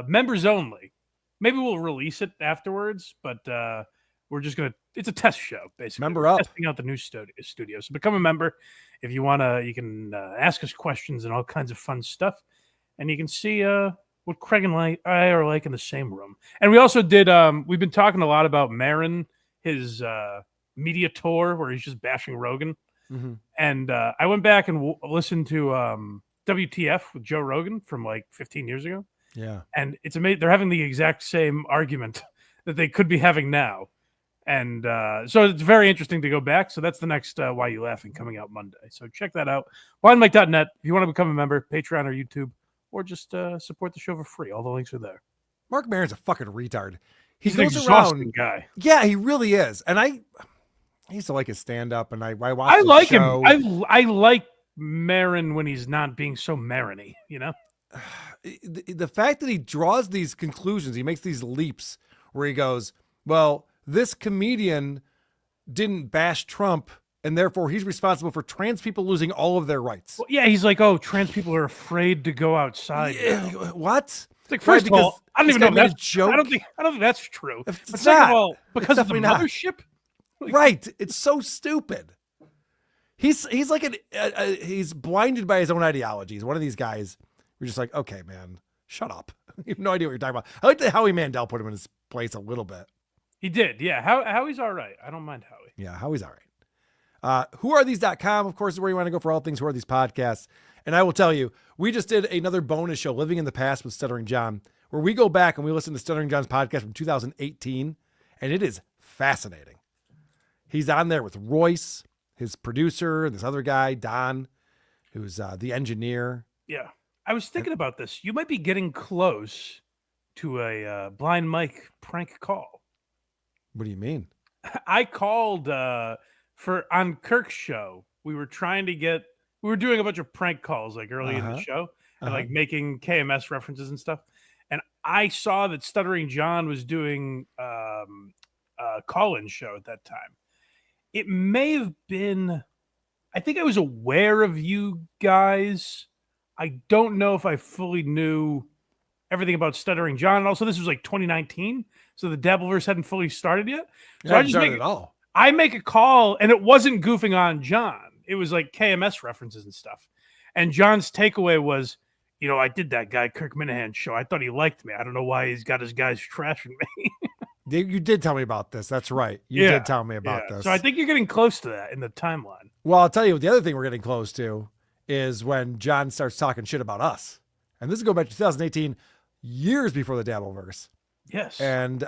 members only. Maybe we'll release it afterwards, but we're just gonna. It's a test show, basically. Member We're up. testing out the new studio. So become a member if you wanna. You can ask us questions and all kinds of fun stuff, and you can see what Craig and I are like in the same room. And we also did. We've been talking a lot about Marin, his media tour where he's just bashing Rogan. Mm-hmm. And I went back and listened to WTF with Joe Rogan from like 15 years ago. Yeah. And it's amazing. They're having the exact same argument that they could be having now. And so it's very interesting to go back. So that's the next Why You Laughing coming out Monday. So check that out. blindmike.net if you want to become a member, Patreon or YouTube, or just support the show for free. All the links are there. Mark Maron's a fucking retard. He's an goes exhausting guy. Yeah, he really is. And I used to like his stand-up, and I watched I his like show. him. I like Marin when he's not being so Marin-y, you know? The fact that he draws these conclusions, he makes these leaps where he goes, well, this comedian didn't bash Trump, and therefore he's responsible for trans people losing all of their rights. Well, yeah, he's like, oh, trans people are afraid to go outside. Yeah, what? It's like, first of all, I don't even know if that's joke. I don't think that's true. But It's second not. of all, because It's of the definitely not. mothership. Right. It's so stupid. He's like he's blinded by his own ideology. He's one of these guys. We're just like, okay, man, shut up. You have no idea what you're talking about. I like that Howie Mandel put him in his place a little bit. He did, yeah. Howie's all right. I don't mind Howie. Yeah, Howie's all right. Whoarethese.com, of course, is where you want to go for all things Who Are These podcasts. And I will tell you, we just did another bonus show, Living in the Past with Stuttering John, where we go back and we listen to Stuttering John's podcast from 2018, and it is fascinating. He's on there with Royce, his producer, and this other guy, Don, who's the engineer. Yeah. I was thinking about this. You might be getting close to a Blind Mike prank call. What do you mean? I called on Kirk's show. We were doing a bunch of prank calls like early in the show and like making KMS references and stuff. And I saw that Stuttering John was doing a call-in show at that time. It may have been, I think I was aware of you guys. I don't know if I fully knew everything about Stuttering John. And also, this was like 2019, so the Dabbleverse hadn't fully started yet. So I make a call, and it wasn't goofing on John. It was like KMS references and stuff. And John's takeaway was, I did that guy Kirk Minahan show. I thought he liked me. I don't know why he's got his guys trashing me. You did tell me about this. That's right. You did tell me about this. So I think you're getting close to that in the timeline. Well, I'll tell you, the other thing we're getting close to is when John starts talking shit about us. And this is going back to 2018, years before the Dabbleverse. Yes. And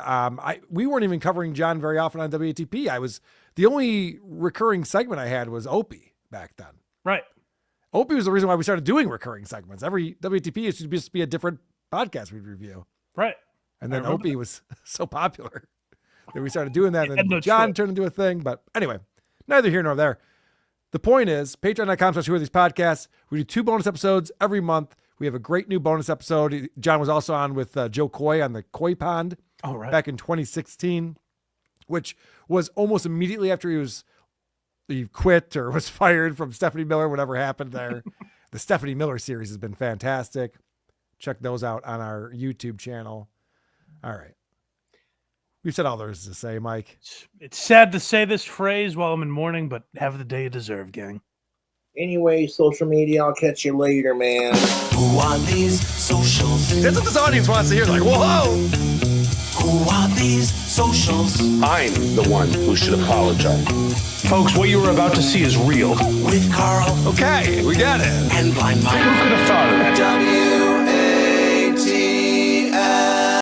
we weren't even covering John very often on WATP. The only recurring segment I had was Opie back then. Right. Opie was the reason why we started doing recurring segments. Every WATP used to just be a different podcast we'd review. Right. And then Opie was so popular that we started doing that. And then John turned into a thing. But anyway, neither here nor there. The point is, patreon.com/Who Are These podcasts. We do 2 bonus episodes every month. We have a great new bonus episode. John was also on with Joe Coy on the Koi Pond back in 2016, which was almost immediately after he quit or was fired from Stephanie Miller, whatever happened there. The Stephanie Miller series has been fantastic. Check those out on our YouTube channel. All right. We've said all there is to say, Mike. It's sad to say this phrase while I'm in mourning, but have the day you deserve, gang. Anyway, social media, I'll catch you later, man. Who are these socials? That's what this audience wants to hear. Like, whoa! Who are these socials? I'm the one who should apologize. Folks, what you were about to see is real. With Karl. Okay, we got it. And Blind Mike. Who could have thought of that?